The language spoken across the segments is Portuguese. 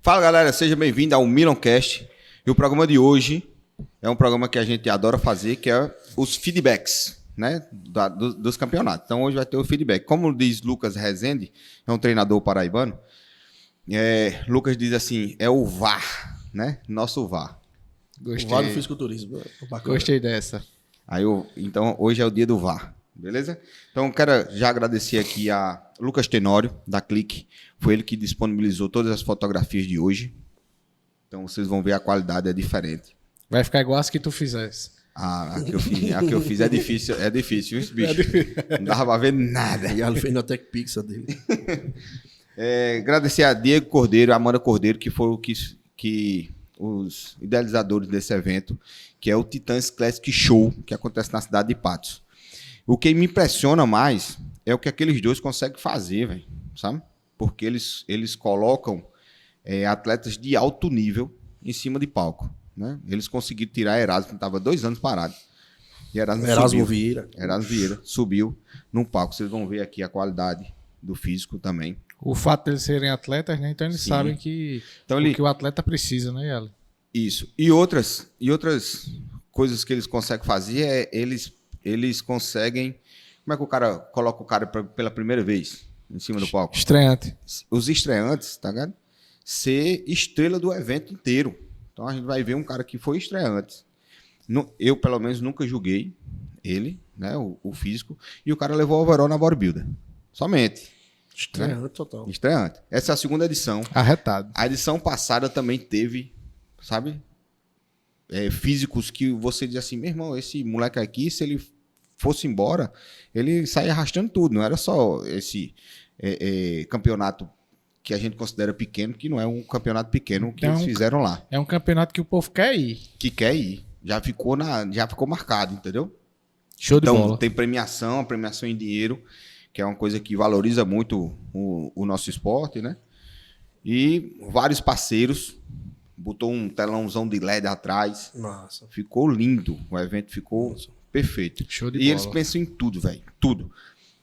Fala galera, seja bem-vindo ao Milancast. E o programa de hoje é um programa que a gente adora fazer, que é os feedbacks, né, dos campeonatos. Então hoje vai ter o feedback. Como diz Lucas Rezende, é um treinador paraibano, Lucas diz assim, é o VAR, né? Nosso VAR. Gostei. O VAR do fisiculturismo. Bacana. Gostei dessa. Então hoje é o dia do VAR, beleza? Então quero já agradecer aqui a Lucas Tenório, da Clique. Foi ele que disponibilizou todas as fotografias de hoje. Então vocês vão ver a qualidade é diferente. Vai ficar igual as que tu fizesse. A que eu fiz é difícil, viu, bicho? Não dava pra ver nada. E ele fez na Tech Pixel dele. Agradecer a Diego Cordeiro, a Amanda Cordeiro, que foram os idealizadores desse evento, que é o Titãs Classic Show, que acontece na cidade de Patos. O que me impressiona mais é o que aqueles dois conseguem fazer, velho, sabe? Porque eles colocam atletas de alto nível em cima de palco, né? Eles conseguiram tirar Erasmo, que estava 2 anos parado. E Erasmo Vieira. Erasmo Vieira subiu num palco. Vocês vão ver aqui a qualidade do físico também. O fato de eles serem atletas, né? Então eles Sim. sabem que Então, o que o atleta precisa, né, Yali? Isso. E outras coisas que eles conseguem fazer eles conseguem... Como é que o cara coloca o cara pela primeira vez em cima do palco? Estreante. Os estreantes, tá ligado? Ser estrela do evento inteiro. Então a gente vai ver um cara que foi estreante. Eu, pelo menos, nunca julguei ele, né? O físico. E o cara levou o overall na bodybuilder. Somente. Estreante total. Estreante. Essa é a segunda edição. Arretado. A edição passada também teve, sabe? Físicos que você diz assim, meu irmão, esse moleque aqui, se ele fosse embora, ele saía arrastando tudo. Não era só esse campeonato que a gente considera pequeno, que não é um campeonato pequeno que eles fizeram lá. É um campeonato que o povo quer ir. Que quer ir. Já ficou marcado, entendeu? Show de bola. Então, tem premiação, a premiação em dinheiro, que é uma coisa que valoriza muito o nosso esporte, né? E vários parceiros, botou um telãozão de LED atrás. Nossa. Ficou lindo, o evento ficou perfeito. Show de E bola. eles pensam em tudo, velho, tudo.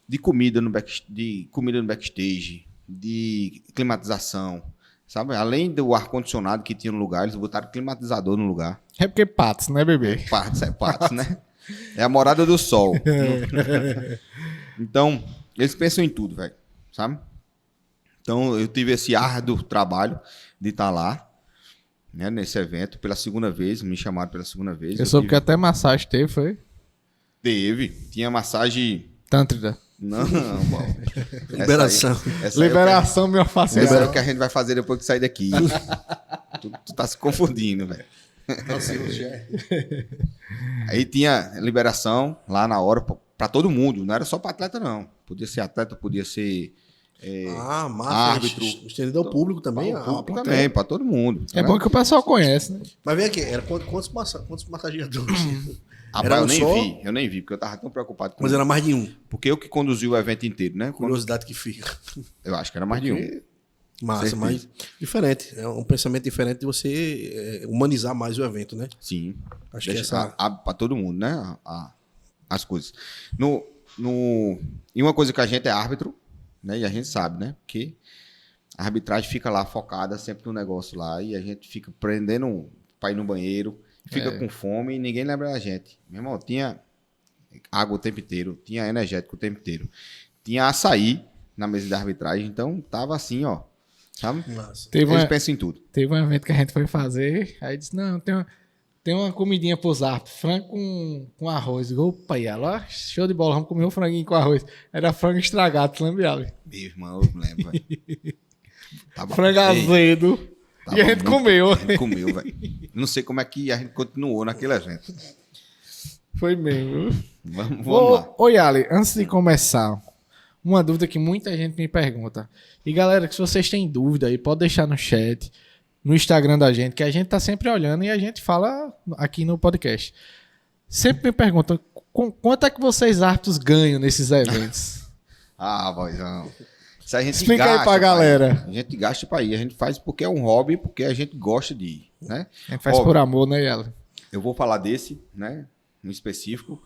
De comida no backstage, de climatização, sabe? Além do ar-condicionado que tinha no lugar, eles botaram climatizador no lugar. É porque Patos, né, bebê? Patos, né? É a morada do sol. Então, eles pensam em tudo, velho, sabe? Então, eu tive esse árduo trabalho de estar lá, né, nesse evento, pela segunda vez, me chamaram pela segunda vez. Eu soube que até massagem teve, foi? Tinha massagem... Tântrida. Não, bom. Liberação. Essa aí Liberação miofascial. Essa é o que a gente vai fazer depois que sair daqui. tu tá se confundindo, velho. Aí tinha liberação lá na hora pra todo mundo. Não era só pra atleta, não. Podia ser atleta, podia ser Massa. árbitro. Estendeu ao público também. Pra público também, pra todo mundo. É bom que o pessoal conhece, né? Mas vem aqui, era quantos massageadores? Rapaz, Era eu nem vi, porque eu tava tão preocupado com Mas era mais de um. Porque eu que conduzi o evento inteiro, né? Curiosidade que fica. Eu acho que era mais de um. Massa, Certeza. mas diferente. É um pensamento diferente de você humanizar mais o evento, né? Sim. Acho que essa... Pra todo mundo, né? As coisas. E uma coisa que a gente é árbitro, né? E a gente sabe, né? Porque a arbitragem fica lá focada sempre no negócio lá e a gente fica prendendo pra ir no banheiro, fica com fome e ninguém lembra da gente. Meu irmão, tinha água o tempo inteiro, tinha energético o tempo inteiro, tinha açaí na mesa de arbitragem, então tava assim, ó, sabe? Massa. Eles pensam em tudo. Teve um evento que a gente foi fazer, aí disse, não, tem uma comidinha pros árbitros, frango com arroz. Opa, Yala, ó, show de bola, vamos comer um franguinho com arroz. Era frango estragado, tu lembra, Yala? Meu irmão, eu lembro, velho. Tava- Frango azedo. tava E a gente muito- comeu. A gente comeu, velho. Não sei como é que a gente continuou naquele evento. Foi mesmo. Vamos lá. Ô, Yali, antes de começar, uma dúvida que muita gente me pergunta. E galera, que se vocês têm dúvida aí, pode deixar no chat, no Instagram da gente, que a gente tá sempre olhando e a gente fala aqui no podcast. Sempre me perguntam, quanto é que vocês árbitros ganham nesses eventos? Ah, vozão. Isso a gente Explica aí gasta pra galera. ir. A gente gasta pra ir. A gente faz porque é um hobby, porque a gente gosta de ir, né? A gente faz Óbvio. por amor, né, Yali? Eu vou falar desse, né? No específico.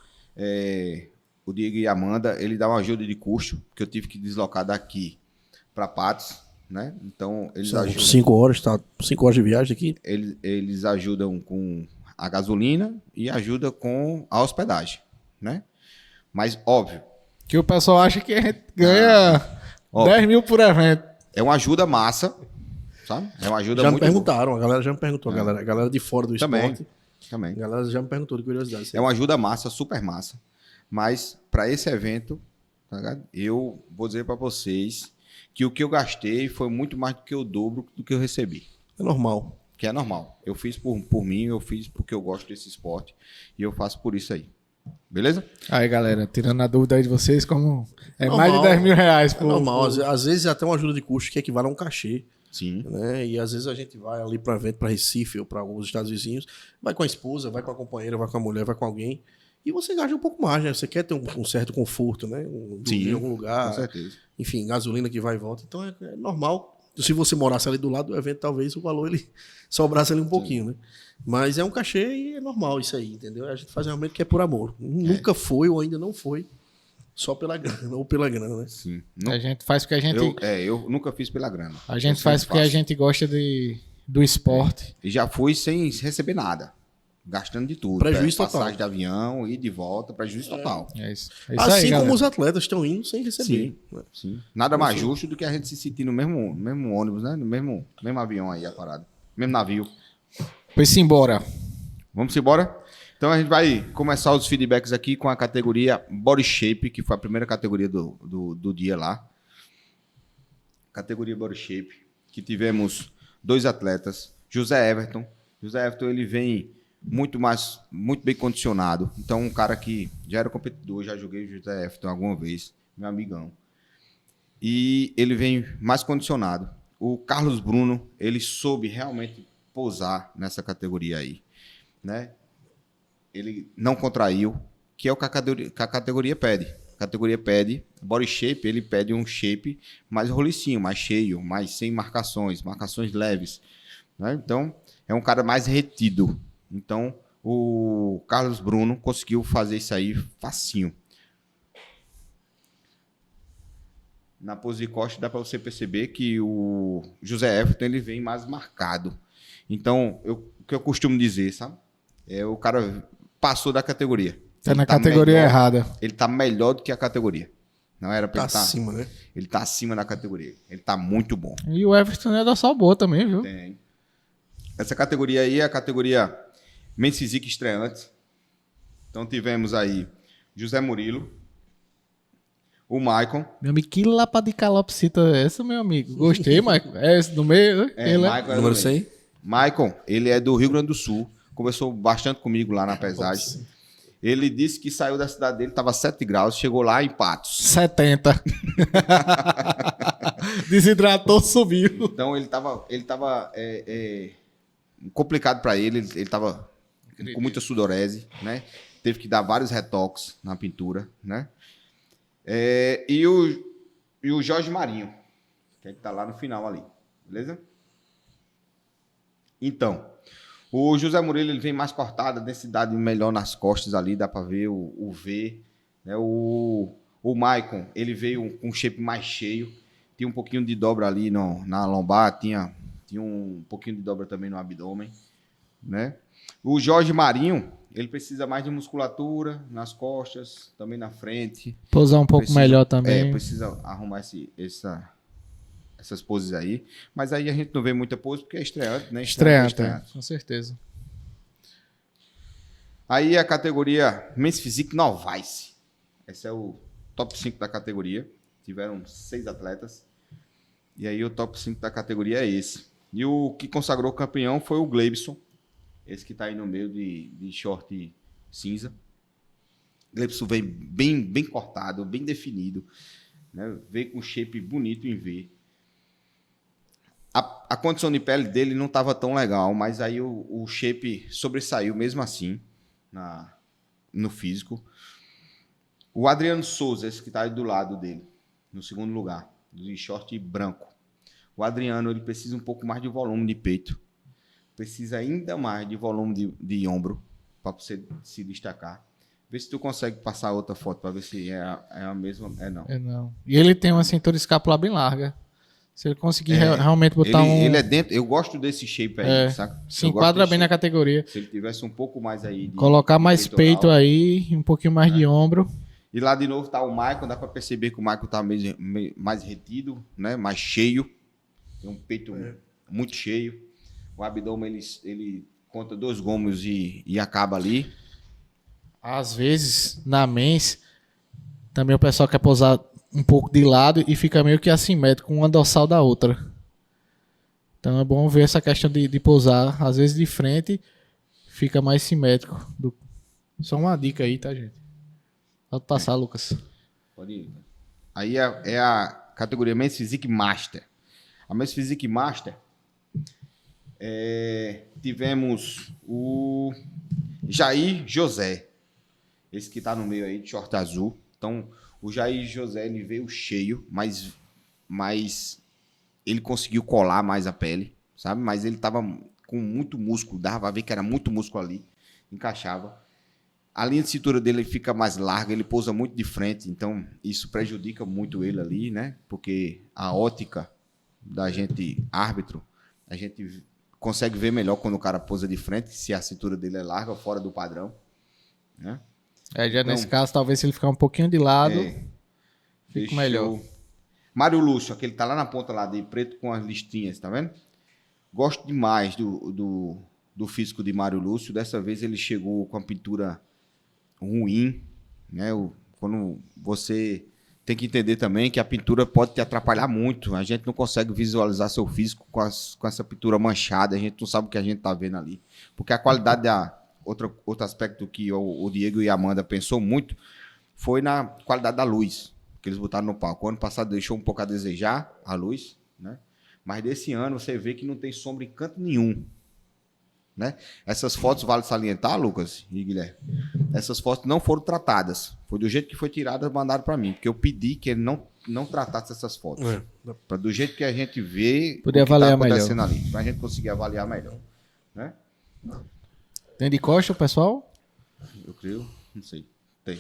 O Diego e a Amanda, ele dá uma ajuda de custo, porque eu tive que deslocar daqui para Patos, né? Então, eles São ajudam. 5 horas, tá? 5 horas de viagem aqui. Eles ajudam com a gasolina e ajudam com a hospedagem, né? Mas, óbvio, Que o pessoal acha que a gente ganha Ó. 10 mil por evento. é uma ajuda massa, sabe? É uma ajuda Já me muito boa. perguntaram, a galera já me perguntou, a galera de fora do Também, esporte. também. A galera já me perguntou de curiosidade. É uma ajuda massa, super massa. Mas, para esse evento, tá ligado? Eu vou dizer para vocês que o que eu gastei foi muito mais do que o dobro do que eu recebi. É normal. Que é normal. Eu fiz por mim, eu fiz porque eu gosto desse esporte e eu faço por isso aí. Beleza? Aí, galera, tirando a dúvida aí de vocês, como é Normal. mais de 10 mil reais É por... normal. Às vezes até uma ajuda de custo que equivale a um cachê. Sim. Né? E às vezes a gente vai ali para evento, para Recife ou para alguns estados vizinhos, vai com a esposa, vai com a companheira, vai com a mulher, vai com alguém. E você gasta um pouco mais, né? Você quer ter um certo conforto, né? Dormir em algum Com lugar. certeza. Enfim, gasolina que vai e volta. Então é normal. Se você morasse ali do lado do evento, talvez o valor ele sobrasse ali um pouquinho, né? Mas é um cachê e é normal isso aí, entendeu? A gente faz realmente que é por amor. Nunca foi ou ainda não foi só pela grana ou pela grana, né? Sim. A gente faz porque a gente... Eu nunca fiz pela grana. A gente Eu faz sempre porque a faço. gente gosta do esporte. E já fui sem receber nada. Gastando de tudo. Prejuízo Passagem total. de avião, ir de volta, prejuízo total. É isso. É isso Assim aí, como galera. os atletas estão indo sem receber. Né? Sim. Nada mais justo do que a gente se sentir no mesmo ônibus, né? No mesmo avião aí, a parada. Mesmo navio. Pois simbora. Vamos embora? Então a gente vai começar os feedbacks aqui com a categoria Body Shape, que foi a primeira categoria do dia lá. Categoria Body Shape, que tivemos 2 atletas. José Everton. José Everton, ele vem muito bem condicionado. Então, um cara que já era competidor, já joguei o José Everton alguma vez, meu amigão. E ele vem mais condicionado. O Carlos Bruno, ele soube realmente pousar nessa categoria aí, né? Ele não contraiu, que é o que a categoria pede. A categoria pede, body shape, ele pede um shape mais rolicinho, mais cheio, mais sem marcações leves, né? Então, é um cara mais retido. Então, o Carlos Bruno conseguiu fazer isso aí facinho. Na pose de costa dá para você perceber que o José Everton ele vem mais marcado. Então, o que eu costumo dizer, sabe? O cara passou da categoria. Tá Ele na categoria melhor, errada. Ele tá melhor do que a categoria. Não era Tá para ele estar. acima, né? Ele tá acima da categoria. Ele tá muito bom. E o Everton é da só boa também, viu? Tem. Essa categoria aí é a categoria Men's Physique estreantes. Então tivemos aí José Murilo, o Maicon. Meu amigo, que lapa de calopsita é essa, meu amigo? Gostei, Maicon. É esse do meio, né? Ele é? Maicon é Número do meio. 100. Maicon, ele é do Rio Grande do Sul. Conversou bastante comigo lá na pesagem. Ele disse que saiu da cidade dele, estava 7 graus, chegou lá em Patos. 70. Desidratou, subiu. Então ele tava complicado para ele. Ele estava com muita sudorese, né? Teve que dar vários retoques na pintura, né? E o Jorge Marinho, que é que tá lá no final ali, beleza? Então, o José Murilo ele vem mais cortado, a densidade melhor nas costas ali, dá para ver o V. Né? O Maicon, ele veio com um shape mais cheio, tinha um pouquinho de dobra ali na lombar, tinha um pouquinho de dobra também no abdômen. Né? O Jorge Marinho, ele precisa mais de musculatura nas costas, também na frente. Pousar um pouco melhor também. Precisa arrumar essas poses aí. Mas aí a gente não vê muita pose porque é estreante, né? Estreante, com certeza. Aí a categoria Men's Physique Novice. Esse é o top 5 da categoria. Tiveram 6 atletas. E aí o top 5 da categoria é esse. E o que consagrou campeão foi o Gleibson. Esse que tá aí no meio de short cinza. Gleibson vem bem cortado, bem definido. Né? Veio com shape bonito em V. A condição de pele dele não estava tão legal, mas aí o shape sobressaiu mesmo assim no físico. O Adriano Souza, esse que está aí do lado dele, no segundo lugar, de short branco. O Adriano ele precisa um pouco mais de volume de peito. Precisa ainda mais de volume de ombro para você se destacar. Vê se tu consegue passar outra foto para ver se é a mesma. Não. Não. E ele tem uma cintura escapular bem larga. Se ele conseguir realmente botar ele é dentro. Eu gosto desse shape aí, saca? Se enquadra bem na categoria. Se ele tivesse um pouco mais aí. Colocar mais peito aí, um pouquinho mais de ombro. E lá de novo tá o Michael, dá pra perceber que o Michael tá mais retido, né? Mais cheio. Tem um peito muito cheio. O abdômen, ele conta 2 gomos e acaba ali. Às vezes, na mens, também o pessoal quer pousar um pouco de lado e fica meio que assimétrico, uma dorsal da outra. Então é bom ver essa questão de pousar. Às vezes de frente, fica mais simétrico. Só uma dica aí, tá, gente? Pode passar, Lucas. Pode ir. Aí é a categoria Men's Physique Master. A Men's Physique Master, tivemos o Jair José. Esse que tá no meio aí, de short azul. Então, o Jair José, ele veio cheio, mas ele conseguiu colar mais a pele, sabe? Mas ele tava com muito músculo, dava pra ver que era muito músculo ali, encaixava. A linha de cintura dele fica mais larga, ele pousa muito de frente, então isso prejudica muito ele ali, né? Porque a ótica da gente, árbitro, a gente consegue ver melhor quando o cara pousa de frente, se a cintura dele é larga ou fora do padrão, né? Já nesse caso, talvez se ele ficar um pouquinho de lado, fica melhor. Mário Lúcio, aquele tá lá na ponta lá, de preto com as listinhas, tá vendo? Gosto demais do físico de Mário Lúcio. Dessa vez ele chegou com a pintura ruim, né? Quando você tem que entender também que a pintura pode te atrapalhar muito. A gente não consegue visualizar seu físico com essa pintura manchada. A gente não sabe o que a gente tá vendo ali. Porque a qualidade outro aspecto que o Diego e a Amanda pensou muito foi na qualidade da luz que eles botaram no palco. O ano passado deixou um pouco a desejar a luz, né? Mas desse ano você vê que não tem sombra em canto nenhum, né? Essas fotos, vale salientar, Lucas e Guilherme, essas fotos não foram tratadas. Foi do jeito que foi tirada, mandaram para mim, porque eu pedi que ele não tratasse essas fotos. Para do jeito que a gente vê poder o que avaliar tá acontecendo melhor ali, para a gente conseguir avaliar melhor, né? Tem de costa, pessoal? Eu creio, não sei. Tem.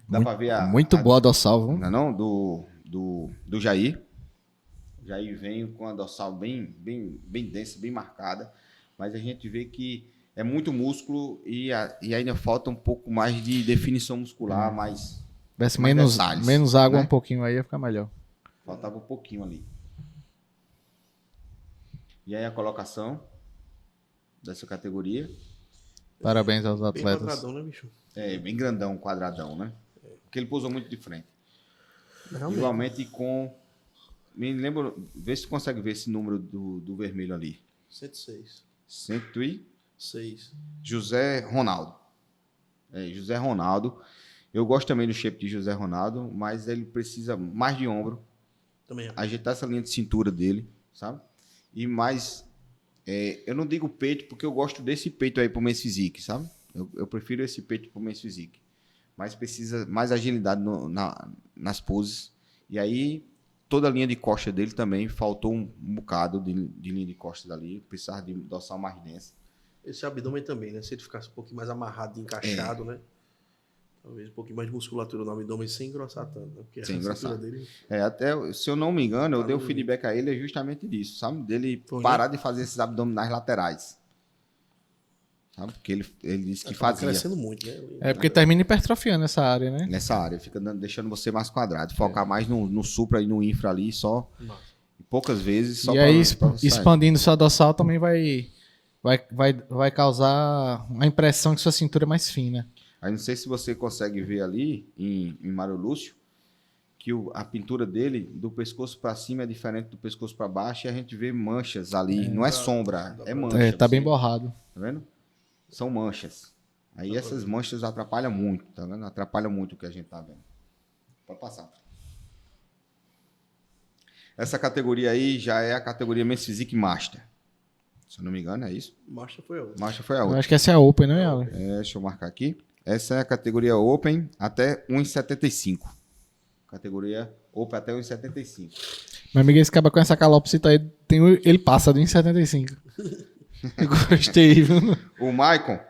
Dá para ver muito boa a dorsal, viu? Não, do Jair. O Jair vem com a dorsal bem densa, bem marcada, mas a gente vê que é muito músculo e ainda falta um pouco mais de definição muscular, mais detalhes, menos água, né? Um pouquinho aí ia ficar melhor. Faltava um pouquinho ali. E aí a colocação dessa categoria. Parabéns aos atletas. Bem quadradão, né, bicho? Bem grandão, quadradão, né? Porque ele pousou muito de frente. Realmente. Igualmente com... Me lembro... Vê se tu consegue ver esse número do vermelho ali. 106. 106. José Ronaldo. José Ronaldo. Eu gosto também do shape de José Ronaldo, mas ele precisa mais de ombro. Também. Ajeitar essa linha de cintura dele, sabe? E mais... eu não digo peito, porque eu gosto desse peito aí pro Men's Physique, sabe? Eu prefiro esse peito pro Men's Physique. Mas precisa mais agilidade nas poses. E aí, toda a linha de costa dele também faltou um bocado de linha de costa dali. Precisava de dorsal mais densa. Esse abdômen também, né? Se ele ficasse um pouquinho mais amarrado e encaixado, né? Talvez um pouquinho mais de musculatura no abdômen sem engrossar tanto, né? Porque Sem a engrossar. dele... Até, se eu não me engano, eu dei o feedback a ele justamente disso, sabe? Dele parar de fazer esses abdominais laterais. Sabe? Porque ele disse que fazia. Crescendo muito, né? Porque termina hipertrofiando essa área, né? Nessa área, fica deixando você mais quadrado. Focar mais no supra e no infra ali, só. E poucas vezes, só e aí, expandindo sua dorsal também vai causar a impressão que sua cintura é mais fina. Aí não sei se você consegue ver ali, em Mário Lúcio, que a pintura dele, do pescoço para cima é diferente do pescoço para baixo, e a gente vê manchas ali. Não é sombra, é mancha. Tá bem borrado. Tá vendo? São manchas. Aí essas manchas atrapalham muito, tá vendo? Atrapalham muito o que a gente tá vendo. Pode passar. Essa categoria aí já é a categoria Men's Physique Master. Se eu não me engano, é isso? Master foi a outra. Master foi a Eu outra. acho que essa é a Open, não é, Ale? Deixa eu marcar aqui. Essa é a categoria Open até 1,75. Categoria Open até 1,75. Meu amigo, esse cara com essa calopsita aí, ele passa de 1,75. Eu gostei, viu? O Maicon,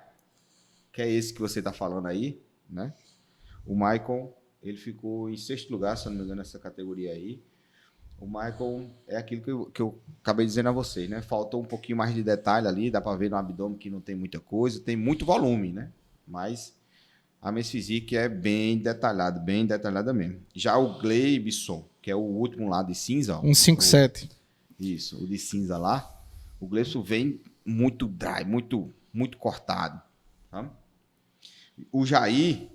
que é esse que você tá falando aí, né? O Maicon, ele ficou em 6º lugar, se eu não me engano, nessa categoria aí. O Michael é aquilo que eu acabei dizendo a vocês, né? Faltou um pouquinho mais de detalhe ali, dá para ver no abdômen que não tem muita coisa, tem muito volume, né? Mas a Men's Physique é bem detalhada mesmo. Já o Gleibson, que é o último lá de cinza, ó, 157. isso, o de cinza lá, o Gleibson vem muito dry, muito cortado. Tá? O Jair,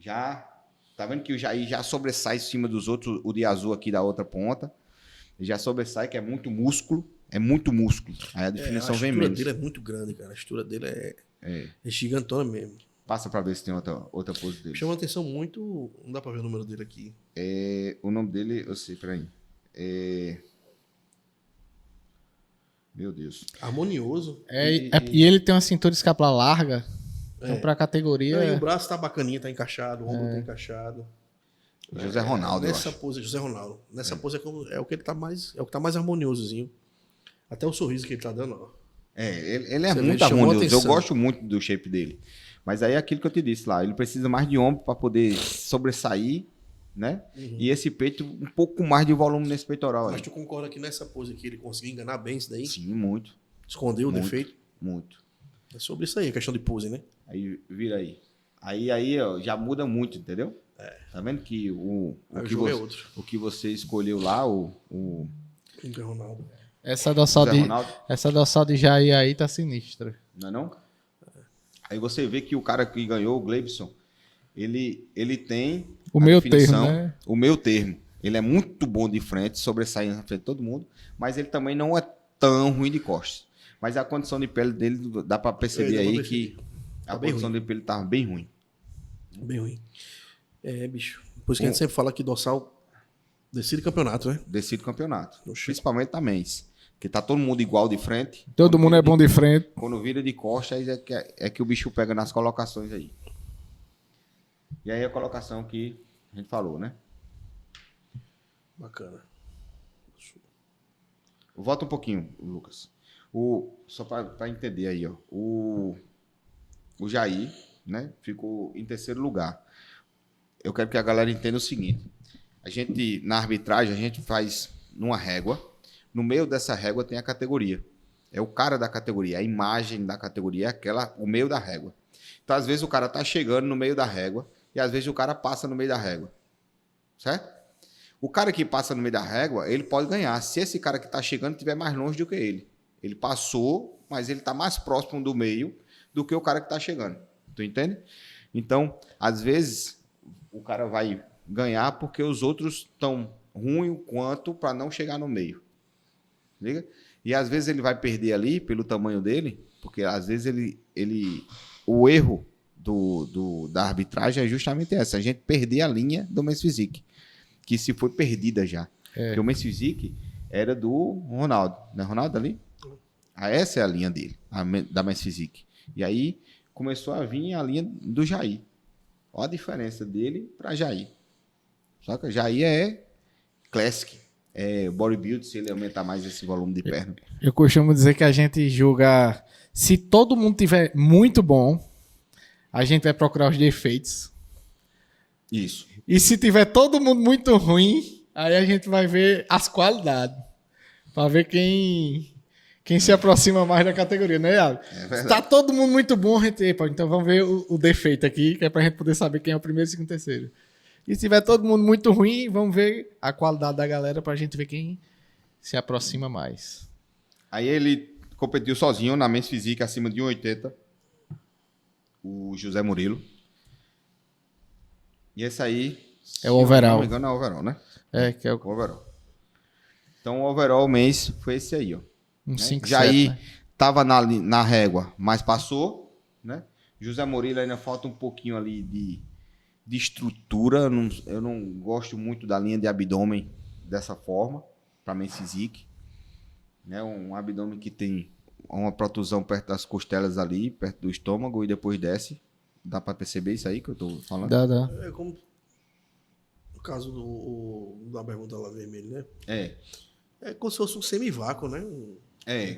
tá vendo que o Jair já sobressai em cima dos outros, o de azul aqui da outra ponta, já sobressai que é muito músculo. Aí a definição vem menos. A estrutura dele é muito grande, cara. A estrutura dele é gigantona mesmo. Passa pra ver se tem outra pose dele. Chama atenção muito. Não dá pra ver o número dele aqui. O nome dele, eu sei, peraí. Meu Deus. Harmonioso. E ele tem uma cintura escapular larga. Então, pra categoria. E o braço tá bacaninha, tá encaixado, o ombro tá encaixado. José Ronaldo, nessa pose, José Ronaldo. Nessa pose é o que ele tá mais. É o que tá mais harmoniosozinho. Até o sorriso que ele tá dando, ó. Ele é muito harmonioso. Eu gosto muito do shape dele. Mas aí é aquilo que eu te disse lá. Ele precisa mais de ombro para poder sobressair, né? Uhum. E esse peito, um pouco mais de volume nesse peitoral. Mas tu concorda que nessa pose aqui ele conseguiu enganar bem isso daí? Sim, muito. Escondeu o defeito? Muito. É sobre isso aí, a questão de pose, né? Aí vira aí. Aí ó, já muda muito, entendeu? Tá vendo que o que você escolheu lá, o Ronaldo. Essa dorsal de Jair aí tá sinistra. Não é não? Aí você vê que o cara que ganhou, o Gleibson, ele tem o meio termo, né? O meio termo. Ele é muito bom de frente, sobressai na frente de todo mundo, mas ele também não é tão ruim de costas. Mas a condição de pele dele, dá pra perceber aí que a condição de pele tava bem ruim. Bem ruim. Bicho. Por isso que a gente sempre fala que dorsal decide campeonato, né? Decide campeonato. Principalmente na Men's. Porque tá todo mundo igual de frente. Todo mundo é bom de frente. Quando vira de costas, é que o bicho pega nas colocações aí. E aí a colocação que a gente falou, né? Bacana. Volta um pouquinho, Lucas. Só para entender aí, ó. O Jair, né? Ficou em terceiro lugar. Eu quero que a galera entenda o seguinte. Na arbitragem, a gente faz numa régua. No meio dessa régua tem a categoria. É o cara da categoria, a imagem da categoria é o meio da régua. Então, às vezes, o cara tá chegando no meio da régua e, às vezes, o cara passa no meio da régua. Certo? O cara que passa no meio da régua, ele pode ganhar. Se esse cara que tá chegando estiver mais longe do que ele. Ele passou, mas ele tá mais próximo do meio do que o cara que tá chegando. Tu entende? Então, às vezes, o cara vai ganhar porque os outros estão ruim o quanto para não chegar no meio. Liga? E às vezes ele vai perder ali pelo tamanho dele, porque às vezes o erro da arbitragem é justamente essa, a gente perder a linha do Men's Physique, que se foi perdida já. Porque o Men's Physique era do Ronaldo, não é Ronaldo ali? Essa é a linha dele, da Men's Physique. E aí começou a vir a linha do Jair. Olha a diferença dele para Jair. Só que Jair é classic. Bodybuild, se ele aumentar mais esse volume de perna. Eu costumo dizer que a gente julga. Se todo mundo tiver muito bom, a gente vai procurar os defeitos. Isso. E se tiver todo mundo muito ruim, aí a gente vai ver as qualidades. Pra ver quem se aproxima mais da categoria, né, Iago? Se tá todo mundo muito bom, a gente. Então vamos ver o defeito aqui, que é pra gente poder saber quem é o primeiro, segundo e terceiro. E se tiver todo mundo muito ruim, vamos ver a qualidade da galera pra gente ver quem se aproxima mais. Aí ele competiu sozinho na Men's Physique acima de 1,80. O José Murilo. E esse aí... É o overall. Se não me engano, é o overall, né? Que é o overall. Então o overall Men's foi esse aí, ó. Um 5, Jair, né? Tava na régua, mas passou, né? José Murilo ainda falta um pouquinho ali de estrutura. Eu não gosto muito da linha de abdômen dessa forma, para Men's Physique. Né? Um abdômen que tem uma protusão perto das costelas ali, perto do estômago, e depois desce. Dá para perceber isso aí que eu tô falando? Dá. É como no caso da pergunta lá vermelha, né? É como se fosse um semivácuo, né?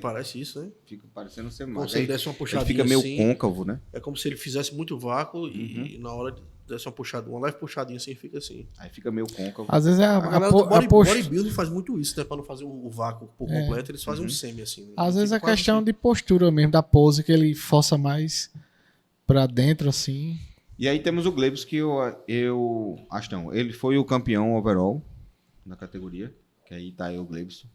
Parece isso, né? Fica parecendo um semivácuo. Como se ele desse uma puxadinha, ele fica meio assim, côncavo, né? É como se ele fizesse muito vácuo e na hora desse uma leve puxadinha assim, fica assim. Aí fica meio côncavo. Às vezes é A galera do a postura. bodybuilding faz muito isso, né? Pra não fazer o vácuo por completo, eles fazem um semi assim. Né? Às vezes é Fica quase questão de postura mesmo, da pose, que ele força mais pra dentro, assim. E aí temos o Glebs, que eu acho não, ele foi o campeão overall na categoria, que aí tá aí o Glebs.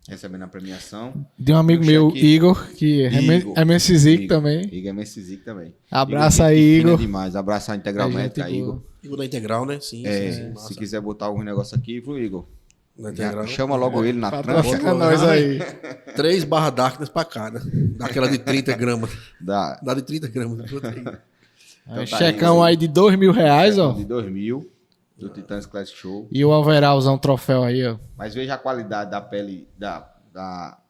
Recebendo a premiação. De um amigo Um meu, cheque- Igor, que é Igor. MC Zic também. Igor MS Zic também. Abraça Igor, aí, gente fina Igor. demais. Abraço a Integral É gente Médica, boa. Igor. Igor da Integral, né? Sim, Se massa. quiser botar algum negócio aqui, pro Igor. Da Já Integral. chama logo ele na trancha. Patrocina nós aí. 3 barra Darkness pra cada. Daquela de 30 gramas. Da, Dá de 30 gramas. Então tá Checão aí, aí de R$2.000, ó. de 2000, do Titãs Classic Show. E o overallzão troféu aí, ó. Mas veja a qualidade da pele,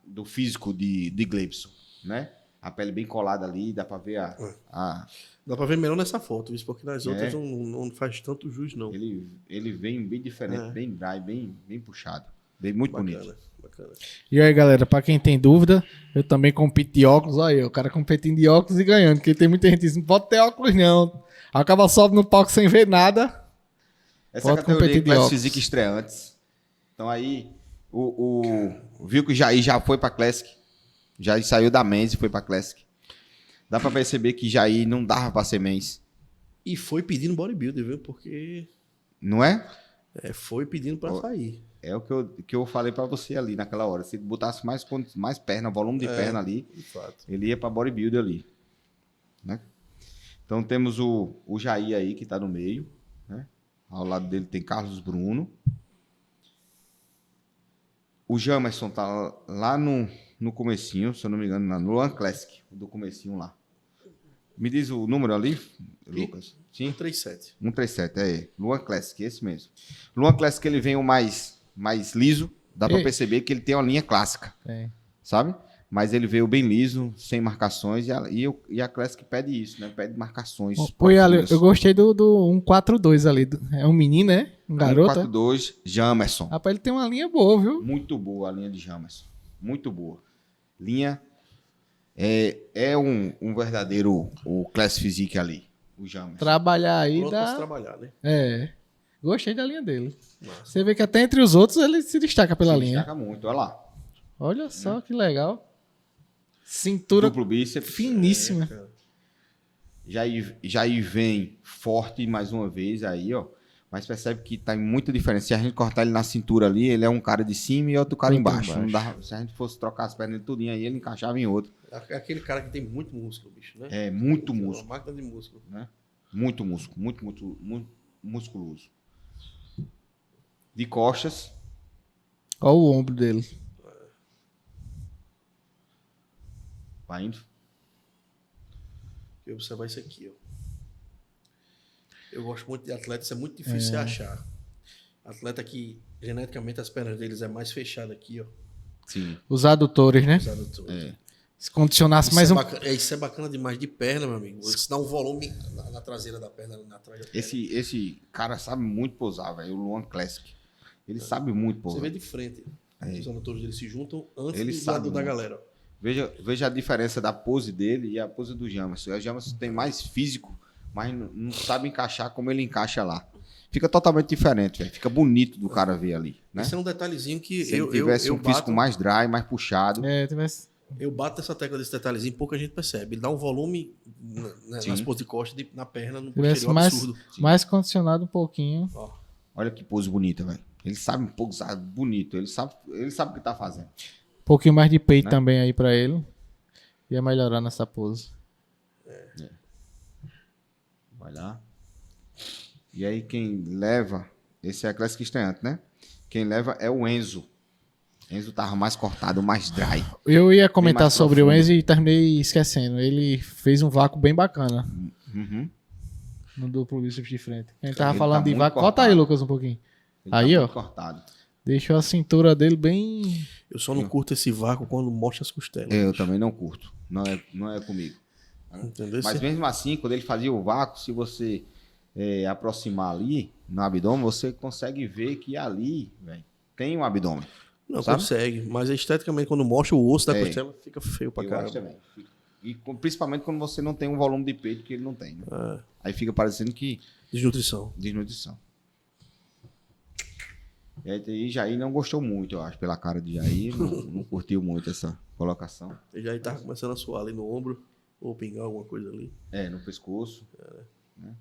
do físico de Glebson, né? A pele bem colada ali, dá pra ver Dá pra ver melhor nessa foto, isso porque nas outras não faz tanto jus, não. ele vem bem diferente, É. bem dry, bem puxado. Bem muito bonito. Bacana. E aí, galera, pra quem tem dúvida, eu também compito de óculos. Olha aí, o cara competindo de óculos e ganhando. Porque tem muita gente que diz, não pode ter óculos, não. Acaba sobe no palco sem ver nada. Essa Pode categoria competir de Classic óculos. Physique estreantes. Então aí, viu que o Jair já foi pra Classic. Jair saiu da Men's e foi pra Classic. Dá pra perceber que Jair não dava pra ser Men's. E foi pedindo bodybuilder, viu? Porque Não é? foi pedindo pra sair. É o que eu falei pra você ali naquela hora. Se ele botasse mais perna, volume de perna ali, De fato. ele ia pra bodybuilder ali. Né? Então temos o Jair aí, que tá no meio. Né? Ao lado dele tem Carlos Bruno. O Jamerson tá lá no comecinho, se eu não me engano, no One Classic, do comecinho lá. Me diz o número ali, Lucas? Sim? 137. 137, é. Luan Classic, esse mesmo. Luan Classic, ele vem o mais liso. Dá pra E- perceber que ele tem uma linha clássica, Tem. sabe? Mas ele veio bem liso, sem marcações. E a Classic pede isso, né? Pede marcações. Oi, Ale, profundas. eu gostei do 142 ali. É um menino, né? Um garoto. 142, Jamerson. Rapaz, ele tem uma linha boa, viu? Muito boa a linha de Jamerson. Muito boa. Linha é um verdadeiro o Classic Physique ali, o Jamerson. Trabalhar aí Pronto pra se dá... trabalhar, né? É. Gostei da linha dele. Massa. Você vê que até entre os outros ele se destaca pela Se linha. destaca muito, olha lá. Olha só que legal. Cintura Duplo bíceps. finíssima. Cara. Jair vem forte mais uma vez aí, ó. Mas percebe que tá em muita diferença. Se a gente cortar ele na cintura ali, ele é um cara de cima e outro cara Outro embaixo. Não embaixo. dá, se a gente fosse trocar as pernas dele tudinho aí, ele encaixava em outro. É aquele cara que tem muito músculo, bicho, né? É, muito Uma músculo, máquina de músculo. né? Muito músculo, muito musculoso. De costas, Olha o ombro dele. vai indo. Eu observar isso aqui, ó. Eu gosto muito de atletas, isso é muito difícil você achar. Atleta que geneticamente as pernas deles é mais fechada aqui, ó. Sim. Os adutores, né? Os adutores. Se condicionasse Isso, mais um... isso é bacana demais de perna, meu amigo. Isso dá um volume na traseira da perna, na trás da perna. Esse cara sabe muito pousar, velho. O Luan Classic. Ele sabe muito Você pousar. vê de frente. Os adutores deles se juntam antes Ele do sabe lado da muito. galera. ó. Veja a diferença da pose dele e a pose do Jamerson. O Jamerson tem mais físico, mas não sabe encaixar como ele encaixa lá. Fica totalmente diferente, velho. Fica bonito do cara ver ali, né? Esse é um detalhezinho que Se eu ele tivesse um físico bato, mais dry, mais puxado. tivesse... eu bato essa tecla desse detalhezinho, pouca gente percebe. Ele dá um volume nas poses de costa, na perna, no Tivesse posterior mais, absurdo. mais condicionado um pouquinho. Ó, Olha que pose bonita, velho. Ele sabe pousar bonito. Ele sabe o que tá fazendo. Um pouquinho mais de peito Né? também aí pra ele. Ia melhorar nessa pose. Vai lá. E aí quem leva... Esse é a Classic estreante, né? Quem leva é o Enzo. Enzo tava mais cortado, mais dry. Eu ia comentar mais sobre o profundo. Enzo e terminei esquecendo. Ele fez um vácuo bem bacana Uhum. no duplo bíceps de frente. A gente tava Ele falando tá de muito vácuo. Bota aí, cortado. Lucas, um pouquinho. Ele Aí, tá ó. muito cortado. Deixou a cintura dele bem... eu só não curto esse vácuo quando mostra as costelas. Eu também não curto. Não é comigo. Entendeu? Mas mesmo assim, quando ele fazia o vácuo, se você aproximar ali no abdômen, você consegue ver que ali, velho, tem um abdômen. Não sabe? consegue, mas esteticamente quando mostra o osso da É. costela fica feio pra Eu caramba. acho também. E principalmente quando você não tem um volume de peito que ele não tem. Né? Aí fica parecendo que... Desnutrição. Desnutrição. E aí Jair não gostou muito, eu acho, pela cara de Jair. Não curtiu muito essa colocação. Ele já tava começando a suar ali no ombro, ou pingar alguma coisa ali. No pescoço. Né?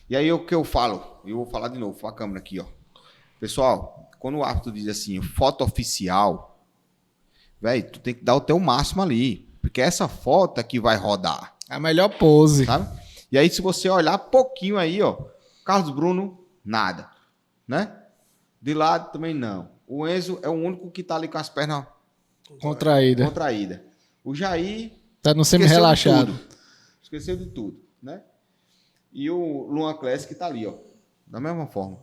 E aí o que eu falo? Eu vou falar de novo, com a câmera aqui, ó. Pessoal, quando o árbitro diz assim, foto oficial, velho, tu tem que dar o teu máximo ali. Porque essa foto é que vai rodar. A melhor pose. Sabe? E aí, se você olhar pouquinho aí, ó, Carlos Bruno, nada. Né? De lado também não. O Enzo é o único que tá ali com as pernas contraída. O Jair tá no semi-relaxado. Esqueceu de tudo, né? E o Luan Classic tá ali, ó. Da mesma forma.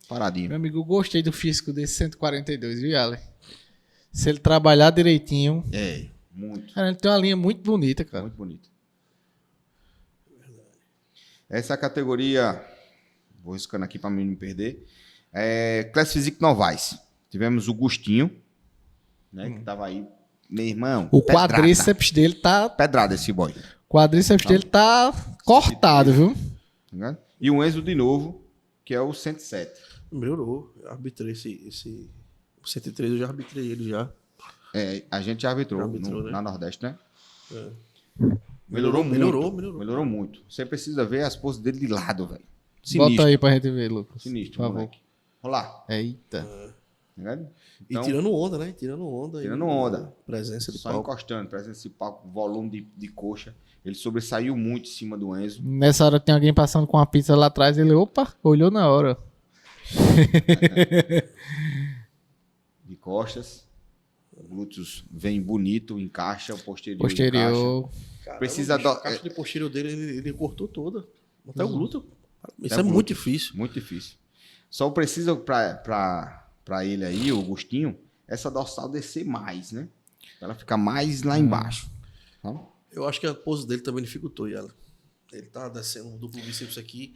Paradinho. Meu amigo, eu gostei do físico desse 142, viu, Ale? Se ele trabalhar direitinho... Muito. Cara, ele tem uma linha muito bonita, cara. Muito bonita. Essa categoria... Vou riscando aqui pra mim não me perder. Class Physique Novice. Tivemos o Gustinho, né? Que tava aí. Meu irmão. O quadríceps dele tá... Pedrada esse boy. O quadríceps dele tá cortado, viu? Tá. E o Enzo de novo, que é o 107. Melhorou. Eu arbitrei esse... O 103 eu já arbitrei ele já. A gente já arbitrou, né? na Nordeste, né? Melhorou Melhorou muito. Você precisa ver as poses dele de lado, velho. Bota aí pra gente ver, Lucas. Sinistro, por favor. moleque. Olha lá. Eita. Tá e tirando onda, né? Tirando onda. Presença de só palco. Encostando, presença de palco, volume de coxa. Ele sobressaiu muito em cima do Enzo. Nessa hora tem alguém passando com uma pizza lá atrás, ele, opa, olhou na hora. De costas. Glúteos vem bonito, encaixa, o posterior. Caramba, Precisa a caixa de posterior dele, ele cortou toda. Até o glúteo. Isso é muito difícil. Muito difícil. Só precisa pra ele aí, o Gustinho, essa dorsal descer mais, né? Pra ela ficar mais lá embaixo. Tá? Eu acho que a pose dele também dificultou ela. Ele tá descendo um duplo bíceps aqui,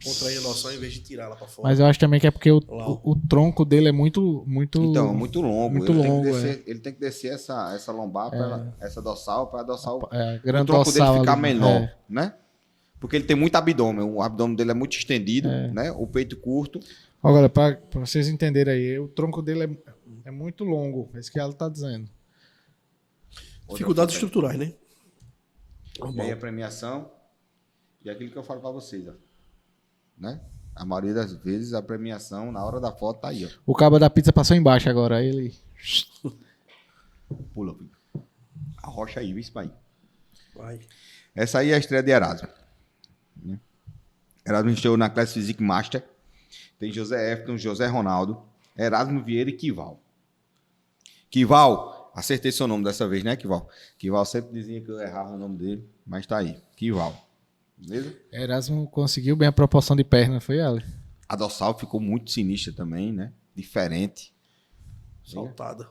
contraindo a dorsal em vez de tirar ela pra fora. Mas eu acho também que é porque o tronco dele é muito... Então, muito longo. Muito longo, ele tem que descer essa lombar, essa dorsal, para dorsal, o grande tronco dele dorsal ficar ali, menor, né? Porque ele tem muito abdômen. O abdômen dele é muito estendido, né? O peito curto. Agora, para vocês entenderem aí, o tronco dele é muito longo. É isso que ela tá dizendo. Dificuldades estruturais, né? E aí a premiação... E aquilo que eu falo pra vocês, ó. Né? A maioria das vezes a premiação, na hora da foto, tá aí, ó. O cabo da pizza passou embaixo agora. Aí ele... Pula, filho. Arrocha aí, isso aí. Vai. Essa aí é a estreia de Erasmo. Erasmo estreou na Class Physique Master. Tem José Efton, José Ronaldo, Erasmo Vieira e Kival. Kival, acertei seu nome dessa vez, né, Kival? Kival sempre dizia que eu errava o nome dele, mas tá aí. Kival. Beleza? Erasmo conseguiu bem a proporção de perna, foi ela? A dorsal ficou muito sinistra também, né? Diferente. Saltada.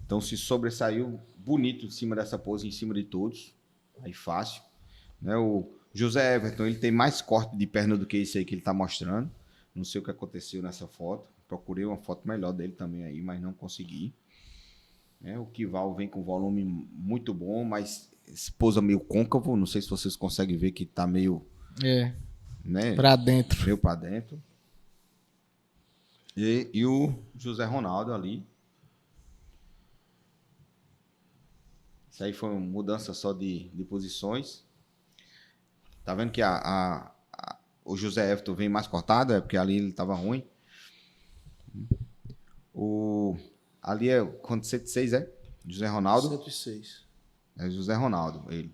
Então se sobressaiu bonito em cima dessa pose, em cima de todos. Aí fácil. Né? O José Everton, ele tem mais corte de perna do que esse aí que ele tá mostrando. Não sei o que aconteceu nessa foto. Procurei uma foto melhor dele também aí, mas não consegui. O Kival vem com volume muito bom, mas posa meio côncavo. Não sei se vocês conseguem ver que tá meio... né? Pra dentro. Meio pra dentro. E o José Ronaldo ali. Isso aí foi uma mudança só de posições. Tá vendo que o José Everton vem mais cortado? É porque ali ele tava ruim. Ali é quanto? 106, é? José Ronaldo? 106. É José Ronaldo, ele.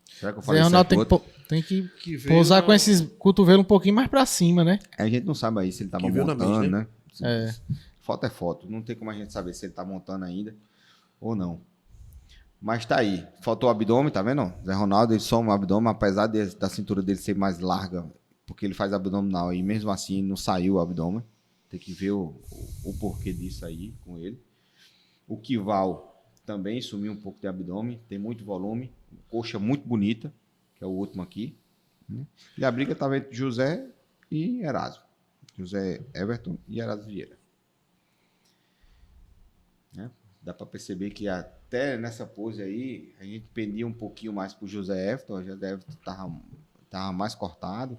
Será que eu Zé falei Ronaldo certo? tem que pousar com esses cotovelos um pouquinho mais pra cima, né? A gente não sabe aí se ele tava Que viu na montando, mente, né? Foto é foto. Não tem como a gente saber se ele tá montando ainda ou não. Mas tá aí. Faltou o abdômen, tá vendo? Zé Ronaldo, ele soma o abdômen, apesar da cintura dele ser mais larga, porque ele faz abdominal e mesmo assim não saiu o abdômen. Tem que ver o porquê disso aí com ele. O Kival também sumiu um pouco de abdômen, tem muito volume, coxa muito bonita, que é o último aqui. Né? E a briga estava entre José e Erasmo. José Everton e Erasmo Vieira. Né? Dá para perceber que até nessa pose aí, a gente pendia um pouquinho mais pro José Everton. O José Everton tava mais cortado,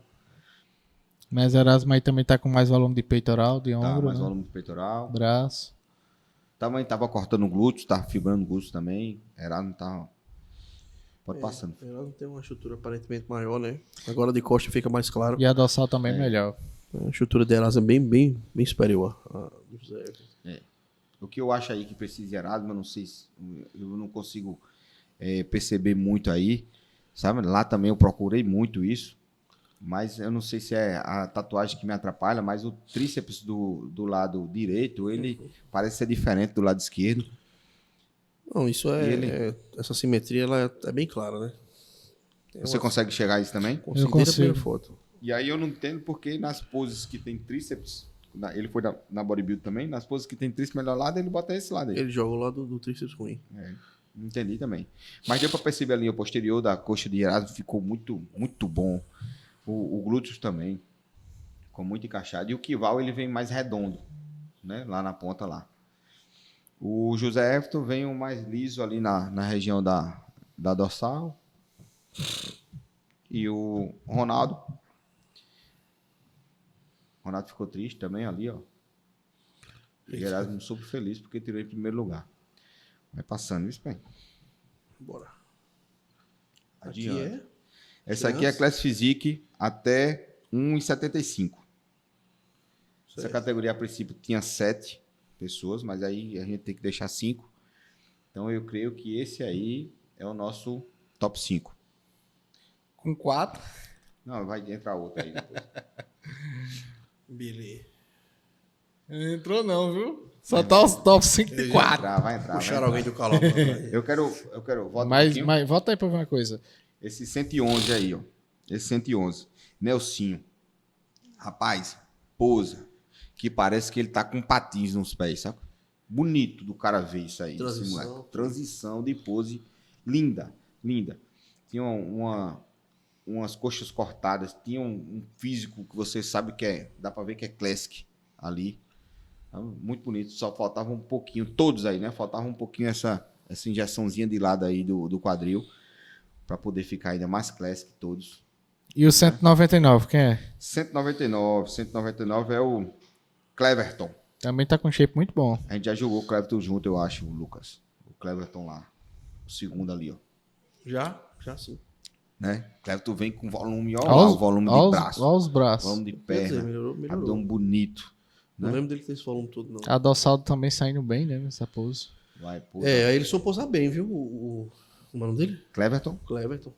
Mas Erasmo aí também tá com mais volume de peitoral, de tava ombro, mais né? volume de peitoral. Braço. Também tava cortando glúteos, tava fibrando glúteos também. Erasmo tava... Pode passando. Ela não tem uma estrutura aparentemente maior, né? Agora de costa fica mais claro. E a dorsal também melhor. A estrutura de Erasmo é bem superior à do José Everton. O que eu acho aí que precisa de Erasmo, eu não sei se... Eu não consigo perceber muito aí, sabe? Lá também eu procurei muito isso, mas eu não sei se é a tatuagem que me atrapalha, mas o tríceps do lado direito, ele parece ser diferente do lado esquerdo. Não, isso essa simetria ela é bem clara, né? Você consegue chegar a isso também? Consigo. consigo. Desde a primeira foto. E aí eu não entendo porque nas poses que tem tríceps, ele foi na bodybuild também, nas poses que tem tríceps melhor lado, ele bota esse lado aí. Ele joga o lado do tríceps ruim. Não entendi também. Mas deu pra perceber a linha posterior da coxa de Erasmo, ficou muito, muito bom. O glúteos também, ficou muito encaixado. E o Kival, ele vem mais redondo, né? Lá na ponta lá. O José Everton vem mais liso ali na região da dorsal. E o Ronaldo ficou triste também ali, ó. E Erasmo super feliz porque tirou em primeiro lugar. Vai passando isso, bem. Bora. Adiante. Aqui Essa aqui é a Class Physique até 1,75. Essa Certo. categoria, a princípio, tinha 7 pessoas, mas aí a gente tem que deixar 5. Então, eu creio que esse aí é o nosso top 5. Com 4. Não, vai entrar outro aí depois. Beleza. Entrou não, viu? Só tá os top 5 de 4. Vai entrar. Puxaram alguém do calor pra trás. Eu quero volta um Mas pouquinho. volta aí pra ver uma coisa. Esse 111 aí, ó. Esse 111. Nelsinho. Rapaz, posa. Que parece que ele tá com patins nos pés, sabe? Bonito do cara ver isso aí. Esse moleque. Transição de pose. Linda, linda. Tinha umas coxas cortadas. Tinha um físico que você sabe que é... Dá pra ver que é classic ali. Muito bonito. Só faltava um pouquinho. Todos aí, né? Faltava um pouquinho essa injeçãozinha de lado aí do quadril. Pra poder ficar ainda mais classic todos. E o 199, quem é? 199 é o Cleverton. Também tá com shape muito bom. A gente já jogou o Cleverton junto, eu acho, Lucas. O Cleverton lá. O segundo ali, ó. Já sim. Né? O Cleverton vem com volume, ó lá, o volume de braço. Olha os braços. Volume de Quer dizer, perna. melhorou. Abdômen bonito. Não né? lembro dele ter esse volume todo, não. A dorsal também saindo bem, né? Nessa pose. Vai, pô. Aí ele soube posar bem, viu? O nome dele? Cleverton Cleverton.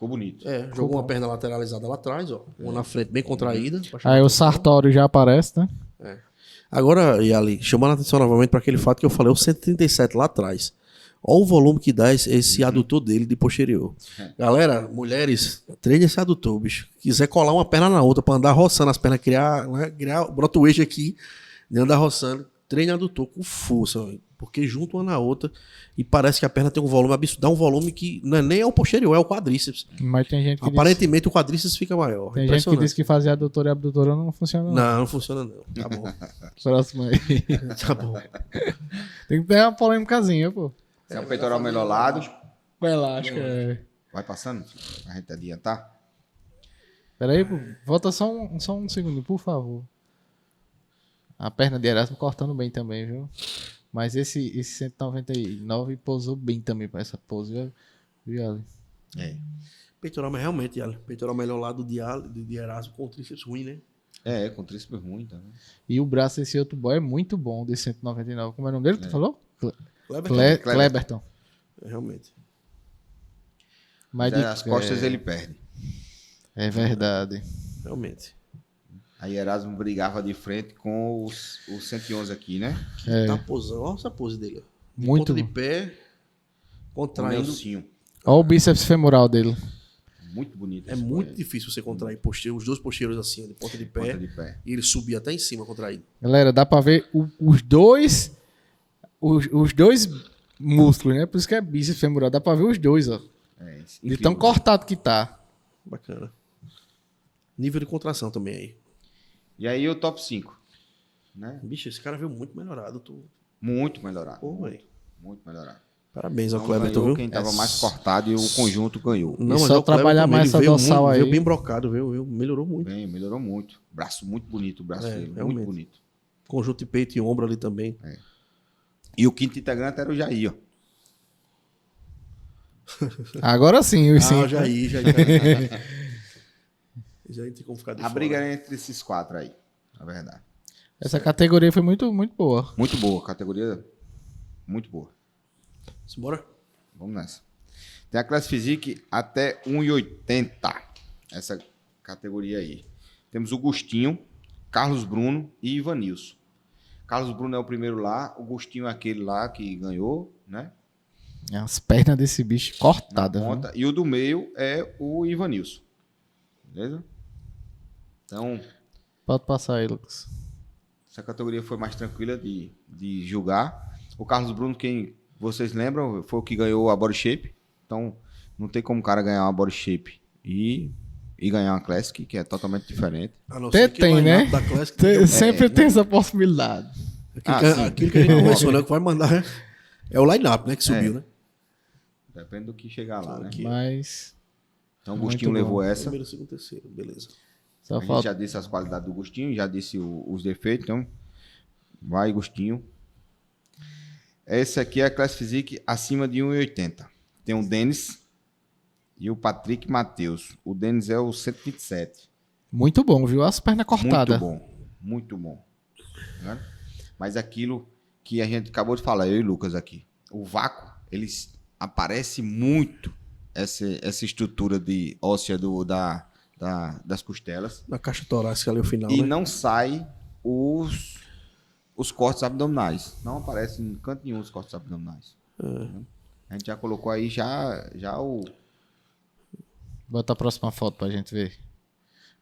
ficou bonito. Jogou uma perna lateralizada lá atrás, ó. Uma na frente bem contraída. pra chamar Aí o atenção. Sartório já aparece, né? Agora, Yali, chamando a atenção novamente para aquele fato que eu falei, o 137 lá atrás. Olha o volume que dá esse adutor dele de posterior. Galera, mulheres, treine esse adutor, bicho. Quiser colar uma perna na outra para andar roçando as pernas, criar brota o eixo aqui, de andar roçando, treine adutor com força, véio, porque junto uma na outra e parece que a perna tem um volume absurdo. Dá um volume que não é nem o posterior, é o quadríceps. Mas tem gente que Aparentemente o quadríceps fica maior. tem gente que diz que fazer adutora e abdutora não funciona. Não. Não funciona não. Tá bom. Próximo aí. Tá bom. Tem que ter uma polêmicazinha, pô. Se é o peitoral melhor lado, O elástico é. vai passando. A gente adiantar. Peraí, pô. Volta só um segundo, por favor. A perna de Erasmo cortando bem também, viu? Mas esse 199 posou bem também pra essa pose, viu, Ali? Peitoral, mas realmente, Yali, peitoral melhor lado de Erasmo com o tríceps ruim, né? Com tríceps ruim também. E o braço desse outro boy é muito bom, desse 199. Como é o nome dele que tu falou? Cleverton. Kleberton. Realmente. Mas As costas ele perde. É verdade. Realmente. Aí Erasmo brigava de frente com o 111 aqui, né? Tá posando. Olha essa pose dele. Ó. De Muito ponta de bom. pé, O contraindo. Nelsinho. Olha o bíceps femoral dele. Muito bonito. É esse muito boy. difícil você contrair os dois posteriores assim, ó, de ponta de pé. Ponta de pé. E ele subir até em cima contraído. Galera, dá pra ver os dois músculos, né? Por isso que é bíceps femoral. Dá pra ver os dois, ó. De tão cortado que tá. Bacana. Nível de contração também aí. E aí o top 5. Né? Bicho, esse cara veio muito melhorado. Muito melhorado. Pô, velho. Muito melhorado. Parabéns ao Não Cleberton, ganhou viu? quem tava mais cortado e o conjunto ganhou. Não, E mas só é o Cleberton trabalhar também, mais ele essa veio dorsal aí. Veio bem brocado, viu? Melhorou muito. Bem, melhorou muito. Braço muito bonito, o braço dele. realmente. Muito bonito. Conjunto de peito e ombro ali também. E o quinto integrante era o Jair, ó. Agora sim, os cinco. Já aí. Já tem como ficar de A fora. briga era entre esses 4 aí, na verdade. Essa categoria foi muito, muito boa. Muito boa, categoria muito boa. Simbora? Vamos nessa. Tem a Classe Physique até 1,80. Essa categoria aí. Temos o Gustinho, Carlos Bruno e Ivanilson. Carlos Bruno é o primeiro lá, o Gustinho é aquele lá que ganhou, né? As pernas desse bicho Na cortadas. ponta. E o do meio é o Ivanilson. Beleza? Então, Pode passar aí, Lucas. essa categoria foi mais tranquila de julgar. O Carlos Bruno, quem vocês lembram, foi o que ganhou a Body Shape. Então, não tem como o cara ganhar uma Body Shape e ganhar uma Classic, que é totalmente diferente. A não ser que Tem, o line-up né? Da Classic, Sempre tem essa possibilidade. aquilo que a gente conversou, né? O que vai mandar é o line-up, né? Que subiu, né? Depende do que chegar lá, né? Aqui. Mas Então, o Muito Gustinho bom. levou essa. Primeiro, segundo, terceiro. Beleza. só A gente falta. já disse as qualidades do Gustinho, já disse os defeitos, então vai, Gustinho. Esse aqui é a Classe Physique acima de 1,80. Tem o Denis e o Patrick Matheus. O Denis é o 127. Muito bom, viu? As pernas cortadas. Muito bom. Né? Mas aquilo que a gente acabou de falar, eu e Lucas aqui, o vácuo, eles aparece muito essa estrutura de óssea das costelas Na caixa torácica ali, o final, e né? não sai os cortes abdominais. Não aparece em canto nenhum os cortes abdominais. A gente já colocou aí já o... Bota a próxima foto pra gente ver.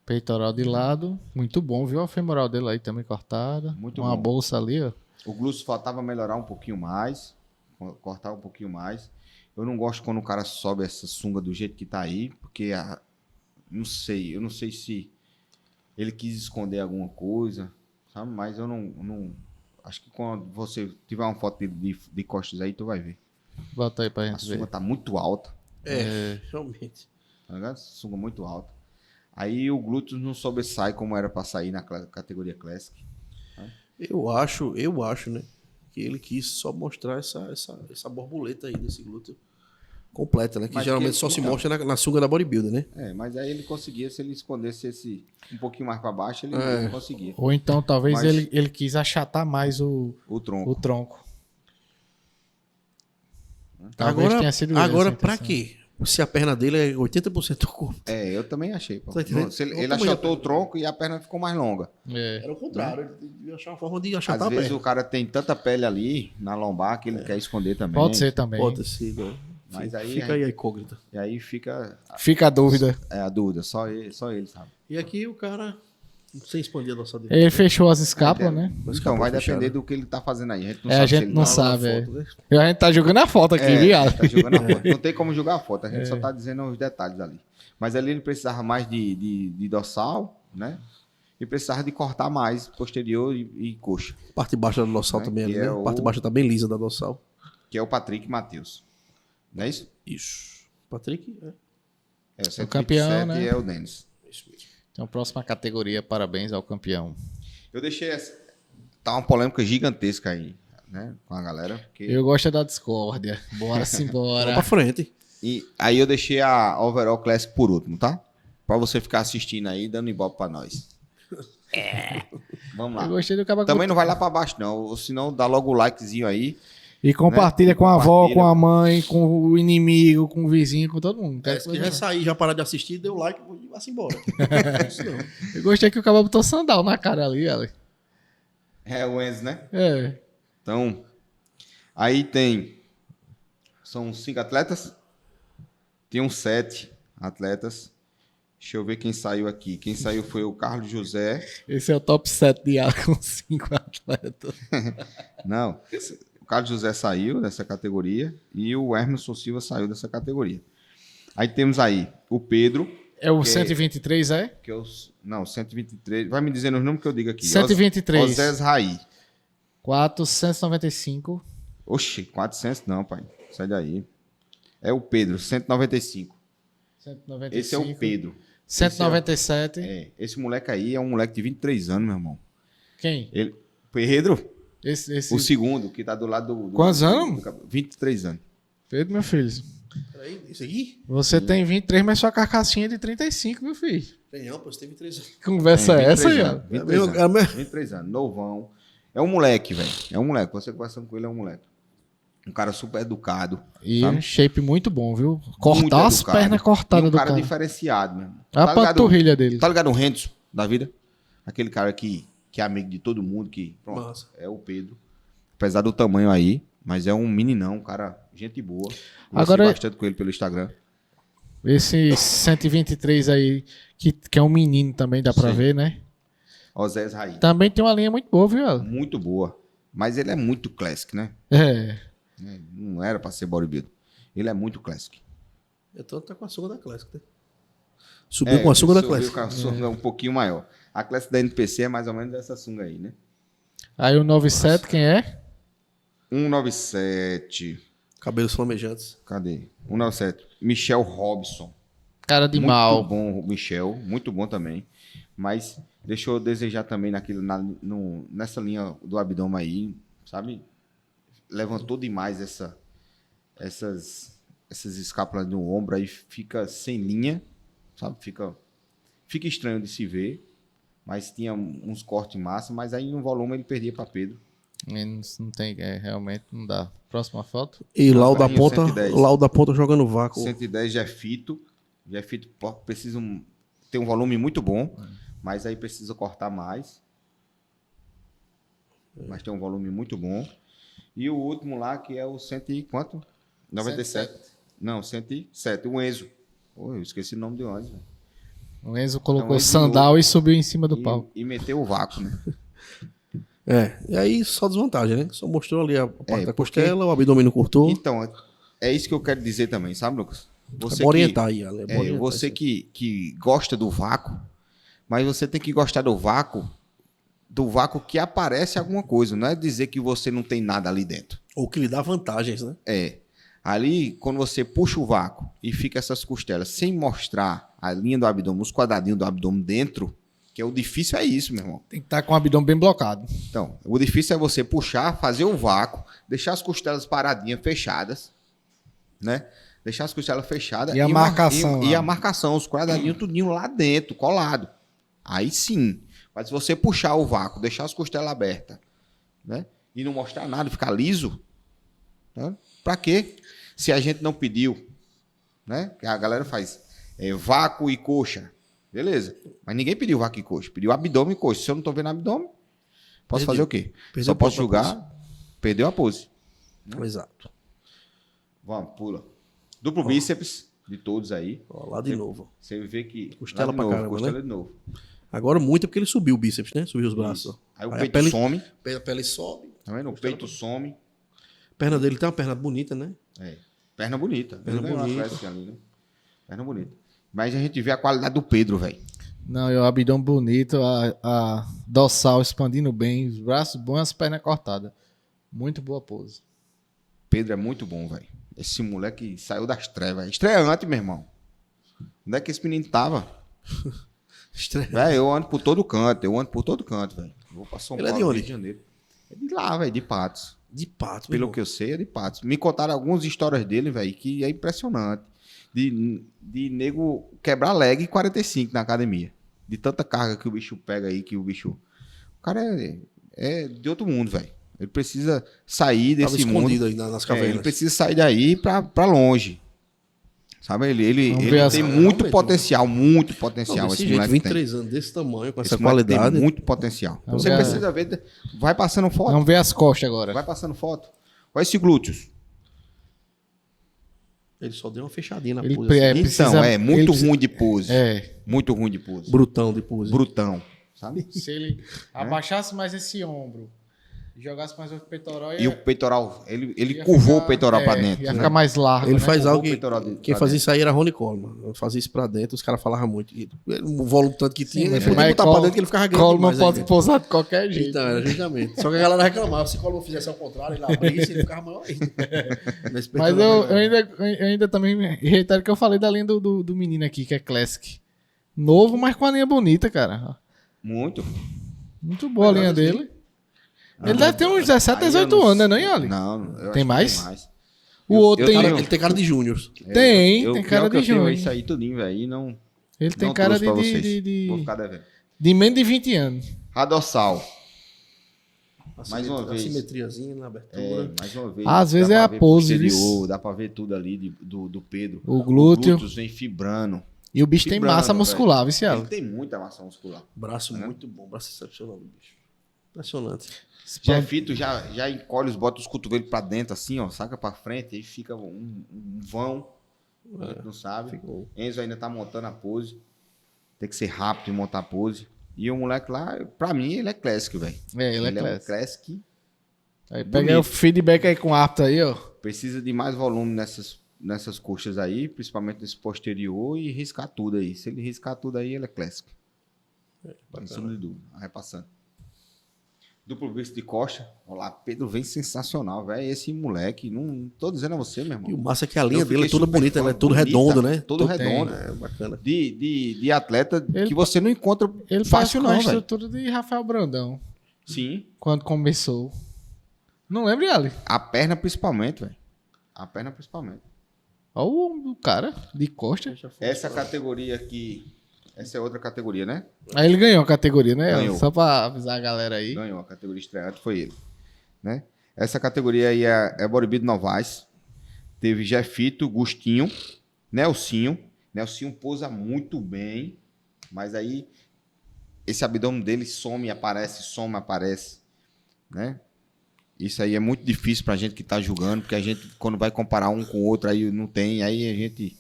Peitoral de lado. Muito bom, viu? A femoral dele aí também cortada. Muito Uma bom. bolsa ali, ó. O glúteo faltava melhorar um pouquinho mais, cortar um pouquinho mais. Eu não gosto quando o cara sobe essa sunga do jeito que tá aí, porque eu não sei se ele quis esconder alguma coisa, sabe? Mas eu não acho que quando você tiver uma foto de costas aí, tu vai ver. Bota aí pra A gente sunga ver. tá muito alta, Realmente. tá ligado? Sunga muito alta. Aí o glúteo não sobressai como era pra sair na categoria Classic. Eu acho, né? Que ele quis só mostrar essa borboleta aí desse glúteo completa, né? Que Mas geralmente que- só se então. mostra na sunga da bodybuilder, né? Mas aí ele conseguia, se ele escondesse esse um pouquinho mais pra baixo, ele conseguia. Ou então, talvez Mas- ele quis achatar mais o O tronco. tronco. Talvez tenha sido agora essa a pra intenção. quê? Se a perna dele é 80% do corpo. Eu também achei. Pô. Tá entendendo? Se ele Eu também achatou o achei. tronco e a perna ficou mais longa. É. Era o contrário, ele devia achar uma forma de Às achatar a vezes perna. o cara tem tanta pele ali na lombar que ele quer esconder também. Pode ser também. Pode ter sido. Mas aí- Fica aí a incógnita. E aí fica Fica a dúvida. a dúvida. Só ele sabe. E aqui o cara, sem expandir a nossa dele. Ele fechou as escápulas, né? Então vai fechada. depender do que ele tá fazendo aí. A gente não É, sabe a gente se ele não tá- sabe. é. foto, né? E a gente tá jogando a foto aqui, viado. Tá jogando a foto. Não tem como jogar a foto. A gente só tá dizendo os detalhes ali. Mas ali ele precisava mais de dorsal, né? E precisava de cortar mais posterior e coxa. Parte baixa da dorsal Né? também Que ali, né? é A o- parte baixa tá bem lisa da dorsal. Que é o Patrick Matheus. Não é isso? Isso. Patrick, É, o 127 campeão, né? é o Denis. Isso mesmo. Então, próxima categoria, parabéns ao campeão. Eu deixei essa. Tá uma polêmica gigantesca aí, né? Com a galera. Porque... Eu gosto da discórdia. Bora simbora. Vamos pra frente. E aí eu deixei a Overall Classic por último, tá? Pra você ficar assistindo aí, dando ibope pra nós. Vamos Eu lá. gostei do cabo. Também não vai lá pra baixo, não. Ou senão dá logo o likezinho aí. E compartilha né? com a avó, Compartilha. com a mãe, com o inimigo, com o vizinho, com todo mundo. Se quiser sair, já parar de assistir, dê o like e vá-se embora. Isso não. Eu gostei que o cabo botou sandal na cara ali, Ale. É o Enzo, né? É. Então, aí tem... São 5 atletas. Tem uns 7 atletas. Deixa eu ver quem saiu aqui. Quem saiu foi o Carlos José. Esse é o top 7 de A com 5 atletas. Não, o Carlos José saiu dessa categoria e o Emerson Silva saiu dessa categoria. Aí temos aí o Pedro, É o Que- 123, é? que é o... Não, 123. Vai me dizendo os números que eu digo aqui. 123. Osés Raí. 495. Oxi, 400 não, pai. Sai daí. É o Pedro, 195. 195. Esse é o Pedro. 197. Esse moleque aí é um moleque de 23 anos, meu irmão. Quem? Ele, Pedro, Esse... o segundo, que tá do lado do... Quantos anos? 23 anos. Pedro, meu filho. Peraí, isso aqui? Você tem 23, mas sua carcassinha é de 35, meu filho. Tem não, pô, você tem 23 anos. Que conversa é essa, Ian? 23 anos, 23 anos, novão. É um moleque, velho. É um moleque. Você conversando com ele, é um moleque. Um cara super educado. E sabe? um shape muito bom, viu? Muito Cortar as educado. pernas E cortadas um do cara cara. diferenciado, mesmo. A panturrilha dele. Tá ligado o Renzo da vida? Aquele cara que é amigo de todo mundo, que pronto, Nossa. é o Pedro. Apesar do tamanho aí, mas é um meninão, um cara, gente boa. Agora- Conversei bastante com ele pelo Instagram. Esse 123 aí, que é um menino também, dá pra Sim. ver, né? Osés Raí. Também tem uma linha muito boa, viu? Ela? Muito boa. Mas ele é muito classic, né? É. Não era pra ser bodybuilder. Ele é muito classic. Então tá com a sunga da Classic, né? Subiu com a sunga da subiu Classic. com a sunga um pouquinho maior. A classe da NPC é mais ou menos essa sunga aí, né? Aí o 97, quem é? 197. Cabelos flamejantes. Cadê? 197. Michel Robson. Cara de Muito mal. bom, Michel. Muito bom também. Mas deixou eu desejar também nessa linha do abdômen aí, sabe? Levantou demais essas escápulas no ombro, aí fica sem linha, sabe? Fica estranho de se ver. Mas tinha uns cortes massa, mas aí no volume ele perdia para Pedro. Não tem, realmente não dá. Próxima foto. E Lau da Barrinho Ponta, 110. Lau da Ponta jogando vácuo. 110 já é fito. Já é fito, precisa ter um volume muito bom, mas aí precisa cortar mais. Mas tem um volume muito bom. E o último lá, que é o 100 e quanto? 97. Não, 107. O Enzo. Pô, eu esqueci o nome do Enzo. Velho. O Enzo colocou Então, Enzo sandal e subiu em cima do pau. E meteu o vácuo, né? E aí só desvantagem, né? Só mostrou ali a parte da porque- costela, o abdômen não cortou. Então, é isso que eu quero dizer também, sabe, Lucas? Você É bom orientar aí, Ale. você que gosta do vácuo, mas você tem que gostar do vácuo que aparece alguma coisa. Não é dizer que você não tem nada ali dentro. Ou que lhe dá vantagens, né? Ali, quando você puxa o vácuo e fica essas costelas sem mostrar a linha do abdômen, os quadradinhos do abdômen dentro, que é o difícil é isso, meu irmão. Tem que estar com o abdômen bem blocado. Então, o difícil é você puxar, fazer o vácuo, deixar as costelas paradinhas, fechadas, né? Deixar as costelas fechadas. E a marcação E lá. a marcação, os quadradinhos tudinho lá dentro, colado. Aí sim. Mas se você puxar o vácuo, deixar as costelas abertas, né? E não mostrar nada, ficar liso, né? Pra quê? Se a gente não pediu, né? Que a galera faz vácuo e coxa. Beleza. Mas ninguém pediu vácuo e coxa. Pediu abdômen e coxa. Se eu não tô vendo abdômen, posso Perdeu. fazer o quê? Perdeu Só a posso pose. julgar. Perdeu a pose. Exato. Vamos, pula. Duplo bíceps de todos aí. Ó, lá de novo. Você vê que... Costela lá de pra novo, caramba, costela né? de novo. Agora muito é porque ele subiu o bíceps, né? Subiu os braços. Aí o Aí a peito pele- some. A pele sobe. Tá vendo? O peito some. A perna dele tem uma perna bonita, né? Perna bonita. Perna Ele ganhou uma bonita. classe ali, né? Perna bonita. Mas a gente vê a qualidade do Pedro, velho. Não, e o abdômen bonito, a dorsal expandindo bem, os braços bons, as pernas cortadas. Muito boa pose. Pedro é muito bom, velho. Esse moleque saiu das trevas. Estreante, meu irmão. Onde é que esse menino tava? Estranho. Velho, eu ando por todo canto. Velho. Vou pra São Ele é Paulo, de onde? Rio de Janeiro. É de lá, velho, de Patos. De pato, meu Pelo irmão. que eu sei, é de Patos. Me contaram algumas histórias dele, velho, que é impressionante. De nego quebrar leg 45 na academia. De tanta carga que o bicho pega aí, que o bicho... O cara é de outro mundo, velho. Ele precisa sair Tava desse mundo. escondido aí nas Ele cavernas. precisa sair daí pra longe. Sabe? Ele Vamos ver tem as- muito realmente, potencial, muito Não, potencial. desse Esse jeito, moleque tem. 23 anos, desse tamanho, com Esse essa moleque qualidade. tem muito potencial. Vamos Você ver. precisa ver. Vai passando foto. Vamos ver as costas agora. Vai passando foto. Olha esse glúteos. Ele só deu uma fechadinha na Ele pose. Assim. Então, precisa- é muito ele precisa- ruim de pose. É. Muito ruim de pose. Brutão de pose. Brutão. Sabe? Se ele abaixasse mais esse ombro Jogasse mais o peitoral E o peitoral, ele ia curvou ficar- o peitoral pra é, dentro. Ia né? ficar mais largo, Ele né? faz Curvou algo o que peitoral dele quem pra fazia dentro. isso aí era Ronnie Coleman. Eu fazia isso pra dentro, os caras falavam muito. E o volume tanto que tinha, Sim, ele mas podia botar pra dentro que ele ficava grande Coleman demais pode ainda. pousar de qualquer jeito. Então, era justamente. Só que a galera reclamava. Se o Coleman fizesse ao contrário, ele abrisse, ele ficava maior ainda. Nesse Mas peitoral eu maior. ainda também reitero que eu falei da linha do menino aqui, que é Classic. Novo, mas com a linha bonita, cara. Muito. Muito boa a linha dele. Ele deve ter uns 17, Aí eu 18 não anos, né, sei. não, Yali? Não, eu acho Tem que mais? O Eu- outro eu tem. tenho- Ele tem cara de Júnior. Tem Eu- cara pior que de eu tenho Júnior. isso aí tudinho, velho. E não, Ele tem não cara trouxe pra de, vocês. de, Vou de, ficar devendo. de menos de 20 anos. Radossal. Mais uma vez. Simetriazinha na abertura. Mais uma vez. Às vezes dá é pra a ver pose, posterior, viu? dá pra ver tudo ali do Pedro. O glúteo. glúteos vem fibrando. E o bicho tem Fibrando, massa velho. muscular, viu, Cielo? Ele tem muita massa muscular. Braço muito bom, braço excepcional do bicho. Impressionante. Jefito já encolhe os bota os cotovelos pra dentro, assim, ó, saca pra frente, aí fica um vão. A gente não sabe. Ficou. Enzo ainda tá montando a pose. Tem que ser rápido em montar a pose. E o moleque lá, pra mim, ele é classic, velho. É, ele é um Classic. classic. Aí, pega aí o feedback aí com o árbitro aí, ó. Precisa de mais volume nessas coxas aí, principalmente nesse posterior, e riscar tudo aí. Se ele riscar tudo aí, ele é classic. Sem sombra de dúvida. Vai passando. Duplo bíceps de costa. Olha lá, Pedro vem sensacional, velho. Esse moleque, não tô dizendo a você, meu E o irmão. massa é que a linha Eu dele é fiquei toda super bonita, fã, né? Tudo bonita, redondo, né? Tudo redondo. É bacana. De atleta Ele que você não encontra Ele fácil, faz com a não, velho. estrutura de Rafael Brandão, Sim. quando começou. Não lembra, Yali? A perna principalmente, velho. A perna principalmente. Olha o ombro do cara, de costa. Essa categoria aqui. Essa é outra categoria, né? Aí ele ganhou a categoria, né? Ganhou. Só pra avisar a galera aí. Ganhou a categoria estreante, foi ele. Né? Essa categoria aí é Bodybuilder Novaes. Teve Jefito, Gustinho, Nelsinho. Nelsinho pousa muito bem, mas aí esse abdômen dele some, aparece, né? Isso aí é muito difícil pra gente que tá julgando, porque a gente, quando vai comparar um com o outro, aí não tem, aí a gente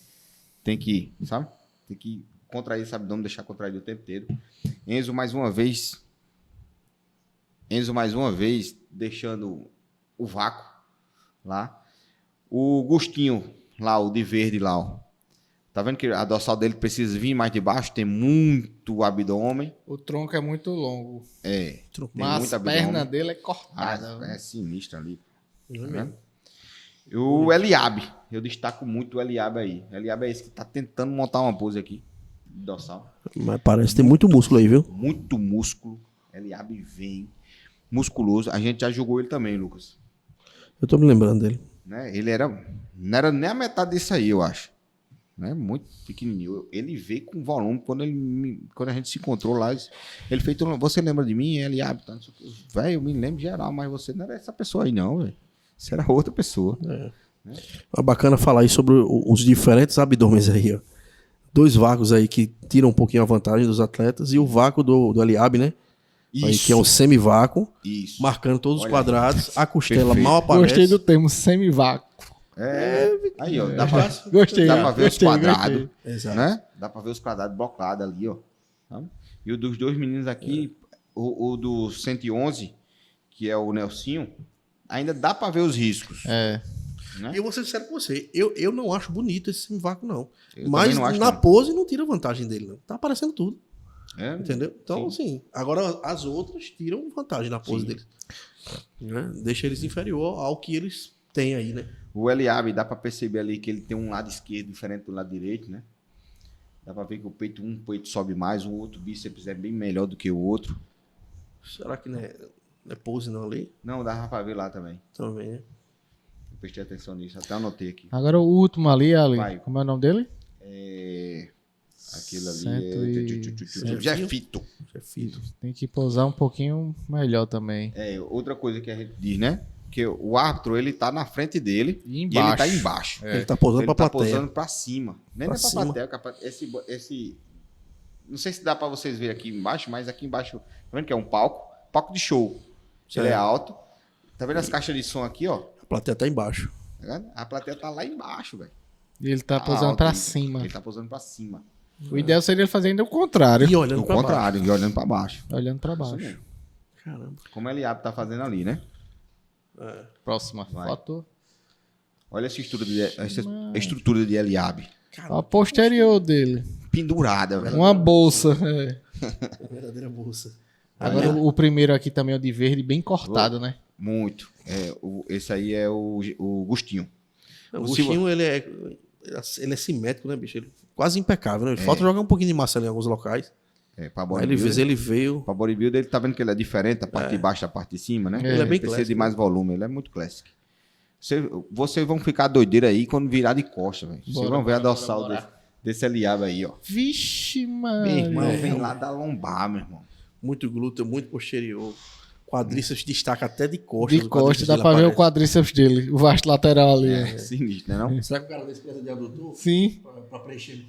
tem que, sabe? Tem que contrair esse abdômen, deixar contraído o tempo inteiro. Enzo, mais uma vez, deixando o vácuo lá. O Gustinho, lá, o de verde lá, ó. Tá vendo que a dorsal dele precisa vir mais de baixo? Tem muito abdômen. O tronco é muito longo. É. Tem Mas muito a abdômen. perna dele é cortada. É sinistro ali. Não é Tá mesmo? vendo? E o Eliabe. Eu destaco muito o Eliabe aí. O Eliabe é esse que tá tentando montar uma pose aqui. Dorsal. Mas parece que tem muito músculo aí, viu? Muito músculo. Eliabe vem. Musculoso. A gente já jogou ele também, Lucas. Eu tô me lembrando dele. Né? Ele não era nem a metade disso aí, eu acho. Né? Muito pequenininho. Ele veio com volume. Quando a gente se encontrou lá, ele fez tudo. Você lembra de mim? Eliabe. Tá? Velho, eu me lembro geral, mas você não era essa pessoa aí, não, velho. Você era outra pessoa. É bacana falar aí sobre os diferentes abdômenes aí, ó. 2 vácuos aí que tiram um pouquinho a vantagem dos atletas e o vácuo do Eliabe, né? Aí, que é um semivácuo, Isso. marcando todos os Olha quadrados. A costela Perfeito. mal aparece. Gostei do termo semivácuo. Aí, ó. Dá pra, Gostei. dá pra ver gostei, os quadrados. gostei. Exato. Né? Dá pra ver os quadrados blocados ali, ó. Sabe? E o dos dois meninos aqui, o do 111, que é o Nelsinho, ainda dá pra ver os riscos. É. Né? E eu vou ser sincero com você, eu não acho bonito esse semivácuo, não. Eu Mas também não acho, na não. pose não tira vantagem dele, não. Tá aparecendo tudo, É, entendeu? Então, assim, agora as outras tiram vantagem na pose Sim. deles. Né? Deixa eles inferior ao que eles têm aí, né? O Eliabe, dá pra perceber ali que ele tem um lado esquerdo diferente do lado direito, né? Dá pra ver que um peito sobe mais, o outro bíceps é bem melhor do que o outro. Será que não é pose não ali? Não, dá pra ver lá também. Também, né? Eu prestei atenção nisso, até anotei aqui. Agora o último ali, Vai. como é o nome dele? Aquilo ali Cento e- é Jefito. É filho. Tem que pousar um pouquinho melhor também. Outra coisa que a gente diz, né? Que o árbitro, ele tá na frente dele E e ele tá embaixo. embaixo. Ele tá posando Ele pra tá plateia. posando pra cima. Nem Pra é pra cima. plateia. Esse... Não sei se dá pra vocês verem aqui embaixo, mas aqui embaixo, tá vendo que é um palco? Palco de show. Ele é Certo. alto. Tá vendo as caixas de som aqui, ó? A plateia tá embaixo. Tá vendo? A plateia tá lá embaixo, velho. E ele tá Tá pousando alto pra ainda. cima. Ele tá posando pra cima. O ideal seria ele fazer ainda o contrário. E olhando Do pra baixo. contrário, e olhando pra baixo. Olhando pra Isso baixo. mesmo. Caramba. Como o Eliabe tá fazendo ali, né? Próxima Vai. foto. Olha essa estrutura de Eliabe. A posterior dele. Pendurada, velho. Uma bolsa. É. A verdadeira bolsa. Agora o primeiro aqui também é o de verde, bem cortado, né? Muito. Esse aí é o Gustinho. Não, o Gustinho, ele é simétrico, né, bicho? Ele quase impecável, né? Falta jogar um pouquinho de massa ali em alguns locais. Pra Mas ele veio... Pra bodybuilder, ele tá vendo que ele é diferente, a parte de baixo da parte de cima, né? Ele é bem precisa classic, de mais volume, ele é muito classic. Vocês vão ficar doideira aí quando virar de costa, velho. Vocês vão ver a dorsal desse Eliabe aí, ó. Vixe, mano. Meu irmão, vem lá da lombar, meu irmão. Muito glúteo, muito posterior. Quadríceps destaca até de costas. De costas, dá pra ver o quadríceps dele, o vasto lateral ali. É sinistro, né não? Será que o cara desse precisa de abdutor? Sim. Pra preencher.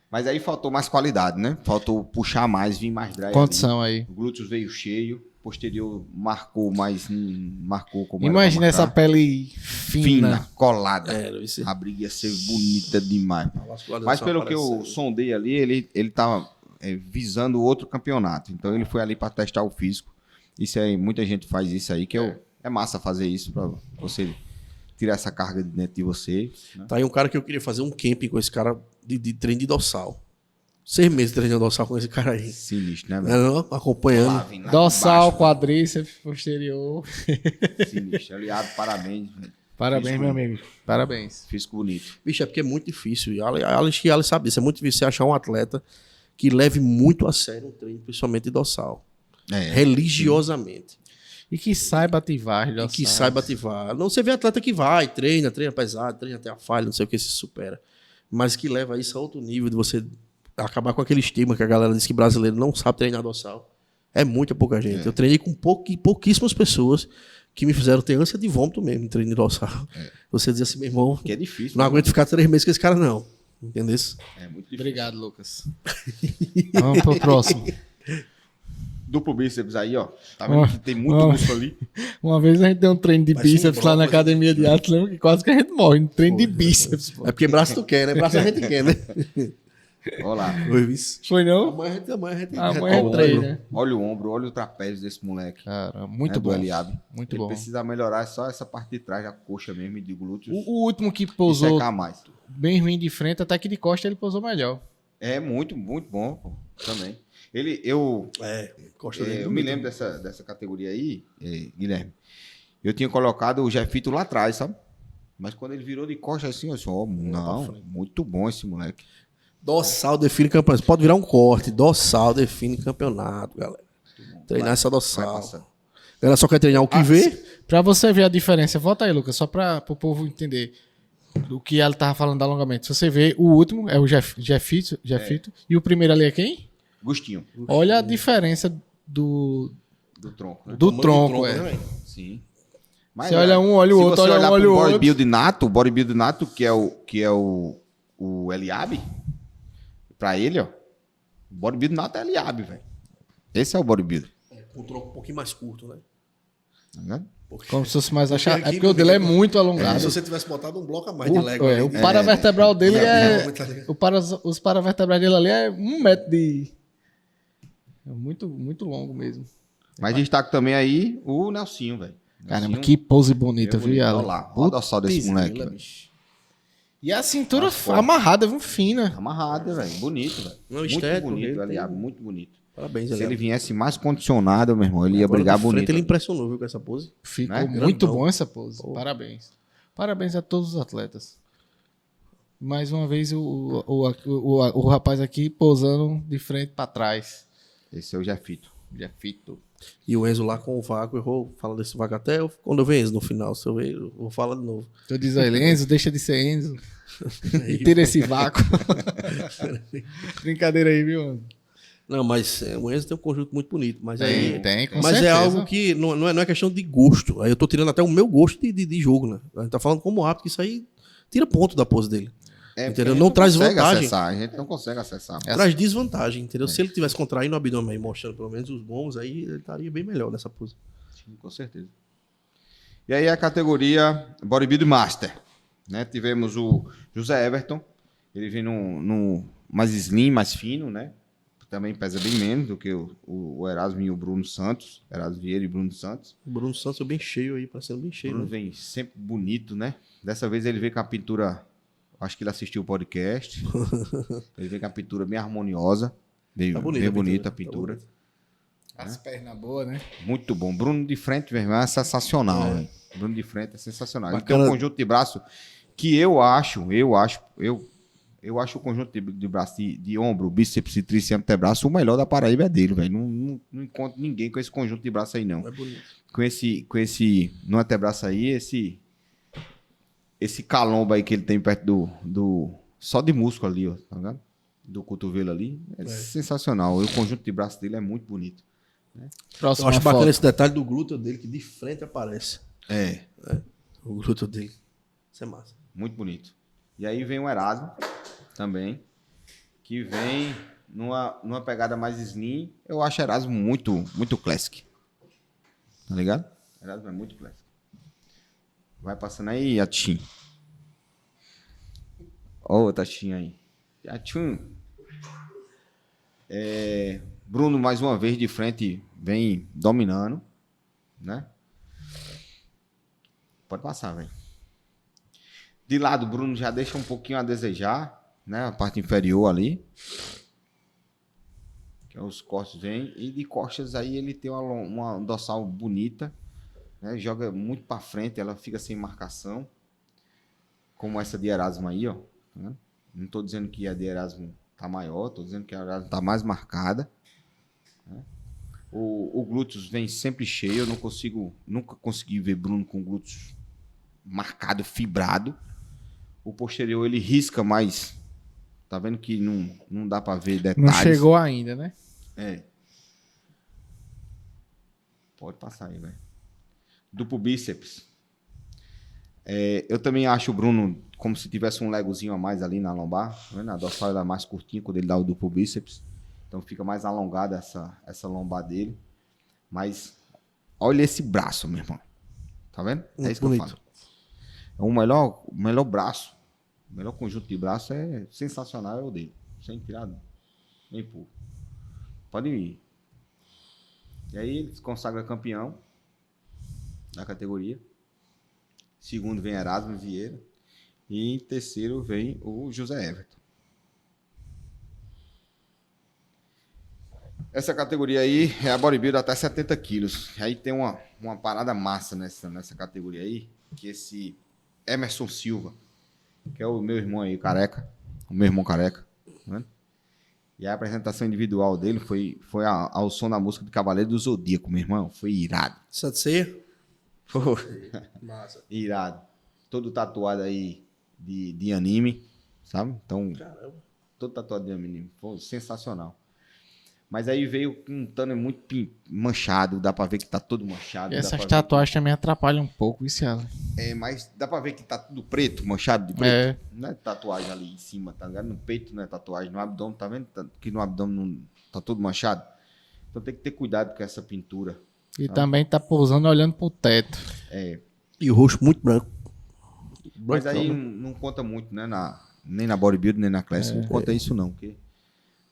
Mas aí faltou mais qualidade, né? Faltou puxar mais, vir mais drive. Condição aí. O glúteos veio cheio, posterior marcou mais, marcou como Imagina era pra essa marcar. pele fina. Colada. Isso. A briga ia ser bonita demais. Mas pelo que eu sondei ali, ele tá visando outro campeonato. Então ele foi ali para testar o físico. Isso aí, muita gente faz isso aí, que é massa fazer isso para você tirar essa carga de dentro de você. Né? Tá aí um cara que eu queria fazer um camping com esse cara de treino de dorsal. 6 meses treinando dorsal com esse cara aí. Sinistro, né, velho? Não, acompanhando. Lá, vem lá Dorsal, embaixo, quadríceps, posterior. sinistro. Aliado, parabéns. Velho. Parabéns, Físico meu amigo. Parabéns. Físico bonito. Bicho, é porque é muito difícil. E Alex sabe disso. É muito difícil você achar um atleta que leve muito a sério um treino, principalmente de dorsal. Religiosamente. E que saiba ativar, E que saiba ativar. Não, você vê atleta que vai, treina pesado, treina até a falha, não sei o que, se supera. Mas que leva isso a outro nível de você acabar com aquele estigma que a galera diz que brasileiro não sabe treinar dorsal. É muita pouca gente. Eu treinei com pouquíssimas pessoas que me fizeram ter ânsia de vômito mesmo em treino de dorsal. Você diz assim, meu irmão, Que é difícil. não aguento ficar 3 meses com esse cara, não. Entendeu? É muito difícil. Obrigado, Lucas. Vamos pro próximo. Duplo bíceps aí, ó. Tá vendo que tem muito músculo ali? Uma vez a gente deu um treino de Parece um bíceps lá na brócolis. academia de arte, lembra que quase que a gente morre. Um treino de bíceps, pô. É porque braço tu quer, né? Braço a gente quer, né? Olha lá. Oi, vice. Foi não? Amanhã a gente Amanhã é treino, né? Olha o ombro, olha o trapézio desse moleque. Cara, muito Do bom. Eliabe. Muito Ele bom. precisa melhorar só essa parte de trás da coxa mesmo e de glúteos. O último que E pousou secar mais. bem ruim de frente, até que de costa ele pousou melhor. É muito, muito bom pô, também. Eu Costa dele. me lembro dessa categoria aí, Guilherme. Eu tinha colocado o Jefito lá atrás, sabe? Mas quando ele virou de costa assim, eu disse, não, muito bom esse moleque. Dorsal define campeonato. Pode virar um corte. Dorsal define campeonato, galera. Treinar essa Vai dorsal. passar. Galera só quer treinar o que vê. Pra você ver a diferença, volta aí, Lucas, só para o povo entender do que ela tava falando do alongamento. Se você vê, o último é o Jefito, e o primeiro ali é quem? Gustinho, Olha a diferença do tronco, né? tronco, né, velho? Sim. Você olha um, olha o se outro, você olha olhar um, olha pro o outro. bodybuild nato, que é o Eliabe, pra ele, ó, o bodybuild nato é Eliabe, velho. Esse é o bodybuilder. Com o tronco um pouquinho mais curto, né? Tá vendo? Como se fosse mais achado. aqui É porque o dele é muito Se alongado. você tivesse botado um bloco a mais de Lego. O paravertebral dele é. Tá ligado? Os paravertebrais dele ali é 1 metro de. É muito, muito longo mesmo. Mas destaco também aí o Nelsinho, velho. Caramba, Nelsinho, que pose bonita, meu viu, bonito. Alan? Olha lá, olha o dorsal desse Putz, moleque, grila, velho. bicho. E a cintura forte. amarrada, viu? Fina. Amarrado, velho. Bonito, velho. Não, Muito estético, bonito, ele Eliabe, tem- muito bonito. Parabéns, Se Eliabe. ele viesse mais condicionado, meu irmão, ele ia Agora brigar de frente, bonito. Ele impressionou, viu, com essa pose. Ficou Né? muito Grandão. bom essa pose. Parabéns. Parabéns a todos os atletas. Mais uma vez o rapaz aqui posando de frente para trás. Esse é o Jefito. Jefito. E o Enzo lá com o vácuo, eu vou falar desse vácuo até quando eu ver Enzo no final. Se eu ver, eu vou falar de novo. Tu diz a ele, Enzo, deixa de ser Enzo. E tira esse vácuo. Brincadeira aí, viu, mano? Não, mas o Enzo tem um conjunto muito bonito. Mas aí, Tem, com mas certeza. é algo que não é questão de gosto. Aí eu tô tirando até o meu gosto de jogo, né? A gente tá falando como hábito, que isso aí tira ponto da pose dele. Entendeu? porque a gente Não traz consegue vantagem. acessar, a gente não consegue acessar. Traz desvantagem, entendeu? Se ele tivesse contraindo o abdômen aí, mostrando pelo menos os bons, aí ele estaria bem melhor nessa pose. Sim, com certeza. E aí a categoria Bodybuilding Master. Né? Tivemos o José Everton. Ele vem no mais slim, mais fino, né? também pesa bem menos do que o Erasmo e o Bruno Santos. Erasmo Vieira e Bruno Santos. O Bruno Santos é bem cheio aí, parecendo bem O cheio. Bruno Né? vem sempre bonito, né? Dessa vez ele veio com a pintura. Acho que ele assistiu o podcast. Ele veio com a pintura bem harmoniosa. Veio Tá bonita bem a pintura, bonita a tá pintura. bonita. As pernas boas, né? Muito bom. Bruno de frente, meu irmão, é sensacional. Velho. Bruno de frente é sensacional. Ele tem Bacana. um conjunto de braço que eu acho o conjunto de braço de ombro, bíceps e tríceps e antebraço, o melhor da Paraíba é dele, velho. Não encontro ninguém com esse conjunto de braço aí, não. É bonito. No antebraço aí, esse calombo aí que ele tem perto só de músculo ali, ó, tá ligado? Do cotovelo ali, é sensacional. E o conjunto de braço dele é muito bonito. Próxima Eu acho foto. bacana esse detalhe do glúteo dele, que de frente aparece. É, O glúteo dele. Isso é massa. muito bonito. E aí vem o Erasmo também, que vem numa pegada mais slim. Eu acho Erasmo muito, muito classic. Tá ligado? Erasmo é muito classic. Vai passando aí, Yatin. Ó, o Tatinho aí. Yatin. Bruno, mais uma vez, de frente, vem dominando. Né? Pode passar, velho. De lado, o Bruno já deixa um pouquinho a desejar, né? A parte inferior ali. Que os cortes vêm. E de costas aí ele tem uma dorsal bonita. Né? Joga muito pra frente, ela fica sem marcação. Como essa de Erasmo aí, ó. Né? Não tô dizendo que a de Erasmo tá maior, tô dizendo que a Erasmo tá mais marcada. Né? O glúteos vem sempre cheio. Eu nunca consegui ver Bruno com glúteos marcado, fibrado. O posterior ele risca mais. Tá vendo que não dá pra ver detalhes. Não chegou ainda, né? É. Pode passar aí, velho. Duplo bíceps. Eu também acho o Bruno como se tivesse um legozinho a mais ali na lombar. Tá vendo? A dorsal ela é mais curtinha quando ele dá o duplo bíceps. Então fica mais alongada essa lombar dele. Mas olha esse braço, meu irmão. Tá vendo? É isso que eu falo. É o melhor braço. O melhor conjunto de braço é sensacional, é o dele. Sem tirar nem pouco. Pode ir. E aí ele se consagra campeão da categoria. Segundo vem Erasmo Vieira. E em terceiro vem o José Everton. Essa categoria aí é a bodybuilder até 70 quilos. Aí tem uma parada massa nessa categoria aí, que esse Emerson Silva, que é o meu irmão aí, careca. O meu irmão careca. Né? E a apresentação individual dele foi ao som da música do Cavaleiro do Zodíaco, meu irmão. Foi irado. Satisfeito? Foi Massa. irado. Todo tatuado aí de anime, sabe? Então, Caramba. todo tatuado de anime. Foi sensacional. Mas aí veio com um tanner muito manchado, dá pra ver que tá todo manchado. E essas dá pra ver tatuagens também atrapalham um pouco, isso, Alan. mas dá pra ver que tá tudo preto, manchado de preto. Não é tatuagem ali em cima, tá ligado? No peito não é tatuagem, no abdômen, tá vendo? Que no abdômen não, tá todo manchado. Então tem que ter cuidado com essa pintura. E também tá pousando olhando pro teto. E o rosto muito branco. Mas aí não conta muito, né? Nem na bodybuilding, nem na classe. Não conta isso não.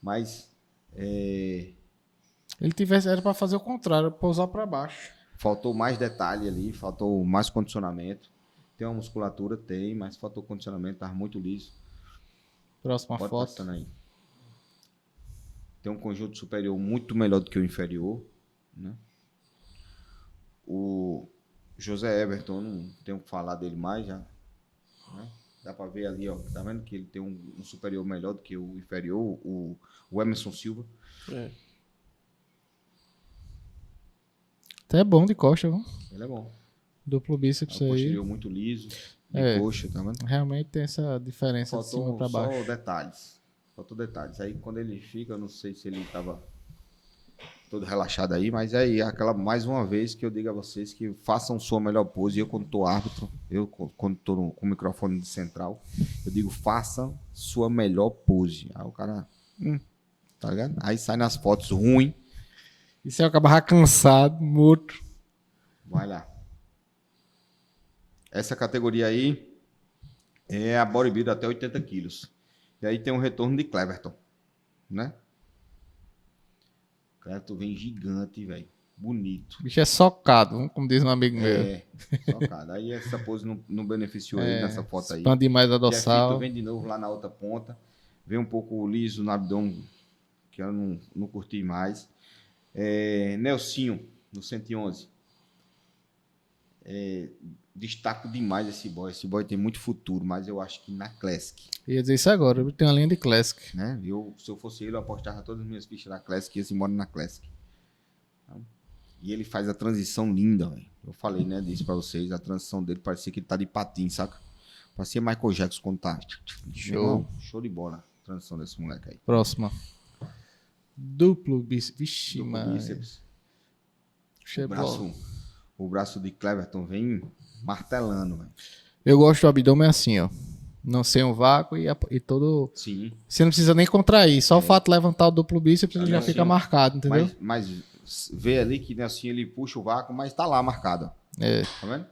Mas Ele era pra fazer o contrário, pousar pra baixo. faltou mais detalhe ali, faltou mais condicionamento. Tem uma musculatura? Tem, mas faltou condicionamento, tava muito liso. Próxima Pode foto. passando aí. Tem um conjunto superior muito melhor do que o inferior. Né? O José Everton, não tenho o que falar dele mais já. Né? Dá pra ver ali, ó. Tá vendo que ele tem um superior melhor do que o inferior, o Emerson Silva. Até bom de costa, viu? Ele é bom. Duplo bíceps É um aí. posterior muito liso, de coxa, tá vendo? Realmente tem essa diferença de cima Faltou pra baixo. só detalhes. Faltou detalhes. Aí quando ele fica, eu não sei se ele tava todo relaxado aí, mas aí aquela mais uma vez que eu digo a vocês que façam sua melhor pose. Eu quando tô árbitro, eu quando tô com o microfone de central, eu digo façam sua melhor pose. Aí o cara, tá ligado? Aí sai nas fotos ruim, E se eu acabar cansado, morto. vai lá. Essa categoria aí é a bodybuilder até 80 quilos. E aí tem um retorno de Cleverton, né? Cleverton vem gigante, velho. Bonito. O bicho é socado, como diz um amigo meu. É, socado. Aí essa pose não beneficiou ele nessa foto aí. Expande mais a Jeffito dorsal. vem de novo lá na outra ponta. Vem um pouco liso no abdômen, que eu não curti mais. Nelsinho, no 111. Destaco demais esse boy. Esse boy tem muito futuro, mas eu acho que na Classic. Ia dizer isso agora, eu tenho uma linha de Classic. Né? Se eu fosse ele, eu apostava todas as minhas fichas na Classic e ia embora na Classic. Então, e ele faz a transição linda, velho. Eu falei, né, disso pra vocês. A transição dele parecia que ele tá de patins, saca? Parecia Michael Jackson quando tá. Show. Show de bola. A transição desse moleque aí. Próxima. Duplo bíceps. Vixe, Duplo mano. bíceps. O braço de Cleverton vem martelando, velho. Eu gosto do abdômen assim, ó. Não sem um vácuo e todo... Sim. Você não precisa nem contrair. Só o fato de levantar o duplo bíceps ele já Assim, fica marcado, entendeu? Mas vê ali que assim ele puxa o vácuo, mas tá lá marcado. Ó. É. Tá vendo?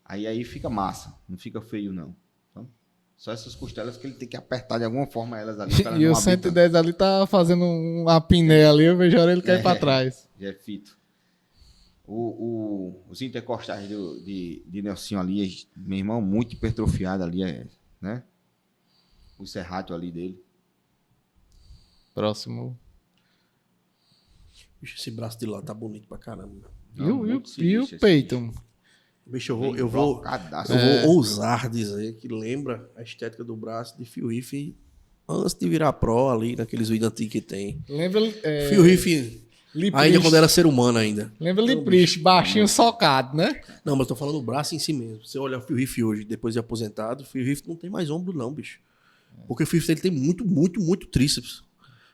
Aí fica massa. Não fica feio, não. Então, só essas costelas que ele tem que apertar de alguma forma elas ali. Pra E não o abrir 110 ali tá fazendo uma piné ali, eu vejo a hora ele cair pra trás. tanto. É fito. Os intercostais de Nelsinho ali, meu irmão, muito hipertrofiado ali, né? O serrátil ali dele. Próximo. Bicho, esse braço de lá tá bonito pra caramba. E o muito e o sinistro esse peito? Bicho, Bem eu vou brocadaço. ousar dizer que lembra a estética do braço de Phil Heath antes de virar pro ali, naqueles vídeos antigos que tem. Lembra Phil Heath ainda quando era ser humano ainda. Lembra Liprist, baixinho socado, né? Não, mas eu tô falando do braço em si mesmo. Você olha o Phil Heath hoje, depois de aposentado, o Phil Heath não tem mais ombro não, bicho. Porque o Phil Heath ele tem muito, muito, muito tríceps.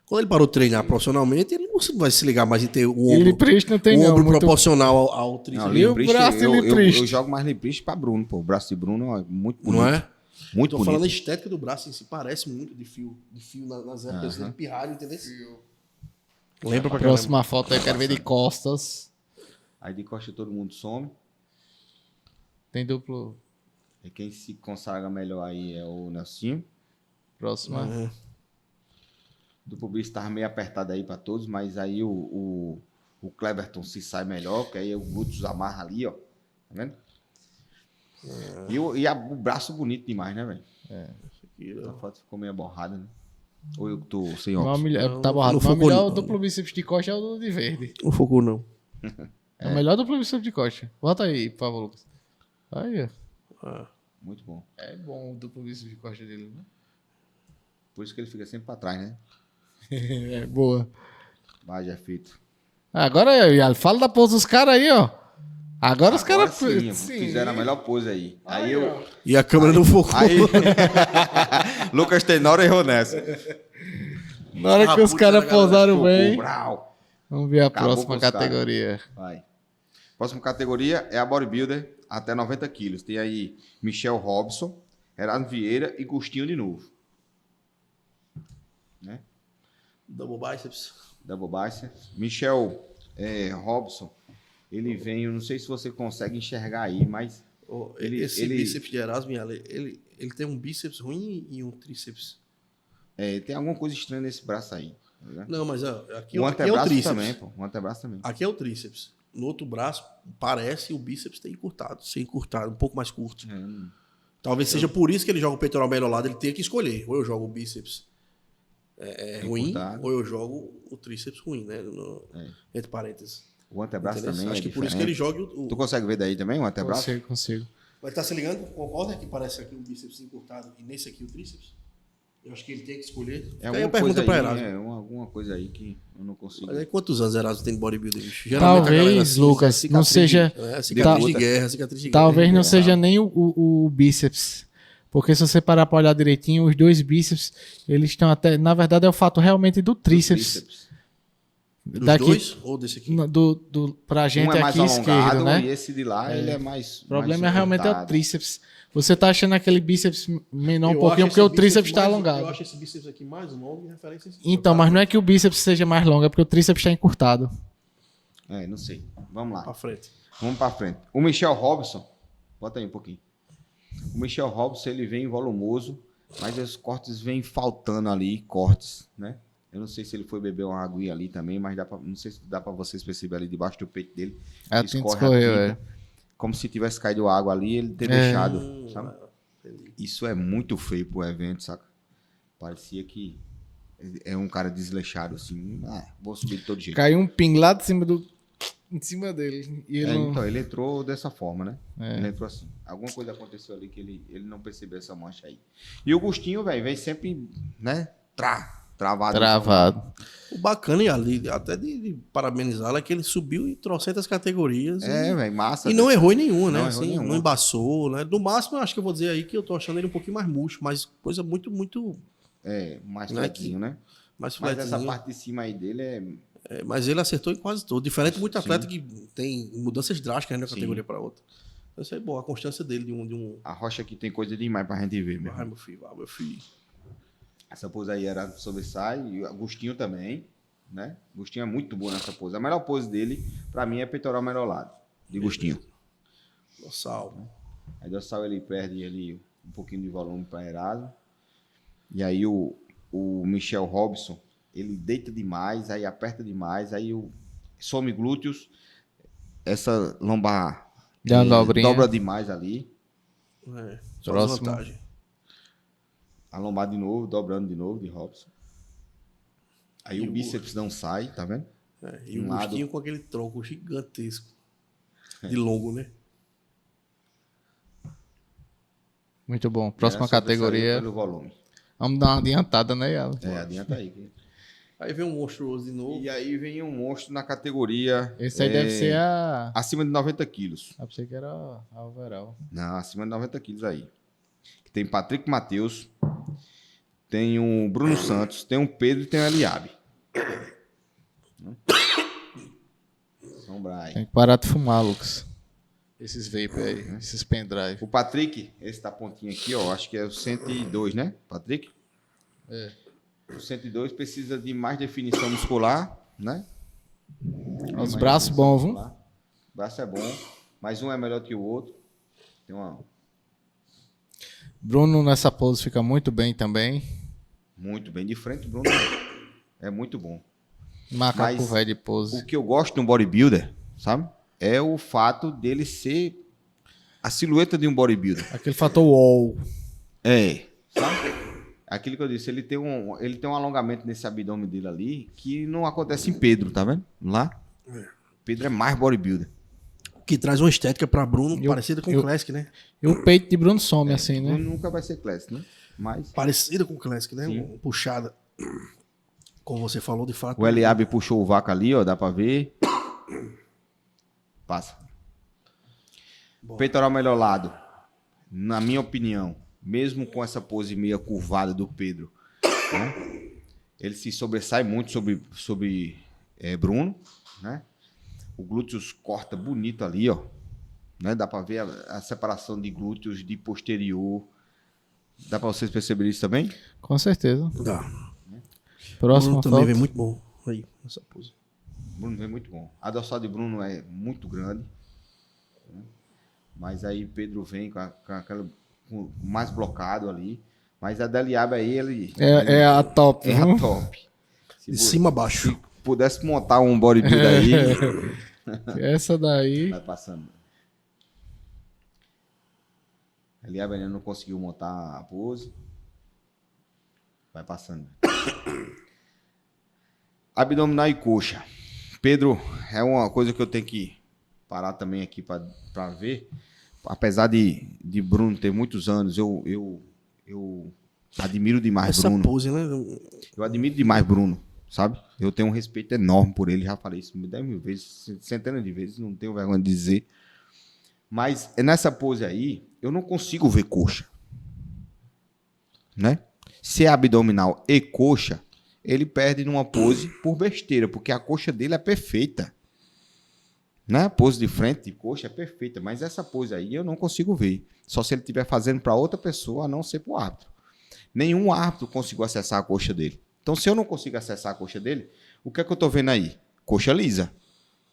Quando ele parou de treinar profissionalmente, ele não vai se ligar mais em ter o E ombro, Liprist não tem o não. ombro muito- proporcional ao tríceps. Não, E o Liprist, braço de eu Liprist? jogo mais Liprist pra Bruno, pô. O braço de Bruno é muito bonito. Não é? Muito Tô bonito. falando a estética do braço em si, parece muito de fio nas épocas dele pirralho, entendeu? Lembra pra caramba. Próxima foto aí, quero ver de costas. Aí de costa todo mundo some. Tem duplo. E quem se consagra melhor aí é o Nelsinho. Próxima. É. Duplo bíceps tava meio apertado aí pra todos, mas aí o Cleverton se sai melhor, porque aí o glúteos amarra ali, ó. Tá vendo? E o braço bonito demais, né, velho? Essa foto ficou meio borrada, né? Ou eu que tô sem óculos? Tá borrado. não Mas o focou melhor não. duplo bíceps de costa é o do de verde. Não focou, não. É o melhor duplo bíceps de costa. Bota aí, por favor, Lucas. Aí, ó. Ah. Muito bom. É bom o duplo bíceps de costa dele, né? Por isso que ele fica sempre pra trás, né? É, boa. Vai, já é feito. Agora, Yali, fala da pose dos caras aí, ó. Agora os caras... sim, fizeram a melhor pose aí. Aí eu... E a câmera não focou. Aí... Lucas Tenório errou nessa. Na hora que os caras pousaram bem... Brau. Vamos ver a Acabou próxima com os caras. categoria. Vai. Próxima categoria é a bodybuilder até 90 quilos. Tem aí Michel Robson, Herado Vieira e Gustinho de novo. Né? Double biceps. Double biceps. Michel Robson, ele vem, eu não sei se você consegue enxergar aí, mas Esse bíceps de Erasmo, ele tem um bíceps ruim e um tríceps. tem alguma coisa estranha nesse braço aí. Tá vendo? Não, mas ó, aqui, O aqui é o antebraço tríceps. também, pô. O antebraço também. Aqui é o tríceps. No outro braço, parece o bíceps ter encurtado, ser encurtado, um pouco mais curto. Talvez seja por isso que ele joga o peitoral bem ao lado, ele tem que escolher. Ou eu jogo o bíceps ruim, Encurtado. ou eu jogo o tríceps ruim, né? Entre parênteses. O antebraço Entendeu? também Acho é que por isso que ele diferente. joga o... Tu consegue ver daí também o antebraço? Consigo. Mas tá se ligando? Concorda que parece aqui um bíceps encurtado e nesse aqui o tríceps? Eu acho que ele tem que escolher. É Aí alguma a pergunta coisa pra aí, Erasmo. alguma coisa aí que eu não consigo. Mas aí quantos anos Erasmo tem de bodybuilder, bicho? Geralmente a galera Talvez, assim, Lucas, cicatriz não de- seja... cicatriz de Tá- guerra, cicatriz de guerra. Talvez não seja nem o bíceps. Porque se você parar pra olhar direitinho, os dois bíceps, eles estão até... Na verdade, é o fato realmente do tríceps. Dos Daqui, dois ou desse aqui? pra gente Um é mais aqui esquerdo, né? e esse de lá, ele é mais... O problema mais realmente é o encurtado. tríceps. Você tá achando aquele bíceps menor um Eu pouquinho acho porque o esse tríceps bíceps está mais- alongado. Eu acho esse bíceps aqui mais longo em referência a esse. Então, mas não é que o bíceps seja mais longo, é porque o tríceps está encurtado. Não sei. Vamos lá. Pra frente. Vamos pra frente. O Michel Robson, bota aí um pouquinho. O Michel Robson, ele vem volumoso, mas os cortes vêm faltando ali, cortes, né? Eu não sei se ele foi beber uma aguinha ali também, mas não sei se dá pra vocês perceberem ali debaixo do peito dele. A que tinta escorre escorreu, tinta, como se tivesse caído água ali e ele ter deixado, sabe? Entendi. Isso é muito feio pro evento, saca? Parecia que é um cara desleixado, assim. Vou subir de todo jeito. Caiu um ping lá de cima em cima dele. E ele não... Então, ele entrou dessa forma, né? É. Ele entrou assim. Alguma coisa aconteceu ali que ele não percebeu essa mancha aí. E o Gustinho, velho, vem sempre, né? Travado. Travado. O bacana e ali, até de parabenizá-lo, é que ele subiu em trocentas categorias. É, velho, massa. E não errou em nenhuma, né? Não errou Assim, nenhuma. não embaçou, né? Do máximo, eu acho que eu vou dizer aí que eu tô achando ele um pouquinho mais murcho, mas coisa muito Mais Não é flatzinho, né? mais Mas essa flatzinho. parte de cima aí dele é... Mas ele acertou em quase tudo. Diferente de muito Sim. atleta que tem mudanças drásticas, né, de uma Sim. categoria para outra. Então, isso é bom, a constância dele de um... A rocha aqui tem coisa demais pra gente ver, meu. Vai, meu filho, vai, meu filho. Essa pose aí era sobressai, e o Agostinho também, né? Agostinho é muito bom nessa pose. A melhor pose dele, pra mim, é peitoral melhorado, de Agostinho. Dorsal. Aí dorsal ele perde ali um pouquinho de volume para Erasmo. E aí o Michel Robson, ele deita demais, aí aperta demais, aí some glúteos, essa lombar Dá uma dobrinha. dobra demais ali. É, Próximo. desvantagem. A lombar de novo, dobrando de novo, de Robson. Aí E o bíceps não sai, tá vendo? E um o lado. Agostinho com aquele tronco gigantesco. De longo, né? Muito bom. Próxima Era sobressair categoria. Pelo volume. Vamos dar uma adiantada, né, Yala? Adianta aí. Aí vem um monstruoso de novo. E aí vem um monstro na categoria Esse aí deve ser a... acima de 90 quilos. Eu pensei que era a overall. Não, acima de 90 quilos aí. Tem Patrick Matheus, tem o Bruno Santos, tem o Pedro e tem o Eliabe. Sombra aí. Tem que parar de fumar, Lucas. Esses vape aí, esses pendrive. O Patrick, esse da pontinha aqui, ó, acho que é o 102, né, Patrick? É. O 102 precisa de mais definição muscular, né? Os Mais braços definição bons, viu? muscular. O braço é bom, mas um é melhor que o outro. Tem uma... Bruno nessa pose fica muito bem também. Muito bem de frente, Bruno. É muito bom. Macaco Mas velho de pose. O que eu gosto no bodybuilder, sabe? É o fato dele ser a silhueta de um bodybuilder. Aquele fator wall. É, sabe? Aquilo que eu disse, ele tem um alongamento nesse abdômen dele ali que não acontece em Pedro, tá vendo? Lá. Pedro é mais bodybuilder. O que traz uma estética pra Bruno Eu- parecida com eu- o Classic, né? E o peito de Bruno some assim, né? Bruno nunca vai ser classe, né? Mas Parecida com o Classic, né? Sim. Uma puxada. Como você falou, de fato. o Eliabe puxou o vaca ali, ó, dá pra ver. Passa. Peitoral melhorado, na minha opinião, mesmo com essa pose meia curvada do Pedro, né? Ele se sobressai muito sobre Bruno, né? O glúteos corta bonito ali, ó, né? Dá pra ver a separação de glúteos de posterior. Dá pra vocês perceberem isso também? Com certeza. Dá. Próxima Bruno também foto. vem muito bom. Aí, essa pose. Bruno vem muito bom. A dorsal de Bruno é muito grande, né? Mas aí Pedro vem com aquela mais blocado ali. Mas a da Eliabe aí, ele É a top, é viu? a top. Se De cima a baixo. se pudesse montar um bodybuilder aí, Essa daí. vai passando. Eliabe ainda não conseguiu montar a pose. Vai passando. Abdominal e coxa. Pedro, é uma coisa que eu tenho que parar também aqui para ver. Apesar de Bruno ter muitos anos, eu admiro demais Essa Bruno. pose, né? Eu admiro demais Bruno, sabe? Eu tenho um respeito enorme por ele, já falei isso 10 mil vezes, centenas de vezes, não tenho vergonha de dizer. Mas nessa pose aí, eu não consigo ver coxa. Né? Se é abdominal e coxa, ele perde numa pose por besteira, porque a coxa dele é perfeita. Né? A pose de frente de coxa é perfeita, mas essa pose aí eu não consigo ver. Só se ele estiver fazendo para outra pessoa, a não ser para o árbitro. Nenhum árbitro conseguiu acessar a coxa dele. Então, se eu não consigo acessar a coxa dele, o que é que eu estou vendo aí? Coxa lisa.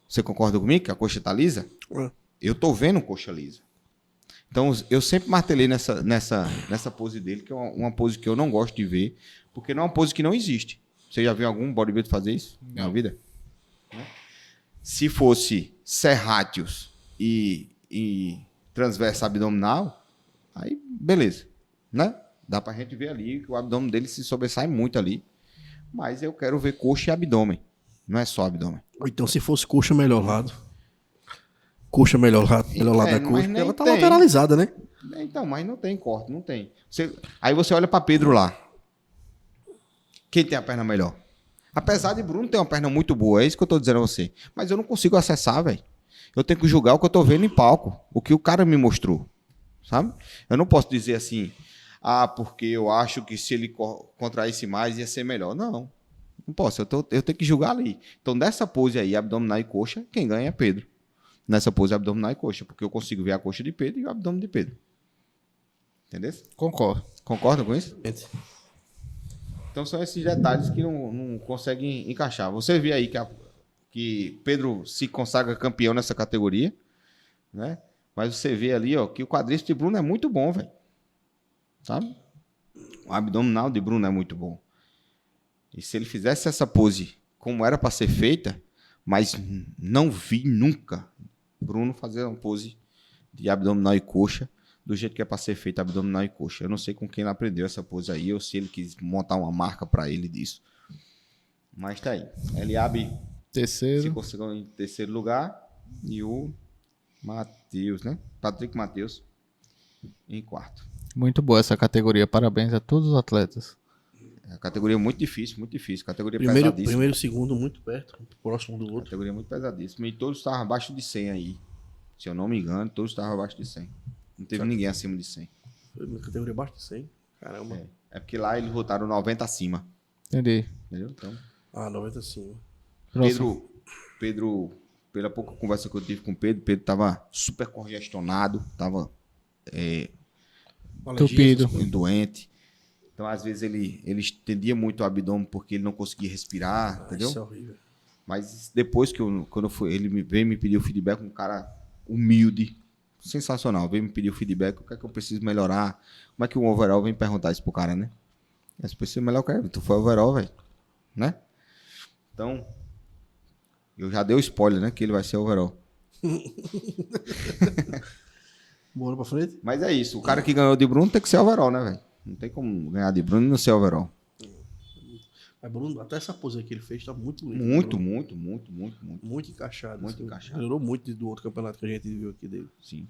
Você concorda comigo que a coxa está lisa? É. Eu estou vendo coxa lisa. Então, eu sempre martelei nessa pose dele, que é uma pose que eu não gosto de ver, porque não é uma pose que não existe. Você já viu algum bodybuilder fazer isso na vida? Né? Se fosse serráteos e transverso abdominal, aí beleza, né? Dá pra gente ver ali que o abdômen dele se sobressai muito ali. Mas eu quero ver coxa e abdômen. Não é só abdômen. Ou então, se fosse coxa, melhor lado. Coxa, melhor lado da mas coxa. nem Ela tá tem. lateralizada, né? Então, mas não tem corte, não tem. Aí você olha pra Pedro lá. Quem tem a perna melhor? Apesar de Bruno ter uma perna muito boa, é isso que eu tô dizendo a você. Mas eu não consigo acessar, velho. Eu tenho que julgar o que eu tô vendo em palco. O que o cara me mostrou. Sabe? Eu não posso dizer assim, porque eu acho que se ele contraísse mais ia ser melhor. Não. Não posso. Eu tenho que julgar ali. Então, nessa pose aí, abdominal e coxa, quem ganha é Pedro. Nessa pose abdominal e coxa. Porque eu consigo ver a coxa de Pedro e o abdômen de Pedro. Entendeu? Concordo. Concorda com isso? Então são esses detalhes que não conseguem encaixar. Você vê aí que Pedro se consagra campeão nessa categoria, né? Mas você vê ali, ó, que o quadríceps de Bruno é muito bom, velho. Sabe? O abdominal de Bruno é muito bom. E se ele fizesse essa pose como era para ser feita, mas não vi nunca Bruno fazer uma pose de abdominal e coxa do jeito que é para ser feita abdominal e coxa. Eu não sei com quem ele aprendeu essa pose aí, ou se ele quis montar uma marca para ele disso. Mas tá aí. Eliabe se Terceiro. conseguiu em terceiro lugar e o Matheus, né? Patrick Matheus em quarto. Muito boa essa categoria. Parabéns a todos os atletas. É uma categoria muito difícil, muito difícil. Categoria Primeiro pesadíssima. e segundo, muito perto, próximo do outro. Categoria muito pesadíssima. E todos estavam abaixo de 100 aí. Se eu não me engano, todos estavam abaixo de 100. Não teve ninguém acima de 100. Foi uma categoria abaixo de 100. Caramba. É porque lá eles votaram 90 acima. Entendi. Entendeu? Então, 90 acima. Próximo. Pedro, pela pouca conversa que eu tive com o Pedro tava super congestionado, tava Tupido. doente. Então, às vezes, ele estendia muito o abdômen porque ele não conseguia respirar, entendeu? Isso é horrível. Mas depois quando eu fui, ele veio me pedir o feedback, um cara humilde, sensacional, veio me pedir o feedback, o que é que eu preciso melhorar, como é que o overall vem perguntar isso pro cara, né? Você precisa melhorar o cara, tu foi overall, velho, né? Então, eu já dei o spoiler, né, que ele vai ser overall. Bora pra frente? Mas é isso, o cara que ganhou de Bruno tem que ser overall, né, velho? Não tem como ganhar de Bruno e não ser overall. Mas Bruno, até essa pose aí que ele fez tá muito bonita. Muito, Bruno. muito. Muito encaixado. Muito assim. encaixado. Melhorou muito do outro campeonato que a gente viu aqui dele. Sim.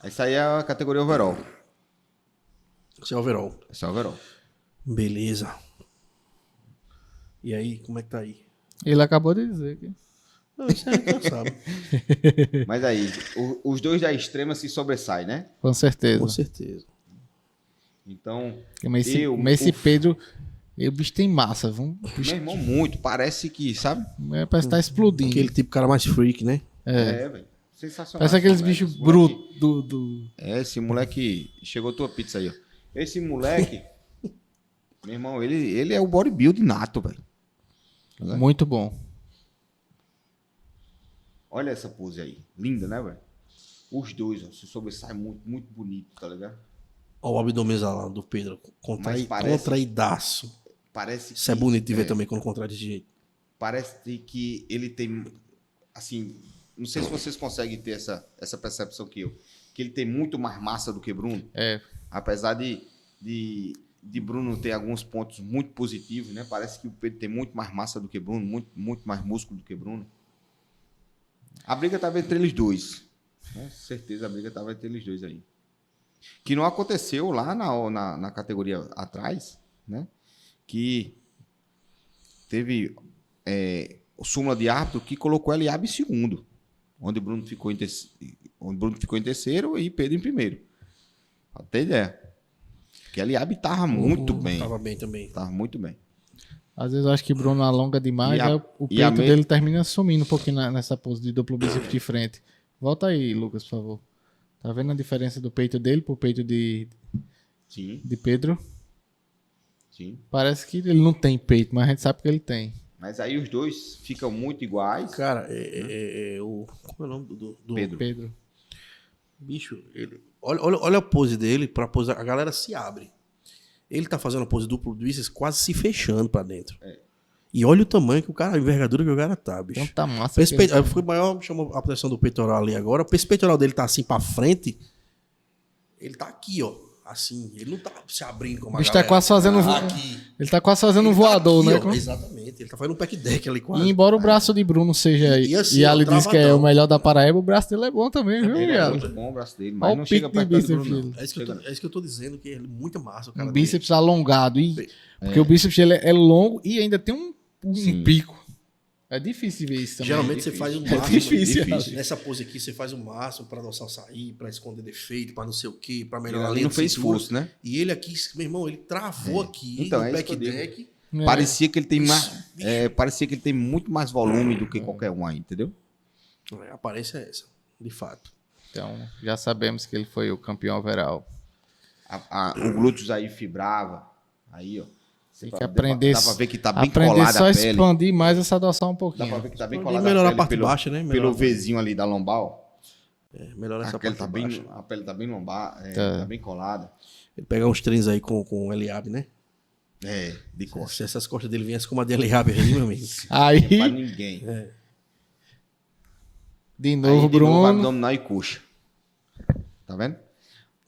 Essa aí é a categoria overall. Esse é overall. Essa é overall. Beleza. E aí, como é que tá aí? Ele acabou de dizer que... Não, isso a gente já sabe. Mas aí, os dois da extrema se sobressaem, né? Com certeza. Com certeza. Então, Mas esse Pedro... O bicho tem massa, viu? meu irmão, muito. Parece que, sabe? Parece que tá explodindo. Aquele tipo de cara mais freak, né? Velho. Sensacional. Parece aqueles esse moleque. bichos Esse moleque- brutos do... Esse moleque... Chegou tua pizza aí, ó. Esse moleque... meu irmão, ele é o bodybuilding nato, velho. Muito bom. Olha essa pose aí. Linda, né, velho? Os dois, ó, se sobressaem muito, muito bonito, tá ligado? Olha o abdômen lá do Pedro. Mas parece- Contraídaço. Parece que... Isso é bonito de ver também quando contrai desse jeito. Parece que ele tem, assim, não sei se vocês conseguem ter essa percepção que ele tem muito mais massa do que Bruno, É. apesar de Bruno ter alguns pontos muito positivos, né? Parece que o Pedro tem muito mais massa do que Bruno, muito mais músculo do que Bruno. A briga estava entre eles dois, com certeza a briga estava entre eles dois aí. Que não aconteceu lá na categoria atrás, né? Que teve o súmula de árbitro que colocou Eliabe em segundo, onde Bruno ficou em terceiro e Pedro em primeiro. Pra ter ideia. Porque Eliabe estava muito bem. Tava bem também. Tava muito bem. Às vezes eu acho que Bruno alonga demais, E a- aí o e a peito me- dele termina sumindo um pouquinho nessa pose de duplo bíceps de frente. Volta aí, Lucas, por favor. Tá vendo a diferença do peito dele pro peito de Sim, Pedro? sim. Parece que ele não tem peito, mas a gente sabe que ele tem. Mas aí os dois ficam muito iguais. Cara, como é o nome do Pedro. Pedro. bicho? Olha a pose dele, a galera se abre. Ele tá fazendo a pose duplo do bíceps quase se fechando pra dentro. E olha o tamanho que o cara, a envergadura que o cara tá, bicho. Tanta massa. Foi maior, chama a pressão do peitoral ali agora. Esse peitoral dele tá assim pra frente. Ele tá aqui, ó. Assim, ele não tá se abrindo como O bicho tá quase fazendo aqui. Ele tá quase fazendo um Ele tá voador, aqui, né? ó, com- exatamente. Ele tá fazendo um pack deck ali quase. E embora o braço de Bruno seja. E assim, E ó, ali diz que é travadão. o melhor da Paraíba, o braço dele é bom também, viu, Ele é viado? muito bom o braço dele, Olha mas o não pique chega de perto do bíceps, Bruno, não. filho. É isso que eu tô dizendo, que é muito massa o cara Um dele. bíceps alongado. Porque o bíceps ele é longo e ainda tem um Sim. pico. É difícil ver isso também. Geralmente você faz o É máximo. difícil. Nessa pose aqui, você faz o máximo pra dorsal sair, pra esconder defeito, pra não sei o quê, pra Ele melhorar a ali linha não de fez cintura. esforço, né? E ele aqui, meu irmão, ele travou aqui Então, no é isso back que eu digo. deck. É. Parecia que ele tem parecia que ele tem muito mais volume do que qualquer um aí, entendeu? A aparência é essa, de fato. Então, já sabemos que ele foi o campeão overall. O glúteos aí fibrava. Aí, ó. Tem que aprender. Dá pra ver que tá bem aprender colada só a a pele. expandir mais essa dorsal um Dá pra pouquinho. ver que tá bem Pode colada melhorar a a pele parte pelo, baixa, né? pelo Melhorar. Vzinho ali da lombar, ó. Melhora essa A pele parte tá bem, baixa. a pele tá bem lombar, Tá. tá bem colada. Ele pegar uns treinos aí com o Eliab, né? De costas. Se essas costas dele viessem como a de Eliab aí, meu amigo. Aí, Pra ninguém. de Aí, novo, de novo, Bruno. abdominal e coxa. Tá vendo?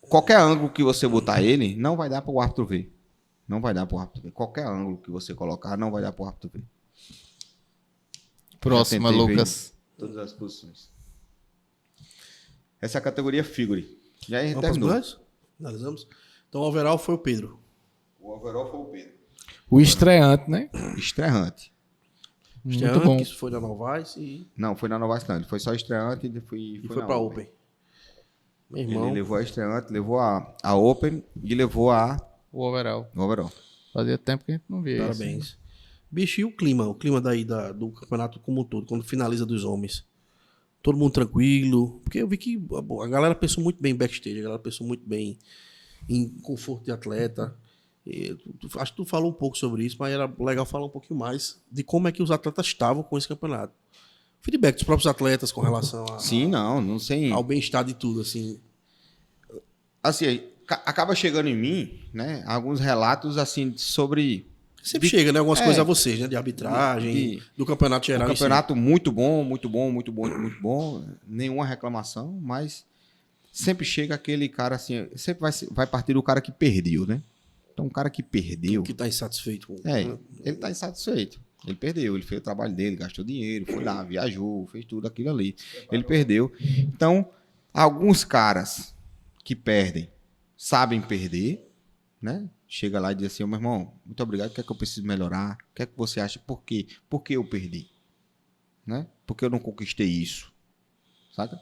Qualquer ângulo que você botar ele, não vai dar pro árbitro ver. Não vai dar pro árbitro ver. Qualquer ângulo que você colocar, não vai dar pro árbitro ver. Próxima, Já tentei ver Lucas. em todas as posições. Essa é a categoria figure. Já Vamos para terminou. nós? Analisamos. Então, o overall foi o Pedro. O overall foi o Pedro. O estreante, né? Estreante. Muito Estreante, bom. que isso foi da Novaes e Não, foi na Nova Zelândia. Foi só estreante e foi na pra Open. Meu irmão, Ele levou a estreante, levou a Open e levou a O overall. overall. Fazia tempo que a gente não via isso. parabéns. Bicho, e o clima? O clima daí do campeonato como um todo, quando finaliza dos homens? Todo mundo tranquilo? Porque eu vi que a galera pensou muito bem em backstage, a galera pensou muito bem em conforto de atleta. E acho que tu falou um pouco sobre isso, mas era legal falar um pouquinho mais de como é que os atletas estavam com esse campeonato. Feedback dos próprios atletas com relação Sim, não sei. ao bem-estar de tudo, assim. Assim, acaba chegando em mim, né, alguns relatos assim sobre Sempre chega, né? Algumas coisas É. a vocês, né? De arbitragem, De- do campeonato um geral. em si. campeonato muito bom, muito bom, muito bom, muito bom, nenhuma reclamação, mas sempre chega aquele cara assim, sempre vai partir do cara que perdeu, né? Então, um cara que perdeu, Que tá insatisfeito com. ele tá insatisfeito. Ele perdeu, ele fez o trabalho dele, gastou dinheiro, foi lá, viajou, fez tudo aquilo ali. Ele perdeu. Então, alguns caras que perdem sabem perder, né? Chega lá e diz assim, meu irmão, muito obrigado, o que é que eu preciso melhorar? O que é que você acha? Por quê? Por que eu perdi? Né? Porque eu não conquistei isso. Saca?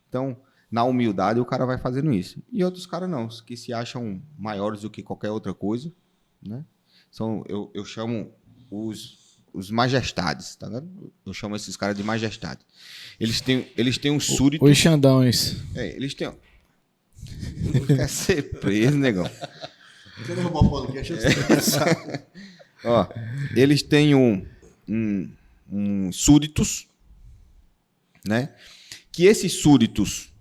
Então, na humildade, o cara vai fazendo isso. E outros caras não, que se acham maiores do que qualquer outra coisa, né? Eu chamo os majestades, tá vendo? Eu chamo esses caras de majestade. Eles têm um súdito. Os Xandões. Eles têm. Quer ser preso, negão. Deixa eu derrubar o podcast antes de começar. Ó, eles têm súditos, né? Que esses súditos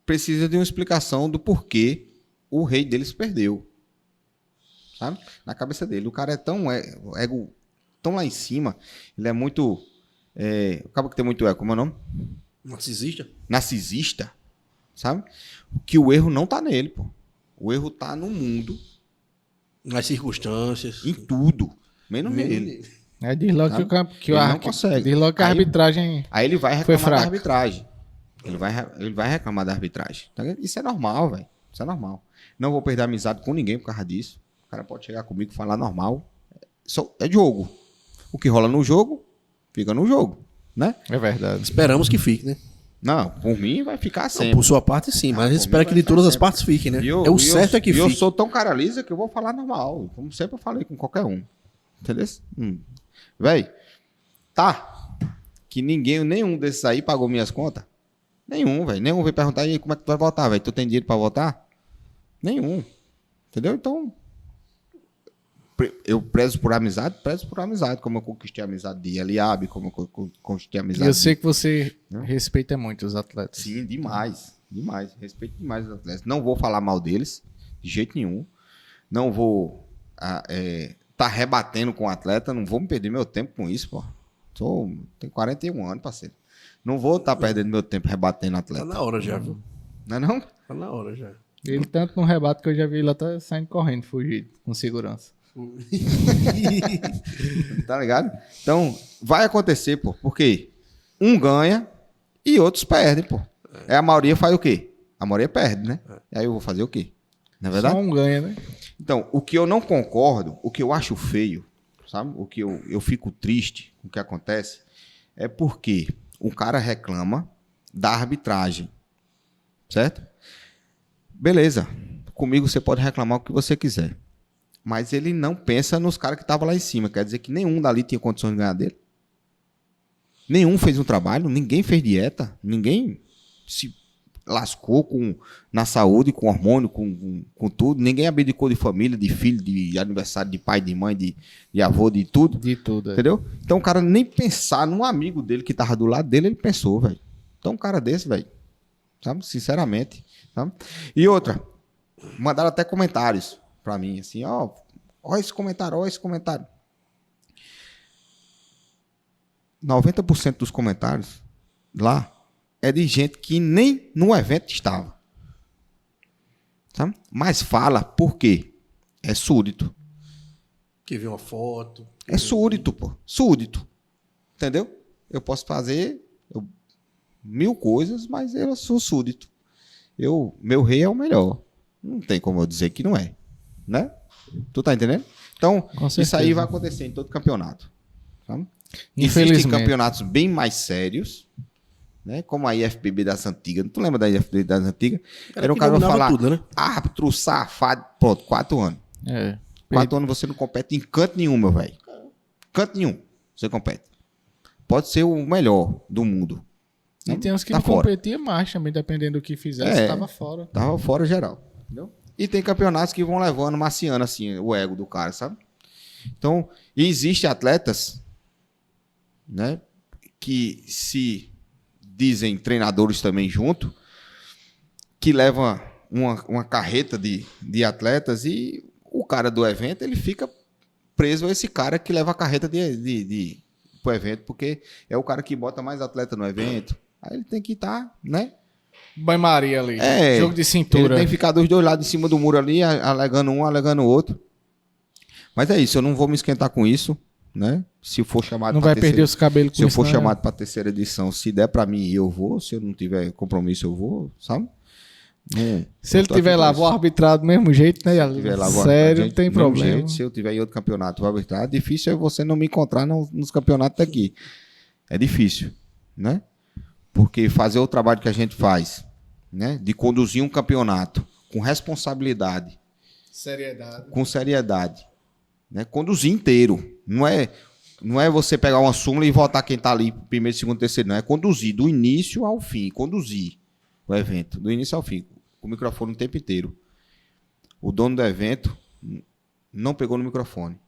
precisam de uma explicação do porquê o rei deles perdeu. Sabe? Na cabeça dele. O cara é tão ego, tão lá em cima. Ele é muito. Acaba que tem muito ego. Como é o nome? Narcisista? Narcisista. Sabe? Que o erro não tá nele, pô. O erro tá no mundo, Nas circunstâncias. em tudo. Menos nele. Diz logo Sabe? que Ele não consegue. Diz logo que a Aí- arbitragem. Aí ele vai Foi reclamar da fraco. arbitragem. Ele vai reclamar da arbitragem. Tá ligado? Isso é normal, velho. Isso é normal. Não vou perder amizade com ninguém por causa disso. O cara pode chegar comigo e falar normal. É jogo. O que rola no jogo, fica no jogo. Né? É verdade. Esperamos que fique, né? Não, por mim vai ficar Não, sempre. por sua parte, sim, mas a gente por espera mim que vai de todas ficar as sempre. partes fiquem, né? E eu- É o e certo é que eu fique. sou tão cara lisa que eu vou falar normal. Como sempre eu falei com qualquer um. Entendeu? Véi, tá. Que nenhum desses aí pagou minhas contas. Nenhum, velho. Nenhum veio perguntar, e aí, como é que tu vai votar, velho? Tu tem dinheiro pra votar? Nenhum. Entendeu? Então, eu prezo por amizade, como eu conquistei a amizade de Eliabe, como eu conquistei a E amizade eu sei que você Não? respeita muito os atletas. Sim, demais. Demais. Respeito demais os atletas. Não vou falar mal deles, de jeito nenhum. não vou tá rebatendo com o atleta, não vou me perder meu tempo com isso, pô. Tenho 41 anos, parceiro. Não vou estar perdendo meu tempo rebatendo atleta. Tá na hora já, viu? Não é não? Tá na hora já. Ele tanto no rebate que eu já vi ele até saindo correndo, fugido, com segurança. Tá ligado? Então, vai acontecer, pô. Porque um ganha e outros perdem, pô. A maioria faz o quê? A maioria perde, né? E aí eu vou fazer o quê? Não é verdade? Só um ganha, né? Então, o que eu não concordo, o que eu acho feio, sabe? O que eu fico triste com o que acontece é porque o cara reclama da arbitragem, certo? Beleza, comigo você pode reclamar o que você quiser, mas ele não pensa nos caras que estavam lá em cima, quer dizer que nenhum dali tinha condições de ganhar dele. Nenhum fez um trabalho, ninguém fez dieta, ninguém se lascou na saúde, com hormônio, com tudo. Ninguém abdicou de família, de filho, de aniversário, de pai, de mãe, de avô, de tudo. De tudo, Entendeu? Então o cara nem pensar num amigo dele que tava do lado dele, ele pensou, velho. Então um cara desse, velho, sabe? Sinceramente, sabe? E outra, mandaram até comentários pra mim, assim, ó esse comentário, ó esse comentário. 90% dos comentários lá é de gente que nem no evento estava. Sabe? Mas fala por quê? É súdito. Que vê uma foto. É súdito, pô. Súdito. Entendeu? Eu posso fazer 1000 coisas, mas eu sou súdito. Meu rei é o melhor. Não tem como eu dizer que não é. Né? Tu tá entendendo? Então, isso aí vai acontecer em todo campeonato. Sabe? Existem campeonatos bem mais sérios, né? Como a IFBB das antigas. Tu lembra da IFBB das antigas? Era um cara que falar, tudo, né? Árbitro safado. Pronto, 4 anos. 4 anos você não compete em canto nenhum, meu velho. Canto nenhum você compete. Pode ser o melhor do mundo. E tem uns que não competiam mais também, dependendo do que fizesse, tava fora. Tava fora geral. Entendeu? E tem campeonatos que vão levando, maciando assim, o ego do cara, sabe? Então, existem atletas, né, que se dizem treinadores também junto, que levam uma carreta de atletas e o cara do evento, ele fica preso a esse cara que leva a carreta pro evento, porque é o cara que bota mais atleta no evento. Aí ele tem que estar, né? Banho-maria ali. Jogo de cintura. Ele tem que ficar dos dois lados em cima do muro ali, alegando um, alegando o outro. Mas é isso, eu não vou me esquentar com isso, né? Se for chamado não vai perder os cabelos com se eu for chamado para terceira edição, se der para mim, eu vou. Se eu não tiver compromisso, eu vou, sabe? Se ele tiver lá, vou arbitrar do mesmo jeito, né? Sério, não tem problema. Jeito, se eu tiver em outro campeonato, vou arbitrar. Difícil é você não me encontrar nos campeonatos daqui. É difícil, né? Porque fazer o trabalho que a gente faz, né? De conduzir um campeonato com responsabilidade, com seriedade, né? Conduzir inteiro. Não é você pegar uma súmula e votar quem está ali primeiro, segundo, terceiro. Não, é conduzir do início ao fim. Conduzir o evento, do início ao fim. Com o microfone o tempo inteiro. O dono do evento não pegou no microfone.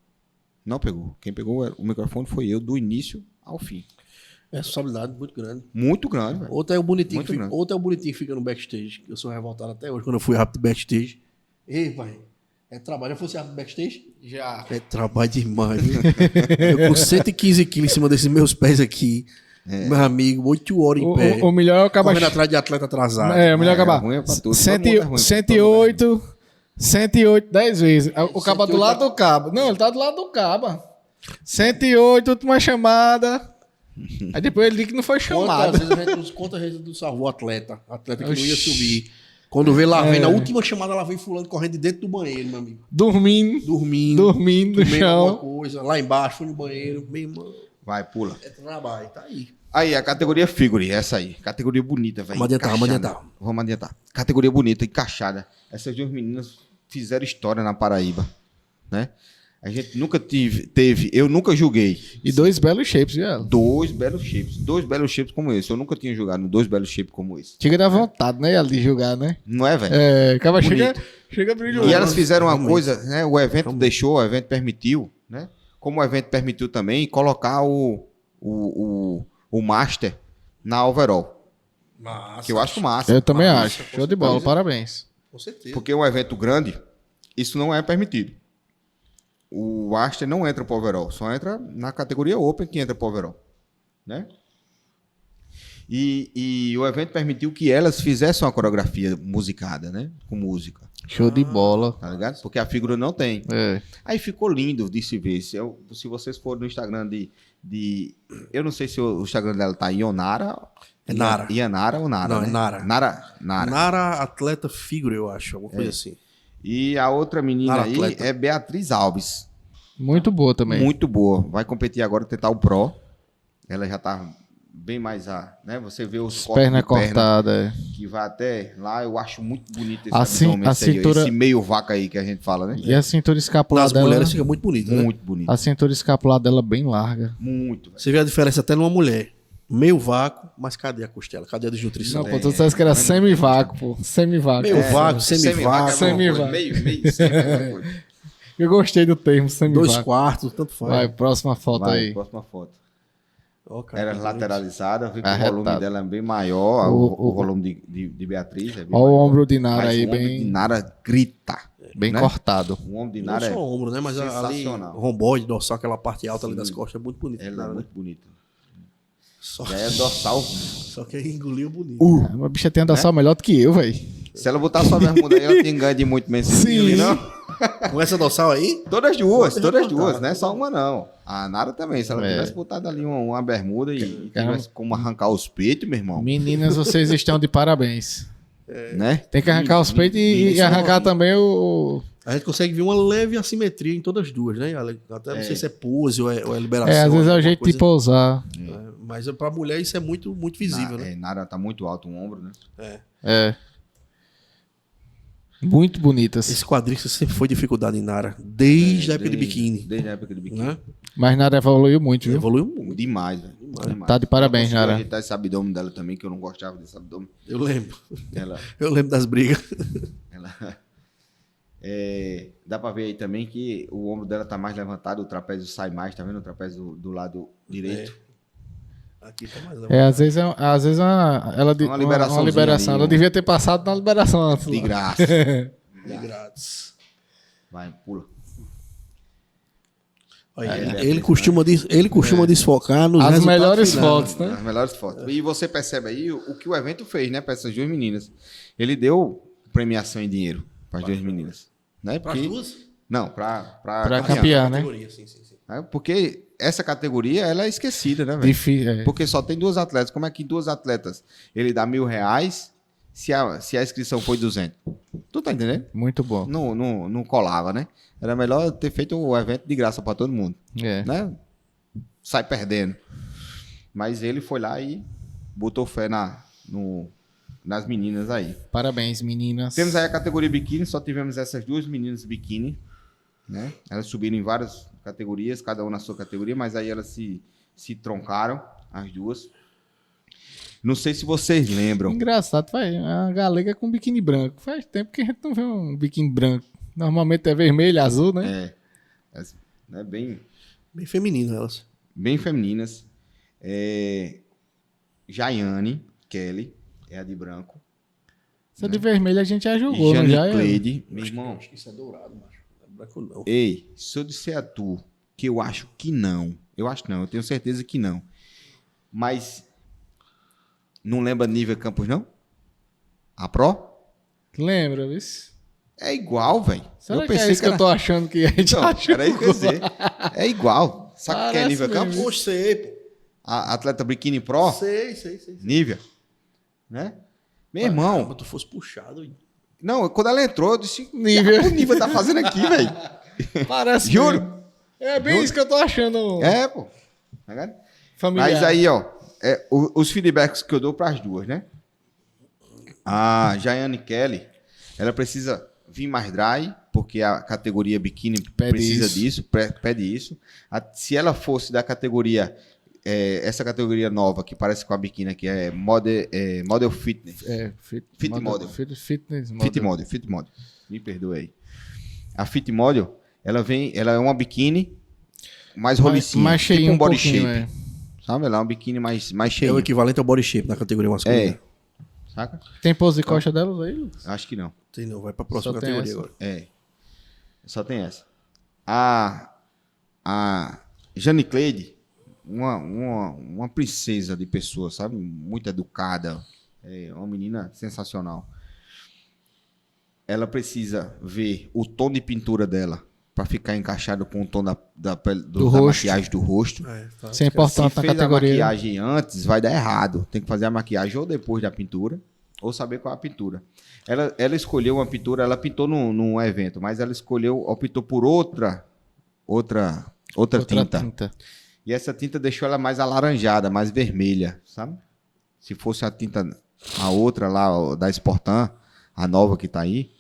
Não pegou. Quem pegou o microfone foi eu, do início ao fim. É responsabilidade muito grande. Muito grande, velho. Outro é o bonitinho que fica no backstage. Eu sou revoltado até hoje, quando eu fui rápido backstage. Ei, pai, é trabalho. Já fosse rápido backstage? Já. É trabalho demais, viu? Eu com 115 quilos em cima desses meus pés aqui. Meu amigo, 8 horas em pé. O melhor é o acabar... Correndo atrás de atleta atrasado. O melhor é acabar. 108, 10 vezes. O cabo do lado do cabo. Não, ele tá do lado do cabo. 108, última chamada. Aí depois ele diz que não foi chamado. Quantas vezes do salvou o atleta que não ia subir. Quando vê lá, vem na última chamada, lá vem fulano correndo de dentro do banheiro, meu amigo. Dormindo no chão. Coisa. Lá embaixo, foi no banheiro. Meu irmão. Vai, pula. É trabalho, tá aí. Aí, a categoria figure, essa aí. Categoria bonita, velho. Vamos adiantar. Categoria bonita, encaixada. Essas duas meninas fizeram história na Paraíba, né? A gente nunca teve, eu nunca julguei. E 2 belos shapes, viu? 2 belos shapes como esse. Eu nunca tinha jogado 2 belos shapes como esse. Chega da vontade, né, de jogar, né? Não é, velho? Acaba chega brilhoso. E elas fizeram uma coisa, né? O evento deixou, o evento permitiu, né? Como o evento permitiu também, colocar o Master na overall. Massa. Que eu acho massa. Eu também acho. Show de bola, parabéns. Com certeza. Porque é um evento grande isso não é permitido. O Aster não entra pro overall, só entra na categoria Open que entra pro overall, né? E o evento permitiu que elas fizessem uma coreografia musicada, né? Com música, Show de bola. tá ligado? Porque a figura não tem. É. Aí ficou lindo de se ver. Se vocês forem no Instagram eu não sei se o Instagram dela tá Ionara. É Nara. Ianara ou Nara, Não, né? é Nara. Nara. Nara Atleta Figure, eu acho. Alguma coisa assim. E a outra menina Nara aí Atleta. é Beatriz Alves. Muito boa também. Muito boa. Vai competir agora, tentar o Pro. Ela já tá bem mais né? Você vê os cortes Perna de perna cortada. que vai até lá. Eu acho muito bonito esse Assim, abdômen, a esse aí, cintura- esse meio vaca aí que a gente fala, né? E a cintura escapular Nas dela. mulheres fica muito bonito, né? Muito bonito. A cintura escapular dela bem larga. Muito, velho. Você vê a diferença até numa mulher. Meio vácuo, mas cadê a costela? Cadê a desnutrição? Não, pô, tu disseste que era semi-vácuo, pô. Semi-vácuo. Meio vácuo, semi-vácuo. Semi-vácuo. Meio, sempre é a mesma coisa. Eu gostei do termo, 2 semi-vácuo. quartos, tanto faz. Vai, próxima foto Vai, aí. próxima foto. Ó, cara, Era que lateralizada, vi que o Arretado. volume dela é bem maior, O- o volume de Beatriz é bem Olha o maior. ombro de Nara Mas aí, o ombro de bem, Nara grita. bem né? cortado. O ombro de Não Nara só o ombro, né? Mas ali, sensacional. romboide, dorsal, aquela parte alta ali Sim. das costas é muito bonito. ela é Cara, né? muito bonita. Só, Já é dorsal. só que engoliu bonito. Uma bicha tem andar só melhor do que eu, velho. Se ela botar sua bermuda aí, ela tem ganho de muito menos. Sim. Não? Com essa dorsal aí, Todas duas, Pode todas recortar, duas, não é só uma não. A Nara também, se ela É. tivesse botado ali uma bermuda e Caramba. tivesse como arrancar os peitos, meu irmão, Meninas, vocês estão de parabéns. né? Tem que arrancar os peitos e arrancar também o... a gente consegue ver uma leve assimetria em todas as duas, né? Até não sei se é pose ou é liberação. É, às vezes é o alguma jeito de coisa. pousar. É, mas pra mulher isso é muito, muito visível, né? Nara tá muito alto o ombro, né? É. Muito bonitas. Esse quadríceps sempre foi dificuldade em Nara, desde a época de biquíni. Desde a época de biquíni. Né? Mas Nara evoluiu muito, viu? Evoluiu muito. Demais, velho. Demais. Tá de parabéns, Ela conseguiu Nara. ajeitar esse abdômen dela também, que eu não gostava desse abdômen. Eu lembro. Ela, Eu lembro das brigas. dá pra ver aí também que o ombro dela tá mais levantado, o trapézio sai mais, tá vendo? O trapézio do lado direito. Aqui tá mais É, às vezes ela Uma liberaçãozinha uma liberação. ali, Ela devia ter passado na liberação antes. De lá. graça. de grátis. Vai, pula. Olha, É, ele costuma desfocar nos As resultados melhores finais. fotos, né? As melhores fotos. E você percebe aí o que o evento fez, né, para essas duas meninas. Ele deu premiação em dinheiro para as duas meninas. Né? Para as Porque, duas? não, para Pra campeã, né? Categoria, sim. Porque essa categoria ela é esquecida, né, velho? Difícil. É. Porque só tem duas atletas. Como é que duas atletas ele dá R$1.000 se a inscrição foi 200? Tu tá entendendo? Muito bom. Não colava, né? Era melhor ter feito o evento de graça para todo mundo. É. Né? Sai perdendo. Mas ele foi lá e botou fé nas meninas aí. Parabéns, meninas. Temos aí a categoria biquíni, só tivemos essas duas meninas biquíni, né? Elas subiram em várias categorias, cada uma na sua categoria, mas aí elas se troncaram, as duas. Não sei se vocês lembram. Engraçado, vai. A galega com biquíni branco. Faz tempo que a gente não vê um biquíni branco. Normalmente é vermelho, azul, né? Né, bem feminino elas. bem femininas. Jaiane Kelly é a de branco. Essa de vermelho a gente já jogou, E não Jane já? Cleide, meu irmão. Acho que isso é dourado, macho. Não é branco, não. Ei, se eu disser a tu que eu acho que não, eu tenho certeza que não. Mas não lembra Nívia Campos, não? A Pro? Lembra, viu? É igual, velho. Será que é isso que eu tô achando que a gente Não, achou? era isso que eu ia dizer. É igual. Sabe o que é Parece Nívia mesmo. Campos? Poxa, sei, pô. A atleta Biquíni Pro? Sei. Nívia. Né? Meu irmão. Caramba, tu fosse puxado. Não, quando ela entrou, eu disse: Nívia. O que o Nívia tá fazendo aqui, velho? Parece Juro. mesmo. É bem isso que eu tô achando. É, pô. Tá ligado? Familiar. Mas aí, ó, os feedbacks que eu dou para as duas, né? A Jaiane Kelly, ela precisa vir mais dry, porque a categoria biquíni Pede precisa isso. disso, pede isso. Se ela fosse da categoria, essa categoria nova, que parece com a biquíni aqui, é Model Fitness. Fit model. Fitness Fit model. Me perdoe aí. A Fit model, ela é uma biquíni mais rolicinha, mais cheinho tipo um um body pouquinho, shape. Sabe? Ela é uma biquíni mais É cheia. o equivalente ao body shape na categoria masculina. Saca? Tem pose de costa delas aí, Lucas? Acho que não. Tem não, vai pra próxima Só tem categoria essa. agora. Só tem essa. A Jane Cleide, uma princesa de pessoa, sabe? Muito educada. É uma menina sensacional. Ela precisa ver o tom de pintura dela para ficar encaixado com o tom da maquiagem do rosto. Isso é importante Se na fez categoria. a maquiagem antes, vai dar errado. Tem que fazer a maquiagem ou depois da pintura, ou saber qual é a pintura. Ela escolheu uma pintura, ela pintou num evento, mas ela optou por outra tinta. E essa tinta deixou ela mais alaranjada, mais vermelha, sabe? Se fosse a outra lá, da Sportan, a nova que tá aí,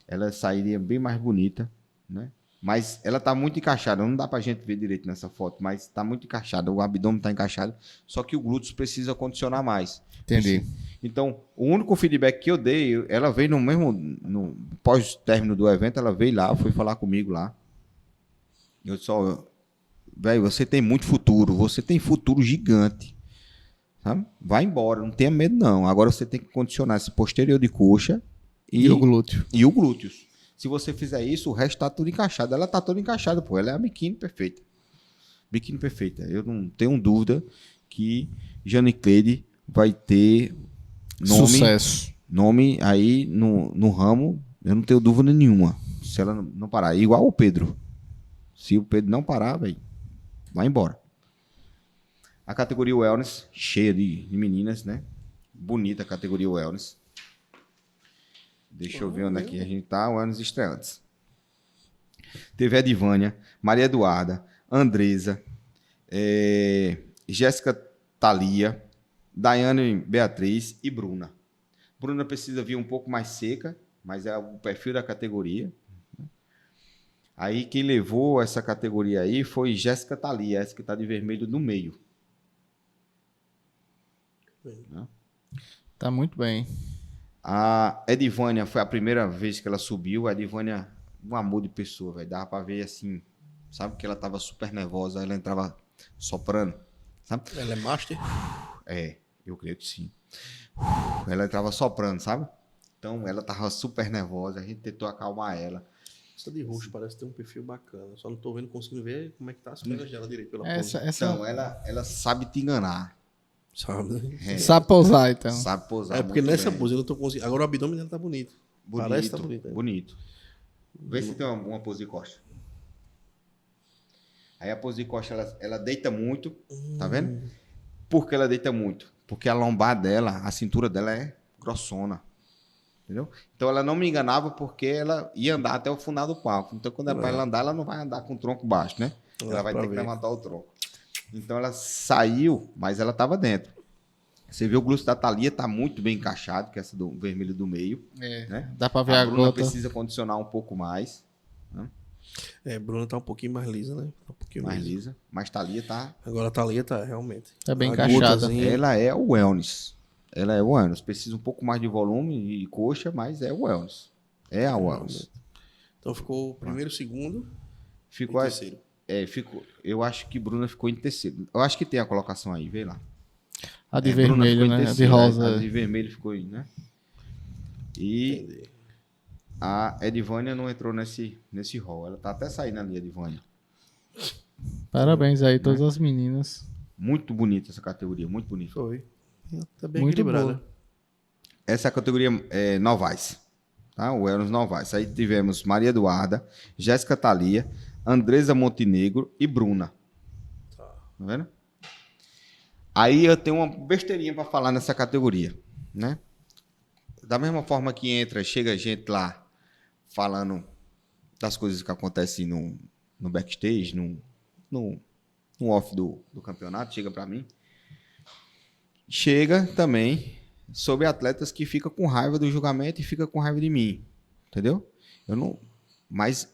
ela sairia bem mais bonita, né? Mas ela tá muito encaixada, não dá pra gente ver direito nessa foto, mas tá muito encaixada, o abdômen tá encaixado, só que o glúteo precisa condicionar mais. Entendi. Então, o único feedback que eu dei, ela veio no pós-término do evento, ela veio lá, foi falar comigo lá. Eu só, velho, você tem muito futuro, você tem futuro gigante, sabe? Vai embora, não tenha medo não. Agora você tem que condicionar esse posterior de coxa E o glúteo. e o glúteos. Se você fizer isso, o resto tá tudo encaixado. Ela tá toda encaixada, pô. Ela é a biquíni perfeita. Biquíni perfeita. Eu não tenho dúvida que Jane Cleide vai ter Sucesso. nome aí no ramo. Eu não tenho dúvida nenhuma. Se ela não parar. Igual o Pedro. Se o Pedro não parar, velho, vai embora. A categoria Wellness, cheia de meninas, né? Bonita a categoria Wellness. Deixa eu ver onde aqui a gente tá. Wellness estreantes. Teve a Edivânia, Maria Eduarda, Andresa, Jéssica Thalia, Daiane Beatriz e Bruna. Bruna precisa vir um pouco mais seca, mas é o perfil da categoria. Aí quem levou essa categoria aí foi Jéssica Thalia, essa que está de vermelho no meio. Tá muito bem. A Edivânia foi a primeira vez que ela subiu. A Edivânia, um amor de pessoa, velho. Dava pra ver assim, sabe que ela tava super nervosa, ela entrava soprando, sabe? Ela é master? Eu creio que sim. Ela entrava soprando, sabe? Então ela tava super nervosa, a gente tentou acalmar ela. Essa de roxo parece ter um perfil bacana. Só não tô vendo, conseguindo ver como é que tá as pernas dela direito pela pose. Então, ela sabe te enganar. Sabe, né? Sabe pousar, então. Sabe pousar. É porque muito nessa bem. pose eu não tô conseguindo. Agora o abdômen dela tá bonito. Parece que tá bonito. Bonito. Vê se tem uma pose de costa. Aí a pose de costa, ela deita muito, tá vendo? Por que ela deita muito? Porque a lombar dela, a cintura dela é grossona. Entendeu? Então ela não me enganava porque ela ia andar até o final do palco. Então quando é para ela andar, ela não vai andar com o tronco baixo, né? Ela vai ter que levantar o tronco. Então ela saiu, mas ela estava dentro. Você vê o glúteo da Thalia tá muito bem encaixado, que é essa do vermelho do meio. Né? Dá pra ver a Bruna gota. precisa condicionar um pouco mais. Né? Bruna tá um pouquinho mais lisa, né? Tá um pouquinho Mais lisa. Mas Thalia tá... Agora a Thalia tá, realmente. Tá bem A encaixada. gotazinha. Ela é o wellness. Ela é o wellness. Precisa um pouco mais de volume e coxa, mas é o wellness. É a wellness. Então ficou o primeiro, segundo Ficou e terceiro. Eu acho que Bruna ficou em terceiro. Eu acho que tem a colocação aí, vê lá. A de Bruna vermelho, ficou em né? A de terceiro, rosa. A de vermelho ficou aí, né? E Entendi. a Edivânia não entrou nesse rol. Ela tá até saindo ali, Edivânia. Parabéns aí, todas as meninas. Muito bonita essa categoria, muito bonita. Foi. Tá bem Muito equilibrada. boa. Essa é a categoria Novais. Tá? O Wellness Novais. Aí tivemos Maria Eduarda, Jéssica Thalia, Andresa Montenegro e Bruna. Tá vendo? Aí eu tenho uma besteirinha para falar nessa categoria, né? Da mesma forma que chega gente lá falando das coisas que acontecem no backstage, no off do campeonato, chega para mim. Chega também sobre atletas que ficam com raiva do julgamento e ficam com raiva de mim, entendeu? Mas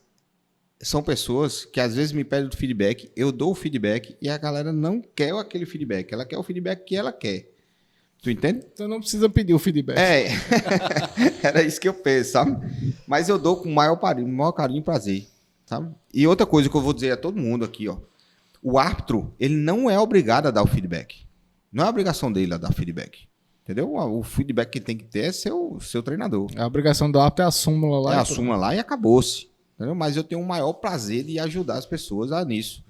são pessoas que às vezes me pedem feedback, eu dou o feedback e a galera não quer aquele feedback, ela quer o feedback que ela quer. Tu entende? Então não precisa pedir o feedback. Era isso que eu penso, sabe? Mas eu dou com o maior carinho e prazer, sabe? E outra coisa que eu vou dizer a todo mundo aqui, ó. O árbitro, ele não é obrigado a dar o feedback. Não é obrigação dele a dar feedback. Entendeu? O feedback que tem que ter é seu treinador. A obrigação do árbitro é a súmula lá. É a súmula lá e acabou-se. entendeu? Mas eu tenho o maior prazer de ajudar as pessoas nisso.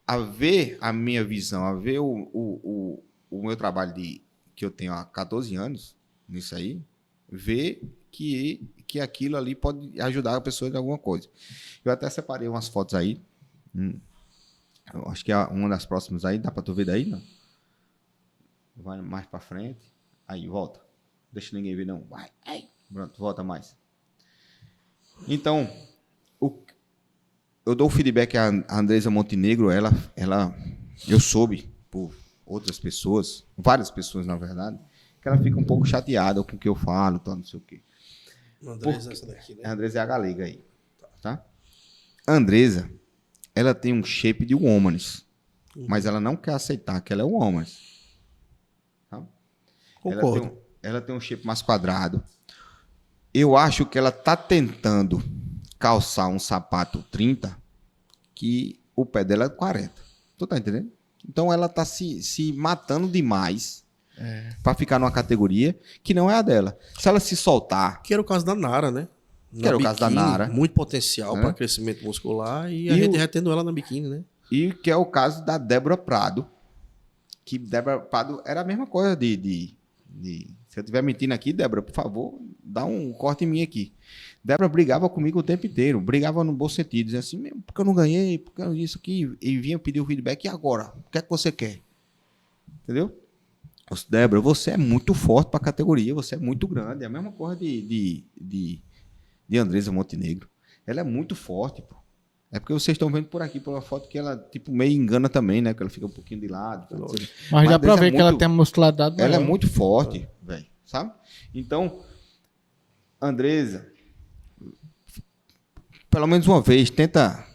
A ver a minha visão, a ver o meu trabalho que eu tenho há 14 anos nisso aí, ver que aquilo ali pode ajudar a pessoa de alguma coisa. Eu até separei umas fotos aí. Eu acho que é uma das próximas aí. Dá para tu ver daí, não? Vai mais para frente. Aí, volta. Deixa ninguém ver, não. Vai. Ai. Pronto, volta mais. Então, eu dou o feedback à Andresa Montenegro. Eu soube por outras pessoas, várias pessoas, na verdade, que ela fica um pouco chateada com o que eu falo, tal, não sei o quê. Andresa é essa daqui, né? A Andresa é a galega aí. Tá? A Andresa, ela tem um shape de womanis, mas ela não quer aceitar que ela é womanis. Tá? Concordo. Ela tem um shape mais quadrado. Eu acho que ela tá tentando calçar um sapato 30 que o pé dela é 40. Tu tá entendendo? Então ela tá se matando demais para ficar numa categoria que não é a dela. Se ela se soltar... Que era o caso da Nara, né? Que era o caso da Nara. Muito potencial para crescimento muscular e a gente retendo ela na biquíni, né? E que é o caso da Débora Prado. Que Débora Prado era a mesma coisa se eu estiver mentindo aqui, Débora, por favor, dá um corte em mim aqui. Débora brigava comigo o tempo inteiro. Brigava no bom sentido. Dizia assim, porque eu não ganhei, porque eu isso aqui. E vinha pedir o feedback. E agora? O que é que você quer? Entendeu? Débora, você é muito forte para a categoria. Você é muito grande. É a mesma coisa de Andresa Montenegro. Ela é muito forte, pô. É porque vocês estão vendo por aqui, pela foto, que ela tipo meio engana também, né? Que ela fica um pouquinho de lado. Mas dá pra ver que ela tem uma muscularidade maior. Ela é muito forte, velho. Sabe? Então, Andresa, pelo menos uma vez, tenta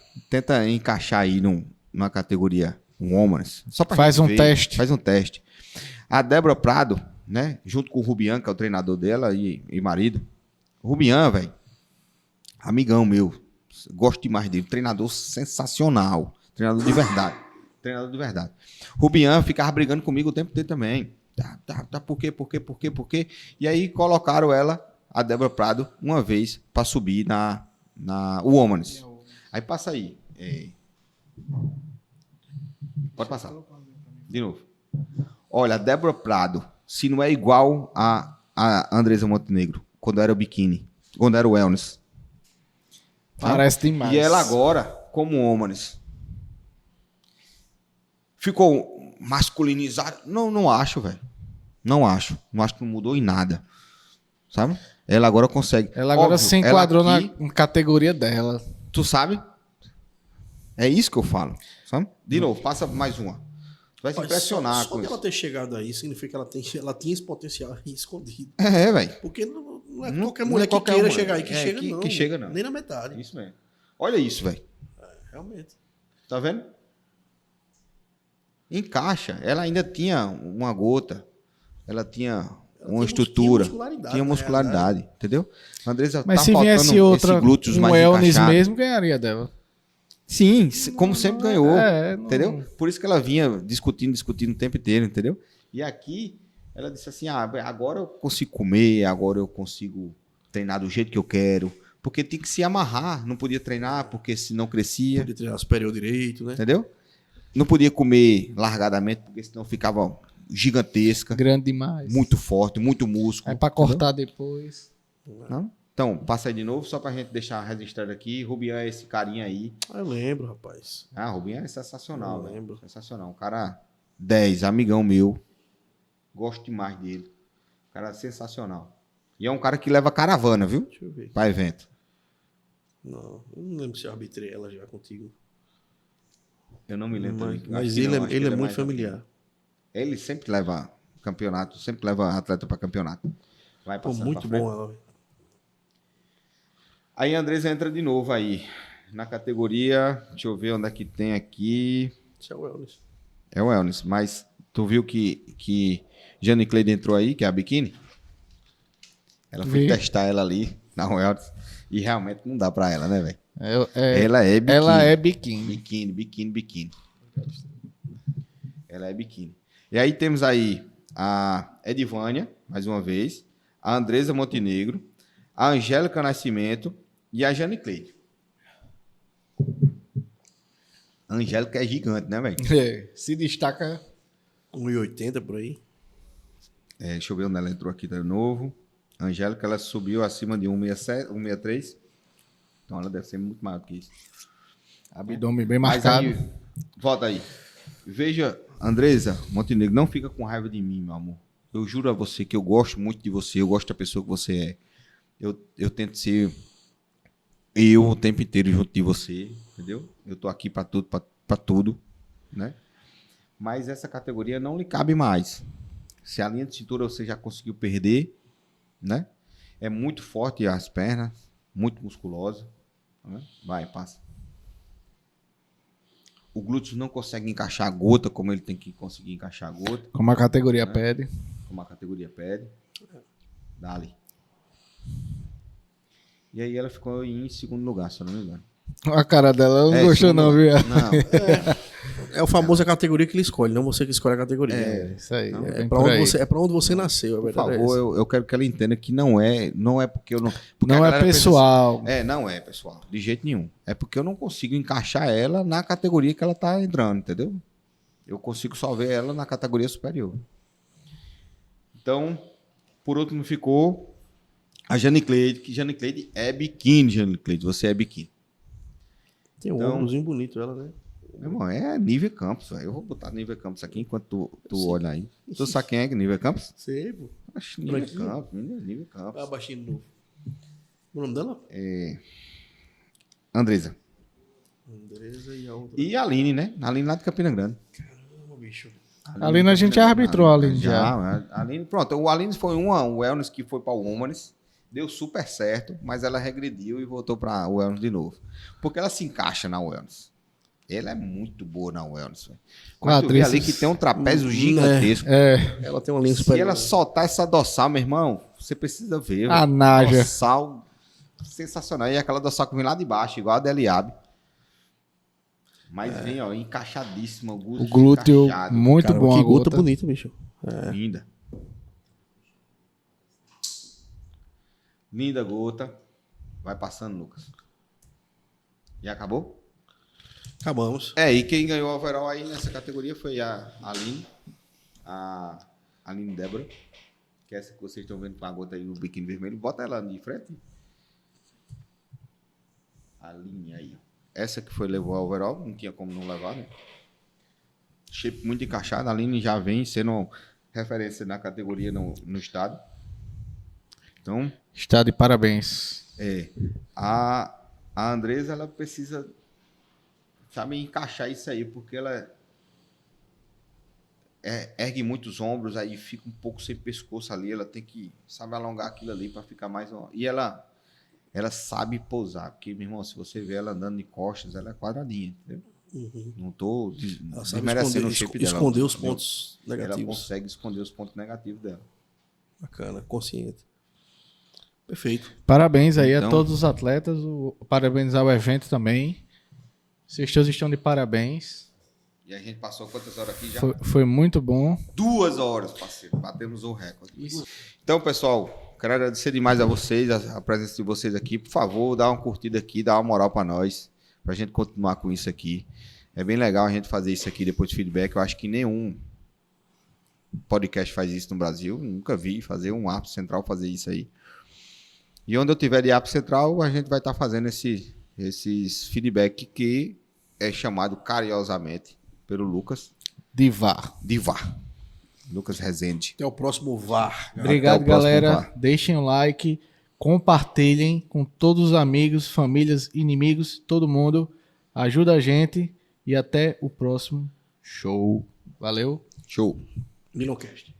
encaixar aí numa categoria women's. Só pra Faz um ver. teste. Faz um teste. A Débora Prado, né? Junto com o Rubian, que é o treinador dela e marido. Rubian, velho. Amigão meu. Gosto demais dele. Treinador sensacional. Treinador de verdade. Treinador de verdade. Rubian ficava brigando comigo o tempo inteiro também. Tá, por quê? E aí colocaram ela, a Débora Prado, uma vez para subir na Women's. Aí passa aí. Pode passar. De novo. Olha, a Débora Prado, se não é igual a Andresa Montenegro, quando era o biquíni, quando era o wellness. Parece demais. E ela agora, como Women's, ficou masculinizada. Não acho, velho. Não acho que não mudou em nada. Sabe? Ela agora consegue. Ela agora Óbvio, se enquadrou aqui, na categoria dela. Tu sabe? É isso que eu falo. Sabe? De novo, passa mais uma. Tu vai se impressionar só com ela isso. ter chegado aí significa que ela tinha esse potencial aí escondido. Velho. Porque não é Não- qualquer não mulher é que qualquer queira uma. chegar aí, que É, chega que- não. que chega, não. Nem na metade. Isso mesmo. Olha isso, velho. Realmente. Tá vendo? Encaixa. Ela ainda tinha uma gota. Ela tinha uma estrutura. Tinha muscularidade. Entendeu? A Andresa Mas tá se faltando viesse outra, esse glúteos um mais wellness encaixado. mesmo, ganharia dela. Sim, como sempre ganhou. não- Entendeu? Por isso que ela vinha discutindo o tempo inteiro, entendeu? E aqui, ela disse assim, agora eu consigo comer, agora eu consigo treinar do jeito que eu quero. Porque tem que se amarrar. Não podia treinar, porque senão crescia. Podia treinar superior direito, né? Entendeu? Não podia comer largadamente, porque senão ficava gigantesca, Grande demais. muito forte, muito músculo. É pra cortar depois. Não? Então, passa aí de novo, só pra gente deixar registrado aqui. Rubian é esse carinha aí. Eu lembro, rapaz. Rubian é sensacional, Eu velho. lembro. Sensacional. Um cara 10, amigão meu. Gosto demais dele. Um cara sensacional. E é um cara que leva caravana, viu? Deixa eu ver. Pra evento. Não, eu não lembro se eu arbitrei ela já contigo. Eu não me lembro. Mas, também. Acho mas que ele, não, acho que ele é mais muito familiar. Ele sempre leva campeonato, sempre leva atleta pra campeonato. Vai Pô, passando muito pra frente. bom ela. Velho. Aí a Andresa entra de novo aí. Na categoria, deixa eu ver onde é que tem aqui. Isso é o wellness. É o wellness, mas tu viu que Jane Cleide entrou aí, que é a biquíni? Ela foi Vi. testar ela ali na wellness e realmente não dá pra ela, né, velho? É, Ela é biquíni. ela é biquíni. Biquíni. Ela é biquíni. E aí temos aí a Edivânia, mais uma vez, a Andresa Montenegro, a Angélica Nascimento e a Jane Cleide. A Angélica é gigante, né, velho? Se destaca. 1,80 por aí. Deixa eu ver onde ela entrou aqui de novo. A Angélica, ela subiu acima de 1,67, 1,63. Então ela deve ser muito maior que isso. Abdômen bem Mas marcado. aí, volta aí. Veja, Andresa Montenegro, não fica com raiva de mim, meu amor. Eu juro a você que eu gosto muito de você, eu gosto da pessoa que você é. Eu tento ser eu o tempo inteiro junto de você, entendeu? Eu tô aqui para tudo, para tudo, né? Mas essa categoria não lhe cabe mais. Se a linha de cintura você já conseguiu perder, né? É muito forte as pernas, muito musculosa. Né? Vai, passa. O glúteo não consegue encaixar a gota como ele tem que conseguir encaixar a gota. Como a categoria Né? pede. Como a categoria pede. Dali. E aí ela ficou em segundo lugar, se eu não me engano. A cara dela ela não gostou, segundo não, viu? lugar. Não, É o famoso a categoria que ele escolhe, não você que escolhe a categoria. Isso aí. Não, é É bem pra por onde aí. você, é pra onde você nasceu, a por verdade é favor, essa. eu quero que ela entenda que não é porque eu não... Porque Não a é galera pensa pessoal. assim, não é, pessoal. De jeito nenhum. É porque eu não consigo encaixar ela na categoria que ela tá entrando, entendeu? Eu consigo só ver ela na categoria superior. Então, por último ficou a Jane Cleide, que Jane Cleide é biquíni, Jane Cleide. Você é biquíni. Tem um Então- ómbrozinho bonito ela, né? Meu irmão, é Nívia Campos, velho. Eu vou botar Nívia Campos aqui enquanto tu olha aí. Tu sabe quem é Nívia Campos? Sei, pô. Acho Nívia Branquinha. Campos, Nívia Campos. Ah, baixinho de novo. O nome dela? Andresa. Andresa e a outra. E a Aline, né? A Aline lá de Campina Grande. Caramba, bicho. Aline a gente já arbitrou, a Aline já. A Aline, pronto, o Aline foi um wellness que foi para o Women's, deu super certo, mas ela regrediu e voltou para o wellness de novo. Porque ela se encaixa na wellness. Ela é muito boa na wellness. Véio. Mas tu vê ali que tem um trapézio gigantesco. Ela tem uma linha Se superior. ela soltar essa dorsal, meu irmão, você precisa ver. A velho. Nádia. Dorsal sensacional. E aquela dorsal que vem lá de baixo, igual a da Eliabe. Mas vem, ó, encaixadíssima. O glúteo encaixado. muito Caramba, bom. que a gota gota. bonita, bicho. Linda. Linda gota. Vai passando, Lucas. E acabou? Acabamos. E quem ganhou o overall aí nessa categoria foi a Aline. A Aline Débora. Que é essa que vocês estão vendo com a gota aí no biquíni vermelho. Bota ela de frente. Aline aí. Essa que foi levou a overall. Não tinha como não levar, né? Shape muito encaixado. A Aline já vem sendo referência na categoria no estado. Então, Está de parabéns. a Andresa, ela precisa, sabe, encaixar isso aí, porque ela ergue muito os ombros, aí fica um pouco sem pescoço ali, ela tem que, sabe, alongar aquilo ali para ficar mais... E ela sabe pousar, porque, meu irmão, se você vê ela andando de costas, ela é quadradinha, entendeu? Não tô Ela sabe desmerecendo esconder, o shape dela. esconder os entendeu? pontos Ela negativos. consegue esconder os pontos negativos dela. Bacana, consciente. Perfeito. Parabéns aí Então- a todos os atletas. Parabéns ao evento também. Vocês todos estão de parabéns. E a gente passou quantas horas aqui já? Foi muito bom. 2 horas, parceiro. Batemos o recorde. Então, pessoal, quero agradecer demais a vocês, a presença de vocês aqui. Por favor, dá uma curtida aqui, dá uma moral pra nós, pra gente continuar com isso aqui. É bem legal a gente fazer isso aqui depois de feedback. Eu acho que nenhum podcast faz isso no Brasil. Nunca vi fazer um Ápice Central fazer isso aí. E onde eu tiver de Ápice Central, a gente vai estar fazendo esses feedback que é chamado carinhosamente pelo Lucas De VAR. de VAR. Lucas Rezende. Até o próximo VAR. Obrigado, Até o próximo galera. VAR. Deixem o like. Compartilhem com todos os amigos, famílias, inimigos, todo mundo. Ajuda a gente. E até o próximo show. Valeu. Show. Minocast.